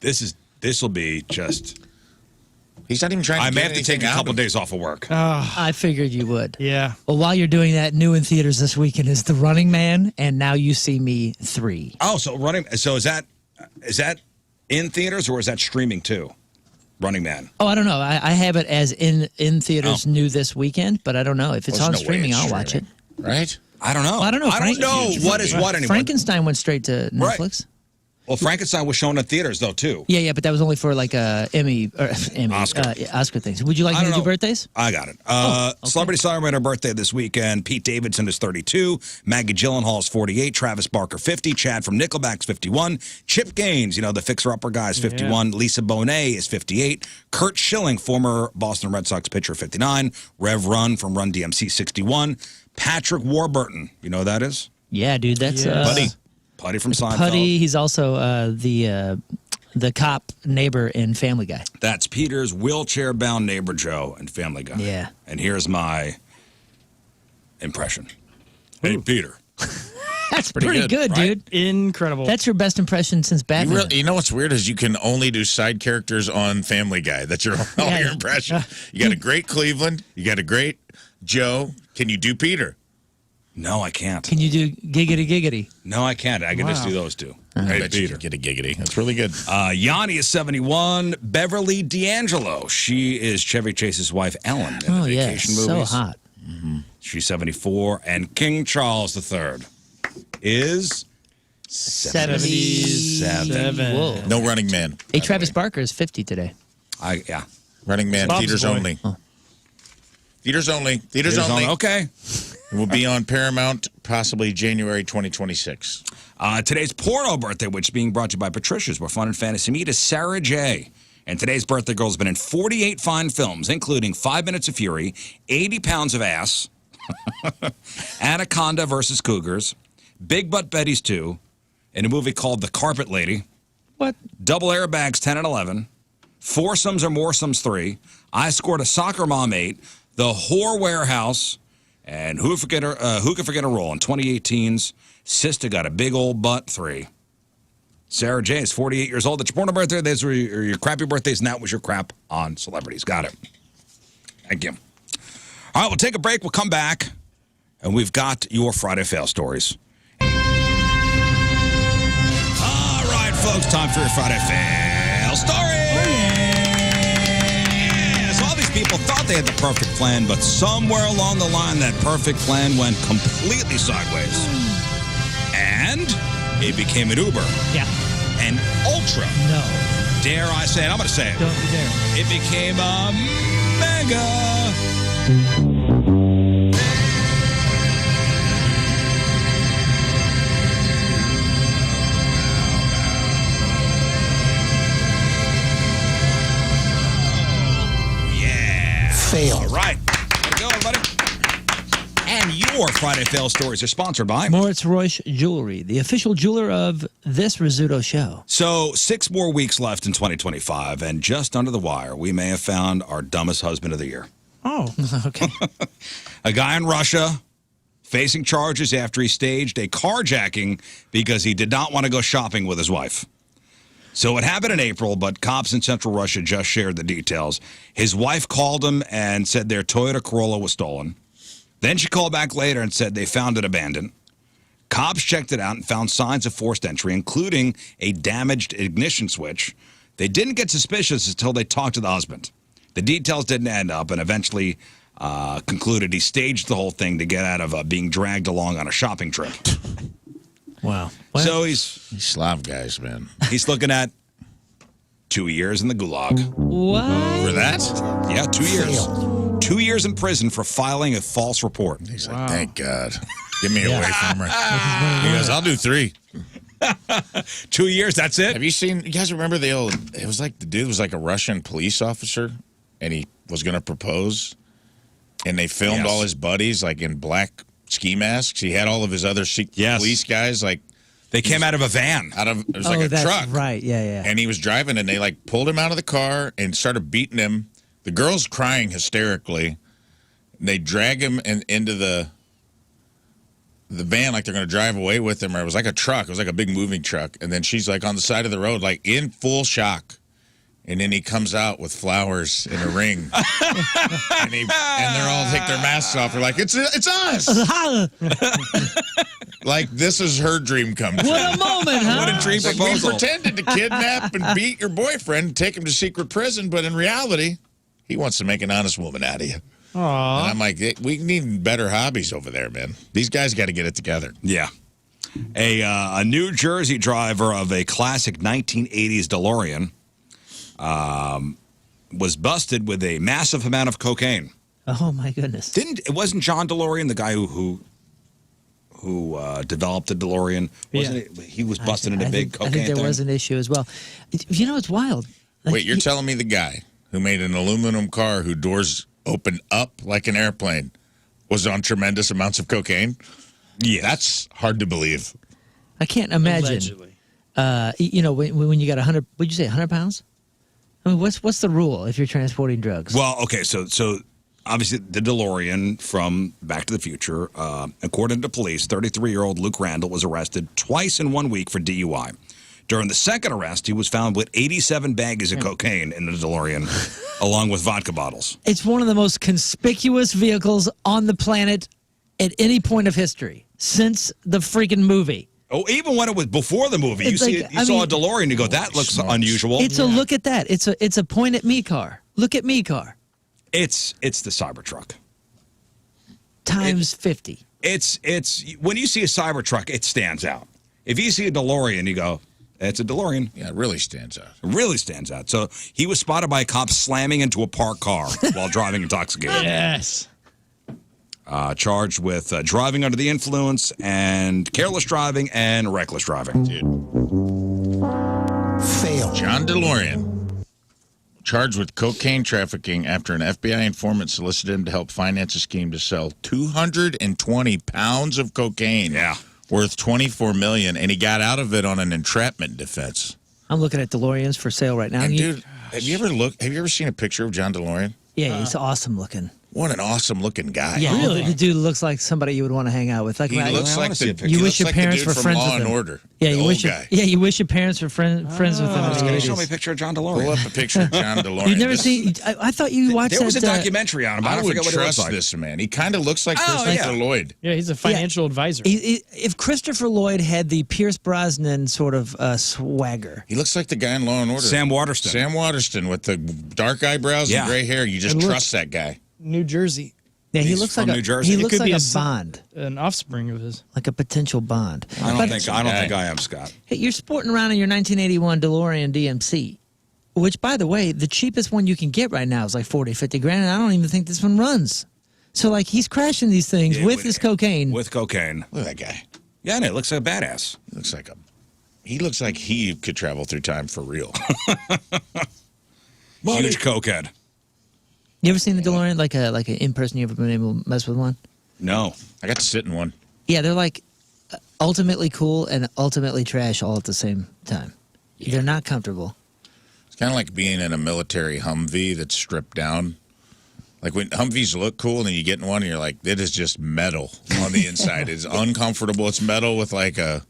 [SPEAKER 1] This will be just.
[SPEAKER 4] He's not even trying to
[SPEAKER 1] I
[SPEAKER 4] get
[SPEAKER 1] may have to take
[SPEAKER 4] anything
[SPEAKER 1] a
[SPEAKER 4] out
[SPEAKER 1] couple
[SPEAKER 4] of
[SPEAKER 1] days off of work.
[SPEAKER 3] I figured you would.
[SPEAKER 2] Yeah.
[SPEAKER 3] Well, while you're doing that, new in theaters this weekend is The Running Man and Now You See Me 3.
[SPEAKER 1] Oh, so is that in theaters or is that streaming too? Running Man.
[SPEAKER 3] Oh, I don't know. I have it as in theaters new this weekend, but I don't know. If it's
[SPEAKER 4] There's
[SPEAKER 3] on
[SPEAKER 4] no way
[SPEAKER 3] streaming,
[SPEAKER 4] it's
[SPEAKER 3] I'll watch it.
[SPEAKER 4] streaming, Right?
[SPEAKER 1] I don't know.
[SPEAKER 3] Well, I don't know.
[SPEAKER 1] I don't know
[SPEAKER 4] Huge
[SPEAKER 1] what is
[SPEAKER 4] movie.
[SPEAKER 1] what anymore.
[SPEAKER 3] Frankenstein went straight to
[SPEAKER 1] Right.
[SPEAKER 3] Netflix.
[SPEAKER 1] Well, Frankenstein was shown in theaters though too.
[SPEAKER 3] Yeah, but that was only for like Emmy
[SPEAKER 1] Oscar.
[SPEAKER 3] Oscar things. Would you like
[SPEAKER 1] I
[SPEAKER 3] me to
[SPEAKER 1] don't
[SPEAKER 3] do
[SPEAKER 1] know.
[SPEAKER 3] birthdays?
[SPEAKER 1] I got it.
[SPEAKER 3] okay.
[SPEAKER 1] Celebrity celebrating her birthday this weekend. Pete Davidson is 32. Maggie Gyllenhaal is 48. Travis Barker, 50. Chad from Nickelback's 51. Chip Gaines, the fixer-upper guy, is 51. Lisa Bonet is 58. Kurt Schilling, former Boston Red Sox pitcher, 59. Rev Run from Run DMC, 61. Patrick Warburton, you know who that is?
[SPEAKER 3] Yeah, dude, that's
[SPEAKER 1] Putty from Seinfeld.
[SPEAKER 3] Putty. He's also the cop neighbor in Family Guy.
[SPEAKER 1] That's Peter's wheelchair-bound neighbor Joe in Family Guy.
[SPEAKER 3] Yeah.
[SPEAKER 1] And here's my impression. Hey, Peter.
[SPEAKER 3] That's pretty good,
[SPEAKER 1] right?
[SPEAKER 3] dude.
[SPEAKER 2] Incredible.
[SPEAKER 3] That's your best impression since Batman.
[SPEAKER 4] You know what's weird is you can only do side characters on Family Guy. That's all your impression. You got a great Cleveland. You got a great Joe. Can you do Peter?
[SPEAKER 1] No, I can't.
[SPEAKER 3] Can you do giggity giggity?
[SPEAKER 1] No, I can't. I can just do those two.
[SPEAKER 4] I
[SPEAKER 1] Hey,
[SPEAKER 4] bet you
[SPEAKER 1] Peter.
[SPEAKER 4] could get a giggity. That's really good.
[SPEAKER 1] Yanni is 71. Beverly D'Angelo. She is Chevy Chase's wife, Ellen, in
[SPEAKER 3] Oh
[SPEAKER 1] the
[SPEAKER 3] yeah,
[SPEAKER 1] vacation
[SPEAKER 3] so
[SPEAKER 1] movies.
[SPEAKER 3] hot.
[SPEAKER 1] She's 74. And King Charles III is
[SPEAKER 2] 77.
[SPEAKER 3] Whoa.
[SPEAKER 4] No Running Man.
[SPEAKER 3] Hey, Travis Barker is 50 today.
[SPEAKER 1] Yeah.
[SPEAKER 4] Running Man.
[SPEAKER 2] Bob's
[SPEAKER 4] Theaters
[SPEAKER 2] boy.
[SPEAKER 4] only. Theaters only. Theaters only.
[SPEAKER 1] Okay.
[SPEAKER 4] It will be on Paramount possibly January 2026.
[SPEAKER 1] Today's porno birthday, which is being brought to you by Patricia's, where fun and fantasy meet, is Sarah J. And today's birthday girl has been in 48 fine films, including 5 Minutes of Fury, 80 Pounds of Ass, Anaconda versus Cougars, Big Butt Betty's 2, in a movie called The Carpet Lady,
[SPEAKER 3] What?
[SPEAKER 1] Double Airbags 10 and 11, Foursomes or Moresomes 3, I Scored a Soccer Mom 8, The Whore Warehouse, And who could forget a role? In 2018's Sister Got a Big Old Butt 3. Sarah J is 48 years old. It's your born on birthday. Those were your crappy birthdays, and that was your crap on celebrities. Got it. Thank you. All right, we'll take a break. We'll come back, and we've got your Friday fail stories. All right, folks, time for your Friday fail story. So all these people thought they had the perfect plan, but somewhere along the line, that perfect plan went completely sideways. And it became an Uber.
[SPEAKER 3] Yeah.
[SPEAKER 1] An Ultra.
[SPEAKER 3] No.
[SPEAKER 1] Dare I say it? I'm going to say it.
[SPEAKER 3] Don't you dare.
[SPEAKER 1] It became a Mega.
[SPEAKER 9] Fail.
[SPEAKER 1] All right. There we go, everybody. And your Friday fail stories are sponsored by
[SPEAKER 3] Moritz Royce Jewelry, the official jeweler of this Rizzuto Show.
[SPEAKER 1] So 6 more weeks left in 2025, and just under the wire, we may have found our dumbest husband of the year.
[SPEAKER 3] Oh, okay.
[SPEAKER 1] A guy in Russia facing charges after he staged a carjacking because he did not want to go shopping with his wife. So it happened in April, but cops in central Russia just shared the details. His wife called him and said their Toyota Corolla was stolen. Then she called back later and said they found it abandoned. Cops checked it out and found signs of forced entry, including a damaged ignition switch. They didn't get suspicious until they talked to the husband. The details didn't add up and eventually concluded he staged the whole thing to get out of being dragged along on a shopping trip.
[SPEAKER 3] Wow.
[SPEAKER 1] So
[SPEAKER 4] These Slav guys, man.
[SPEAKER 1] he's looking at 2 years in the gulag.
[SPEAKER 3] What?
[SPEAKER 4] For that?
[SPEAKER 1] Yeah, 2 years. 2 years in prison for filing a false report.
[SPEAKER 4] He's like, thank God. Get me away from her. He goes, I'll do 3.
[SPEAKER 1] 2 years, that's it?
[SPEAKER 4] Have you seen, you guys remember it was like the dude was like a Russian police officer and he was going to propose and they filmed all his buddies like in black ski masks. He had all of his other police guys like.
[SPEAKER 1] They came out of a van.
[SPEAKER 4] It was like a
[SPEAKER 3] that's
[SPEAKER 4] truck.
[SPEAKER 3] Right, yeah.
[SPEAKER 4] And he was driving and they like pulled him out of the car and started beating him. The girl's crying hysterically. They drag him into the van like they're going to drive away with him. Or it was like a truck. It was like a big moving truck. And then she's like on the side of the road, like in full shock. And then he comes out with flowers in a ring. and they're all take their masks off. They're like, it's us. Like, this is her dream come true.
[SPEAKER 3] What a moment, huh?
[SPEAKER 1] What a dream
[SPEAKER 4] Like, we
[SPEAKER 1] proposal.
[SPEAKER 4] pretended to kidnap and beat your boyfriend and take him to secret prison, but in reality, he wants to make an honest woman out of you.
[SPEAKER 3] Aww.
[SPEAKER 4] And I'm like, we need better hobbies over there, man. These guys got to get it together.
[SPEAKER 1] Yeah. A New Jersey driver of a classic 1980s DeLorean was busted with a massive amount of cocaine.
[SPEAKER 3] Oh, my goodness.
[SPEAKER 1] It wasn't John DeLorean, the guy who developed the DeLorean? Wasn't it? He was busted in a big cocaine
[SPEAKER 3] I think there
[SPEAKER 1] thing?
[SPEAKER 3] was an issue as well. You know, it's wild. Like,
[SPEAKER 4] Wait, you're telling me the guy who made an aluminum car whose doors open up like an airplane was on tremendous amounts of cocaine?
[SPEAKER 1] Yeah.
[SPEAKER 4] That's hard to believe.
[SPEAKER 3] I can't imagine.
[SPEAKER 2] Allegedly.
[SPEAKER 3] You know, when you got 100, would you say 100 pounds? I mean, what's the rule if you're transporting drugs?
[SPEAKER 1] Well, okay, so obviously the DeLorean from Back to the Future, according to police, 33-year-old Luke Randall was arrested twice in 1 week for DUI. During the second arrest, he was found with 87 baggies of cocaine in the DeLorean, along with vodka bottles.
[SPEAKER 3] It's one of the most conspicuous vehicles on the planet at any point of history since the freaking movie.
[SPEAKER 1] Oh, even when it was before the movie, you
[SPEAKER 3] It's like,
[SPEAKER 1] saw a DeLorean, you go, that looks unusual.
[SPEAKER 3] It's a look at that. It's a point at me car. Look at me car.
[SPEAKER 1] It's the Cybertruck.
[SPEAKER 3] Times 50.
[SPEAKER 1] It's when you see a Cybertruck, it stands out. If you see a DeLorean, you go, it's a DeLorean.
[SPEAKER 4] Yeah, it really stands out.
[SPEAKER 1] It really stands out. So he was spotted by a cop slamming into a parked car while driving intoxicated.
[SPEAKER 2] Yes.
[SPEAKER 1] Charged with driving under the influence and careless driving and reckless driving.
[SPEAKER 4] Dude.
[SPEAKER 9] Fail.
[SPEAKER 4] John DeLorean, charged with cocaine trafficking after an FBI informant solicited him to help finance a scheme to sell 220 pounds of cocaine.
[SPEAKER 1] Yeah.
[SPEAKER 4] Worth $24 million, and he got out of it on an entrapment defense.
[SPEAKER 3] I'm looking at DeLoreans for sale right now.
[SPEAKER 4] And dude, have you ever seen a picture of John DeLorean?
[SPEAKER 3] Yeah, he's awesome looking.
[SPEAKER 4] What an awesome looking guy.
[SPEAKER 3] Yeah,
[SPEAKER 2] Really?
[SPEAKER 3] the dude looks like somebody you would want to hang out with. Like
[SPEAKER 4] He looks
[SPEAKER 1] I
[SPEAKER 4] like
[SPEAKER 1] wanna see a
[SPEAKER 4] the
[SPEAKER 1] picture.
[SPEAKER 3] you
[SPEAKER 4] he
[SPEAKER 3] wish
[SPEAKER 4] looks
[SPEAKER 3] your
[SPEAKER 4] like the
[SPEAKER 3] parents
[SPEAKER 4] dude
[SPEAKER 3] were
[SPEAKER 4] from
[SPEAKER 3] friends
[SPEAKER 4] Law
[SPEAKER 3] with
[SPEAKER 4] and
[SPEAKER 3] him.
[SPEAKER 4] Order.
[SPEAKER 3] Yeah,
[SPEAKER 4] the
[SPEAKER 3] you
[SPEAKER 4] old
[SPEAKER 3] wish
[SPEAKER 4] guy.
[SPEAKER 3] you wish your parents were friends with him. in the
[SPEAKER 1] Somebody
[SPEAKER 3] 80s.
[SPEAKER 1] show me a picture of John
[SPEAKER 4] Pull
[SPEAKER 1] DeLorean.
[SPEAKER 4] up a picture of John DeLorean.
[SPEAKER 3] You've never
[SPEAKER 4] This-
[SPEAKER 3] seen? I thought you watched
[SPEAKER 1] There was
[SPEAKER 3] that.
[SPEAKER 1] a documentary on him. I
[SPEAKER 4] I
[SPEAKER 1] don't
[SPEAKER 4] would
[SPEAKER 1] forget what it looks
[SPEAKER 4] trust
[SPEAKER 1] like.
[SPEAKER 4] this man. He kind of looks like
[SPEAKER 1] Oh,
[SPEAKER 4] Christopher
[SPEAKER 1] yeah.
[SPEAKER 4] Lloyd.
[SPEAKER 2] Yeah, he's a financial advisor.
[SPEAKER 3] If Christopher Lloyd had the Pierce Brosnan sort of swagger,
[SPEAKER 4] He looks like the guy in Law and Order.
[SPEAKER 1] Sam Waterston.
[SPEAKER 4] Sam Waterston with the dark eyebrows
[SPEAKER 1] Yeah.
[SPEAKER 4] and gray hair. You just
[SPEAKER 2] And look-
[SPEAKER 4] trust that guy.
[SPEAKER 2] New Jersey,
[SPEAKER 3] yeah, he
[SPEAKER 1] He's
[SPEAKER 3] looks
[SPEAKER 1] from
[SPEAKER 3] like
[SPEAKER 1] New Jersey.
[SPEAKER 3] he
[SPEAKER 1] It
[SPEAKER 3] looks
[SPEAKER 2] could
[SPEAKER 3] like
[SPEAKER 2] be
[SPEAKER 3] a
[SPEAKER 2] a son-
[SPEAKER 3] Bond,
[SPEAKER 2] an offspring of his.
[SPEAKER 3] like a potential Bond.
[SPEAKER 1] I don't
[SPEAKER 3] But-
[SPEAKER 1] think I am, Scott.
[SPEAKER 3] Hey, you're sporting around in your 1981 DeLorean DMC, which, by the way, the cheapest one you can get right now is like 40, 50 grand, and I don't even think this one runs. So, like, he's crashing these things
[SPEAKER 1] Yeah,
[SPEAKER 3] with his cocaine.
[SPEAKER 1] With cocaine.
[SPEAKER 4] Look at that guy.
[SPEAKER 1] Yeah, and it looks like a badass.
[SPEAKER 4] He looks like he could travel through time for real.
[SPEAKER 1] Huge cokehead.
[SPEAKER 3] You ever seen the DeLorean, like a in person? You ever been able to mess with one?
[SPEAKER 1] No.
[SPEAKER 4] I got to sit in one.
[SPEAKER 3] Yeah, they're like ultimately cool and ultimately trash all at the same time. They're not comfortable.
[SPEAKER 4] It's kind of like being in a military Humvee that's stripped down. Like when Humvees look cool and then you get in one and you're like, it is just metal on the inside. It's uncomfortable. It's metal with like a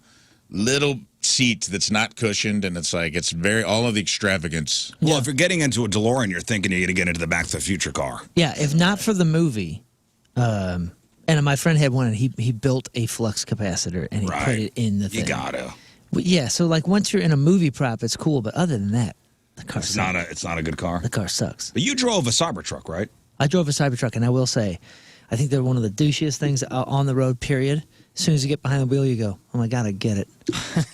[SPEAKER 4] little seat that's not cushioned, and it's like, it's very, all of the extravagance.
[SPEAKER 1] Well, if you're getting into a DeLorean, you're thinking you're going to get into the Back to the Future car.
[SPEAKER 3] Yeah, if not for the movie, and my friend had one, and he built a flux capacitor and he put
[SPEAKER 1] Right.
[SPEAKER 3] it in the thing.
[SPEAKER 1] You gotta.
[SPEAKER 3] Well, yeah, so like once you're in a movie prop, it's cool, but other than that, the car
[SPEAKER 1] It's
[SPEAKER 3] sucks.
[SPEAKER 1] not a good car.
[SPEAKER 3] The car sucks.
[SPEAKER 1] But you drove a Cybertruck, right?
[SPEAKER 3] I drove a Cybertruck, and I will say, I think they're one of the douchiest things on the road. Period. As soon as you get behind the wheel, you go, "Oh my god, I get it."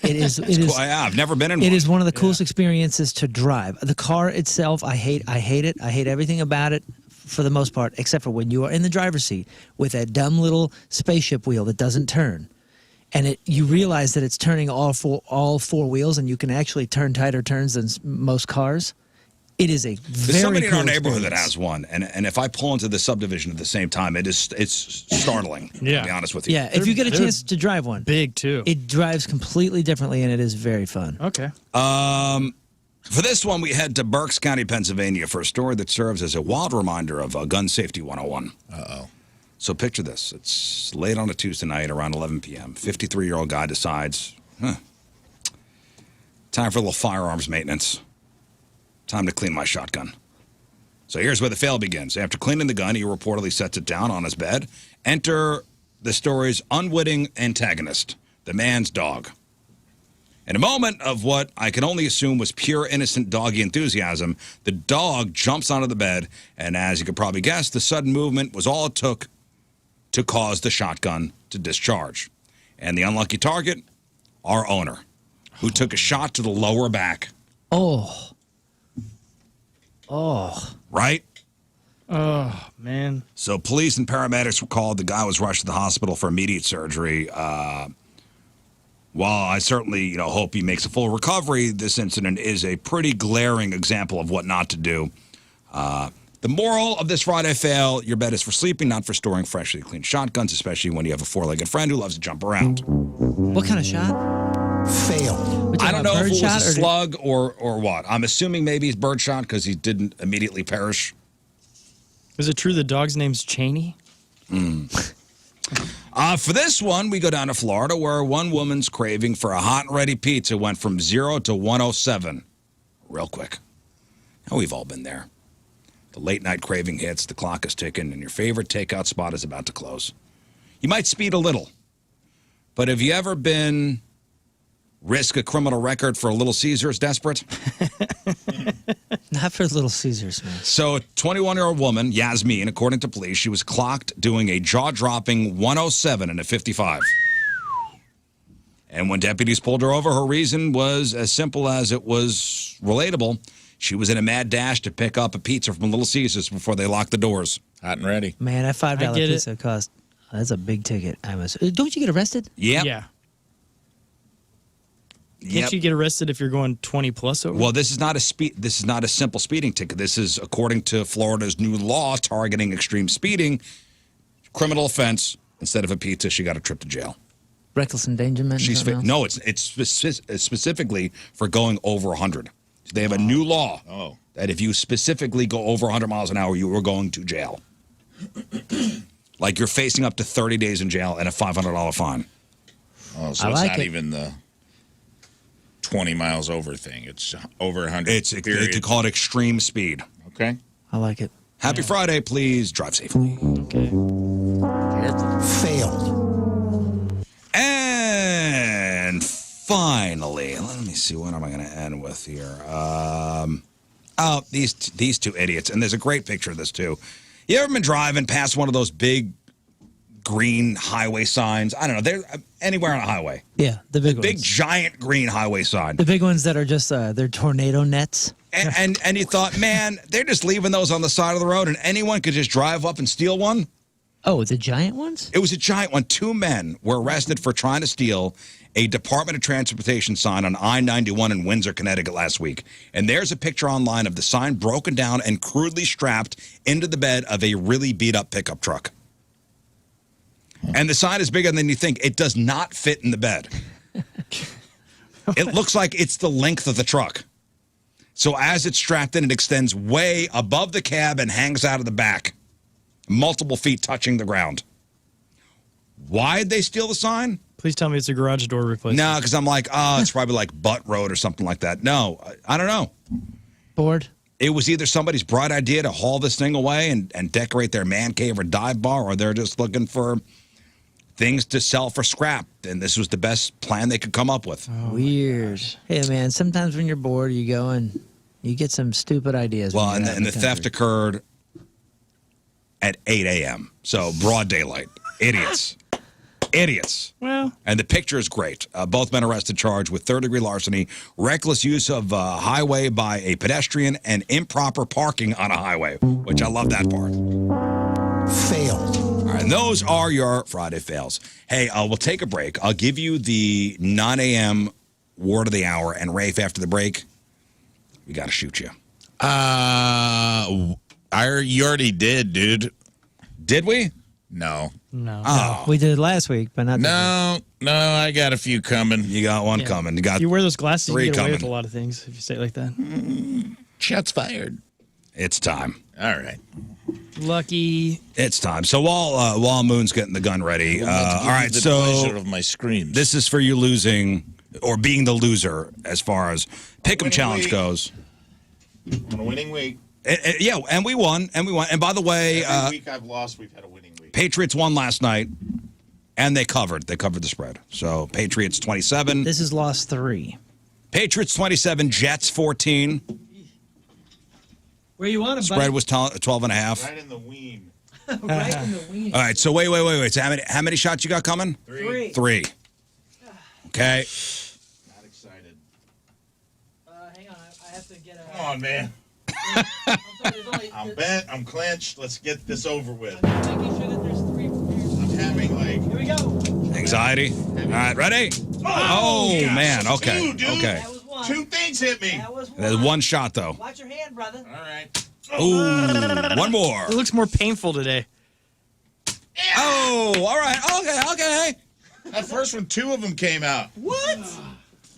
[SPEAKER 3] It is. It is.
[SPEAKER 1] Cool. Yeah, I've never been in one.
[SPEAKER 3] It is one of the coolest experiences to drive. The car itself, I hate it. I hate everything about it for the most part, except for when you are in the driver's seat with that dumb little spaceship wheel that doesn't turn. And you realize that it's turning all four wheels, and you can actually turn tighter turns than most cars. It is a
[SPEAKER 1] There's
[SPEAKER 3] very
[SPEAKER 1] somebody in
[SPEAKER 3] cool
[SPEAKER 1] our neighborhood that
[SPEAKER 3] experience.
[SPEAKER 1] has one, and if I pull into the subdivision at the same time, it's startling.
[SPEAKER 2] Yeah.
[SPEAKER 1] To be honest with you.
[SPEAKER 3] Yeah, if you get a
[SPEAKER 2] They're
[SPEAKER 3] chance to drive one,
[SPEAKER 2] Big too.
[SPEAKER 3] it drives completely differently, and it is very fun.
[SPEAKER 2] Okay.
[SPEAKER 1] For this one, we head to Berks County, Pennsylvania, for a story that serves as a wild reminder of Gun Safety 101.
[SPEAKER 4] Uh-oh.
[SPEAKER 1] So picture this. It's late on a Tuesday night around 11 p.m. 53-year-old guy decides, time for a little firearms maintenance. Time to clean my shotgun. So here's where the fail begins. After cleaning the gun, he reportedly sets it down on his bed. Enter the story's unwitting antagonist, the man's dog. In a moment of what I can only assume was pure innocent doggy enthusiasm, the dog jumps onto the bed, and as you could probably guess, the sudden movement was all it took to cause the shotgun to discharge. And the unlucky target, our owner, who took a shot to the lower back.
[SPEAKER 3] Oh,
[SPEAKER 1] Right?
[SPEAKER 2] Oh man.
[SPEAKER 1] So police and paramedics were called. The guy was rushed to the hospital for immediate surgery. While I certainly, hope he makes a full recovery, this incident is a pretty glaring example of what not to do. The moral of this Friday fail: your bed is for sleeping, not for storing freshly cleaned shotguns, especially when you have a four-legged friend who loves to jump around.
[SPEAKER 3] what kind of shot?
[SPEAKER 9] Fail.
[SPEAKER 3] Which
[SPEAKER 1] I don't know if it was a
[SPEAKER 3] shot or
[SPEAKER 1] slug or what. I'm assuming maybe he's birdshot because he didn't immediately perish.
[SPEAKER 2] Is it true the dog's name's Cheney?
[SPEAKER 1] For this one, we go down to Florida, where one woman's craving for a hot and ready pizza went from 0 to 107 real quick. Now, we've all been there. The late night craving hits, the clock is ticking, and your favorite takeout spot is about to close. You might speed a little, but have you ever been risk a criminal record for a Little Caesars desperate?
[SPEAKER 3] Not for Little Caesars, man.
[SPEAKER 1] So, a 21-year-old woman, Yasmin, according to police, she was clocked doing a jaw-dropping 107 in a 55. And when deputies pulled her over, her reason was as simple as it was relatable. She was in a mad dash to pick up a pizza from Little Caesars before they locked the doors.
[SPEAKER 4] Hot and ready.
[SPEAKER 3] Man, that $5
[SPEAKER 2] I get it.
[SPEAKER 3] pizza cost. That's a big ticket. Don't you get arrested?
[SPEAKER 1] Yep.
[SPEAKER 2] Yeah. Can't
[SPEAKER 1] Yep.
[SPEAKER 2] you get arrested if you're going 20 plus over?
[SPEAKER 1] Well, this is not a simple speeding ticket. This is, according to Florida's new law targeting extreme speeding, criminal offense. Instead of a pizza, she got a trip to jail.
[SPEAKER 3] Reckless endangerment?
[SPEAKER 1] She's
[SPEAKER 3] and something else?
[SPEAKER 1] no, it's specifically for going over 100. They have a new law that if you specifically go over 100 miles an hour, you are going to jail. Like you're facing up to 30 days in jail and a $500 fine.
[SPEAKER 4] Oh, so
[SPEAKER 3] I
[SPEAKER 4] it's
[SPEAKER 3] like
[SPEAKER 4] not
[SPEAKER 3] it.
[SPEAKER 4] even the 20 miles over thing. It's over 100.
[SPEAKER 1] They could call it extreme speed.
[SPEAKER 4] Okay.
[SPEAKER 3] I like it.
[SPEAKER 1] Happy Friday. Please drive safely.
[SPEAKER 2] Okay.
[SPEAKER 9] Failed.
[SPEAKER 1] And finally, let me see, what am I going to end with here? These two idiots, and there's a great picture of this too. You ever been driving past one of those big green highway signs? I don't know, they're anywhere on a highway.
[SPEAKER 3] Yeah, the big
[SPEAKER 1] Big
[SPEAKER 3] ones.
[SPEAKER 1] giant green highway sign.
[SPEAKER 3] The big ones that are just they're tornado nets.
[SPEAKER 1] And you thought, man, they're just leaving those on the side of the road, and anyone could just drive up and steal one.
[SPEAKER 3] Oh, the giant ones?
[SPEAKER 1] It was a giant one. 2 men were arrested for trying to steal a Department of Transportation sign on I-91 in Windsor, Connecticut last week. And there's a picture online of the sign broken down and crudely strapped into the bed of a really beat-up pickup truck. And the sign is bigger than you think. It does not fit in the bed. It looks like it's the length of the truck. So as it's strapped in, it extends way above the cab and hangs out of the back. Multiple feet touching the ground. Why'd they steal the sign?
[SPEAKER 2] Please tell me it's a garage door replacement.
[SPEAKER 1] No, because I'm like, it's probably like Butt Road or something like that. No, I don't know.
[SPEAKER 3] Bored?
[SPEAKER 1] It was either somebody's bright idea to haul this thing away and decorate their man cave or dive bar, or they're just looking for things to sell for scrap. And this was the best plan they could come up with.
[SPEAKER 3] Weird. Hey, man, sometimes when you're bored, you go and you get some stupid ideas.
[SPEAKER 1] Well,
[SPEAKER 3] when you're out
[SPEAKER 1] and
[SPEAKER 3] in
[SPEAKER 1] the theft
[SPEAKER 3] country.
[SPEAKER 1] occurred at 8 a.m. So broad daylight. Idiots. Idiots.
[SPEAKER 2] Well,
[SPEAKER 1] And the picture is great. Both men arrested, charged with third-degree larceny, reckless use of highway by a pedestrian, and improper parking on a highway, which I love that part.
[SPEAKER 9] Failed.
[SPEAKER 1] All right, and those are your Friday fails. Hey, we'll take a break. I'll give you the 9 a.m. word of the hour, and Rafe, after the break, we got to shoot you.
[SPEAKER 4] You already did, dude.
[SPEAKER 1] Did we?
[SPEAKER 4] No.
[SPEAKER 2] no.
[SPEAKER 1] Oh,
[SPEAKER 3] We did it last week, but not this
[SPEAKER 4] No, I got a few coming.
[SPEAKER 1] you got one
[SPEAKER 2] Yeah.
[SPEAKER 1] coming. You got
[SPEAKER 2] If you wear those glasses,
[SPEAKER 1] three
[SPEAKER 2] you get away with a
[SPEAKER 1] coming.
[SPEAKER 2] lot of things if you say it like that.
[SPEAKER 4] Shots fired.
[SPEAKER 1] It's time.
[SPEAKER 4] All right.
[SPEAKER 2] Lucky.
[SPEAKER 1] It's time. So while Moon's getting the gun ready, all right.
[SPEAKER 4] The
[SPEAKER 1] So
[SPEAKER 4] pleasure of my screams.
[SPEAKER 1] this is for you losing or being the loser as far as Pick'em
[SPEAKER 4] winning
[SPEAKER 1] Challenge
[SPEAKER 4] week.
[SPEAKER 1] goes.
[SPEAKER 4] on a winning week.
[SPEAKER 1] Yeah, and we won. And by the way,
[SPEAKER 4] Every week I've lost, we've had a winning week.
[SPEAKER 1] Patriots won last night, and they covered. They covered the spread. So Patriots 27.
[SPEAKER 3] This is loss 3.
[SPEAKER 1] Patriots 27. Jets 14.
[SPEAKER 3] Where you want
[SPEAKER 1] Spread was 12 and a half.
[SPEAKER 4] Right in the ween.
[SPEAKER 3] right in the wing.
[SPEAKER 1] All right. So wait. So how many shots you got coming?
[SPEAKER 4] 3.
[SPEAKER 1] 3. Okay.
[SPEAKER 4] Not excited.
[SPEAKER 3] Hang on, I have to get
[SPEAKER 4] Come on, man. I'm bent. I'm clenched. Let's get this over with.
[SPEAKER 3] making sure that there's 3 prepared.
[SPEAKER 4] I'm having like.
[SPEAKER 3] Here we go.
[SPEAKER 1] Anxiety. All right. Ready? Oh man. Okay.
[SPEAKER 4] Two, dude.
[SPEAKER 1] Okay.
[SPEAKER 3] was 1.
[SPEAKER 4] 2 things hit me.
[SPEAKER 3] was
[SPEAKER 1] There's one shot though.
[SPEAKER 3] Watch your hand, brother.
[SPEAKER 4] All right.
[SPEAKER 1] Ooh. One more.
[SPEAKER 2] It looks more painful today.
[SPEAKER 1] Oh. All right. Okay.
[SPEAKER 4] That first one, 2 of them came out.
[SPEAKER 3] What?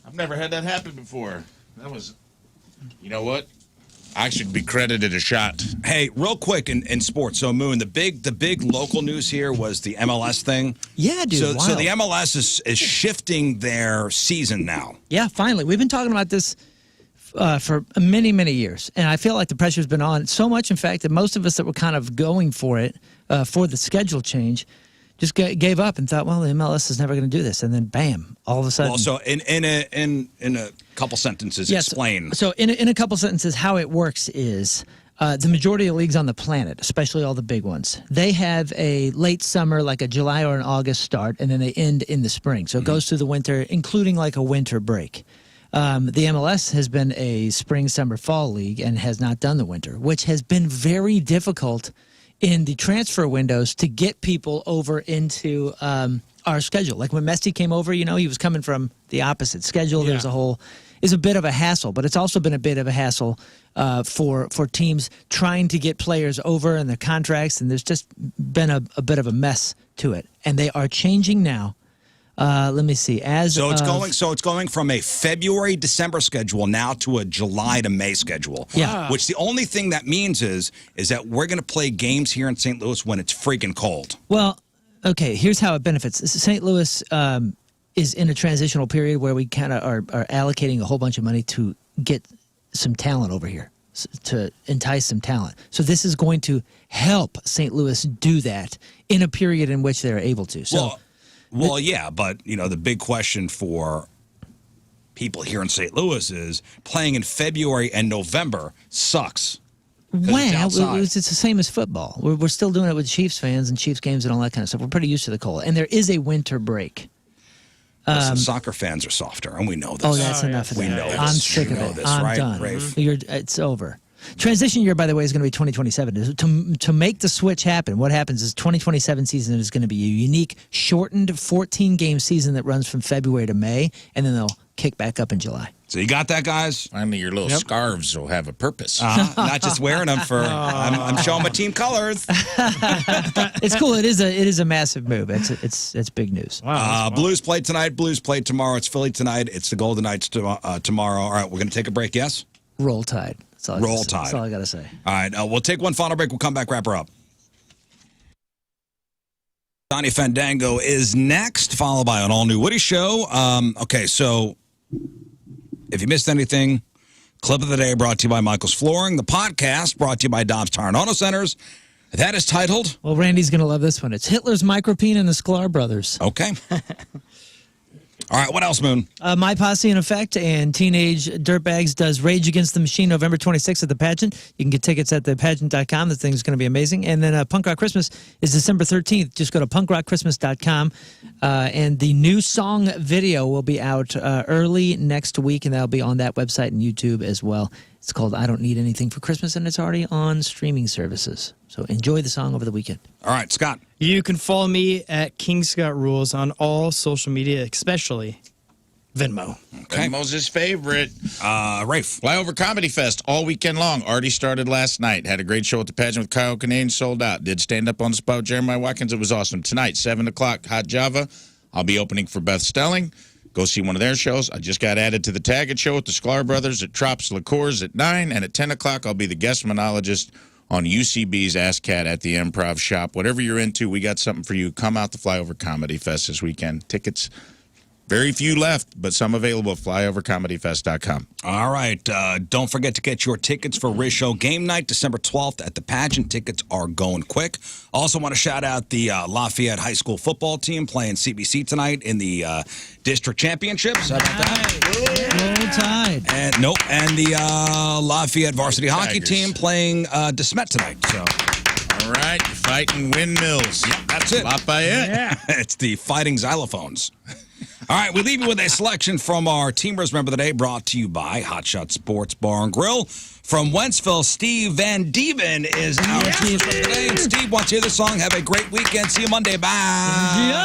[SPEAKER 4] I've never had that happen before. That was. You know what? I should be credited a shot.
[SPEAKER 1] Hey, real quick in sports. So Moon, the big local news here was the MLS thing.
[SPEAKER 3] Yeah, dude.
[SPEAKER 1] So
[SPEAKER 3] wild.
[SPEAKER 1] the MLS is shifting their season now.
[SPEAKER 3] Yeah, finally. We've been talking about this for many, many years. And I feel like the pressure's been on so much, in fact, that most of us that were kind of going for it, for the schedule change, just gave up and thought, well, the MLS is never going to do this. And then, bam, all of a sudden.
[SPEAKER 1] Well, so in a couple sentences,
[SPEAKER 3] Yes.
[SPEAKER 1] explain.
[SPEAKER 3] So in a couple sentences, how it works is the majority of leagues on the planet, especially all the big ones, they have a late summer, like a July or an August start, and then they end in the spring. So it goes through the winter, including like a winter break. The MLS has been a spring, summer, fall league and has not done the winter, which has been very difficult in the transfer windows to get people over into our schedule. Like when Messi came over, he was coming from the opposite schedule.
[SPEAKER 2] Yeah.
[SPEAKER 3] Is a bit of a hassle, but it's also been a bit of a hassle for teams trying to get players over and their contracts, and there's just been a bit of a mess to it. And they are changing now Let me see.
[SPEAKER 1] So it's going from a February December schedule now to a July to May schedule.
[SPEAKER 3] Yeah.
[SPEAKER 1] Which the only thing that means is that we're going to play games here in St. Louis when it's freaking cold.
[SPEAKER 3] Well, okay. Here's how it benefits. St. Louis is in a transitional period where we kind of are allocating a whole bunch of money to get some talent over here, to entice some talent. So this is going to help St. Louis do that in a period in which they're able to. So.
[SPEAKER 1] Well, yeah, but, the big question for people here in St. Louis is playing in February and November sucks.
[SPEAKER 3] Well, it's the same as football. We're still doing it with Chiefs fans and Chiefs games and all that kind of stuff. We're pretty used to the cold. And there is a winter break.
[SPEAKER 1] Listen, soccer fans are softer, and we know this.
[SPEAKER 3] Oh, that's enough of that.
[SPEAKER 1] We know this.
[SPEAKER 3] I'm sick of it. I'm
[SPEAKER 1] right,
[SPEAKER 3] done.
[SPEAKER 1] Rafe?
[SPEAKER 3] It's over. Transition year, by the way, is going to be 2027. To make the switch happen, what happens is 2027 season is going to be a unique, shortened 14-game season that runs from February to May, and then they'll kick back up in July.
[SPEAKER 1] So you got that, guys?
[SPEAKER 4] Finally, your little scarves will have a purpose.
[SPEAKER 1] Not just wearing them for. I'm showing my team colors.
[SPEAKER 3] It's cool. It is a massive move. It's big news.
[SPEAKER 2] Wow.
[SPEAKER 1] Blues play tonight. Blues play tomorrow. It's Philly tonight. It's the Golden Knights tomorrow. All right, we're going to take a break. Yes.
[SPEAKER 3] Roll Tide. That's all I got to say.
[SPEAKER 1] All right, we'll take one final break. We'll come back, wrap her up. Donnie Fandango is next, followed by an all-new Woody Show. Okay, so if you missed anything, clip of the day brought to you by Michael's Flooring. The podcast brought to you by Dobbs Tire and Auto Centers. That is titled...
[SPEAKER 3] Well, Randy's going to love this one. It's Hitler's Micropeen and the Sklar Brothers.
[SPEAKER 1] Okay. All right, what else, Moon?
[SPEAKER 3] My Posse in Effect and Teenage Dirtbags does Rage Against the Machine November 26th at the pageant. You can get tickets at thepageant.com. The thing's going to be amazing. And then Punk Rock Christmas is December 13th. Just go to punkrockchristmas.com. And the new song video will be out early next week, and that'll be on that website and YouTube as well. It's called I Don't Need Anything for Christmas, and it's already on streaming services. So enjoy the song over the weekend.
[SPEAKER 1] All right, Scott.
[SPEAKER 2] You can follow me at King Scott Rules on all social media, especially Venmo.
[SPEAKER 1] Okay.
[SPEAKER 4] Venmo's his favorite.
[SPEAKER 1] Rafe.
[SPEAKER 4] Flyover Comedy Fest all weekend long. Already started last night. Had a great show at the pageant with Kyle Kinane. Sold out. Did stand up on the spot with Jeremiah Watkins. It was awesome. Tonight, 7 o'clock, Hot Java. I'll be opening for Beth Stelling. Go see one of their shows. I just got added to the Taggart Show with the Sklar Brothers at Trops Liqueurs at 9. And at 10 o'clock, I'll be the guest monologist on UCB's Ask Cat at the Improv Shop. Whatever you're into, we got something for you. Come out to Flyover Comedy Fest this weekend. Tickets, very few left, but some available at flyovercomedyfest.com.
[SPEAKER 1] All right. Don't forget to get your tickets for Rizz Show game night, December 12th at the pageant. Tickets are going quick. Also want to shout out the Lafayette High School football team playing CBC tonight in the district championships. How about that?
[SPEAKER 3] Roll Tide.
[SPEAKER 1] And the Lafayette varsity hockey team playing DeSmet tonight. So.
[SPEAKER 4] All right, you're fighting windmills.
[SPEAKER 1] Yeah, that's it.
[SPEAKER 4] Lafayette.
[SPEAKER 2] Yeah.
[SPEAKER 1] It's the fighting xylophones. All right, we leave you with a selection from our Teamers Member of the Day, brought to you by Hot Shot Sports Bar and Grill. From Wentzville, Steve Van Dieven is our Teamers Member of the Day. And Steve wants to hear the song. Have a great weekend. See you Monday. Bye.
[SPEAKER 3] Yep.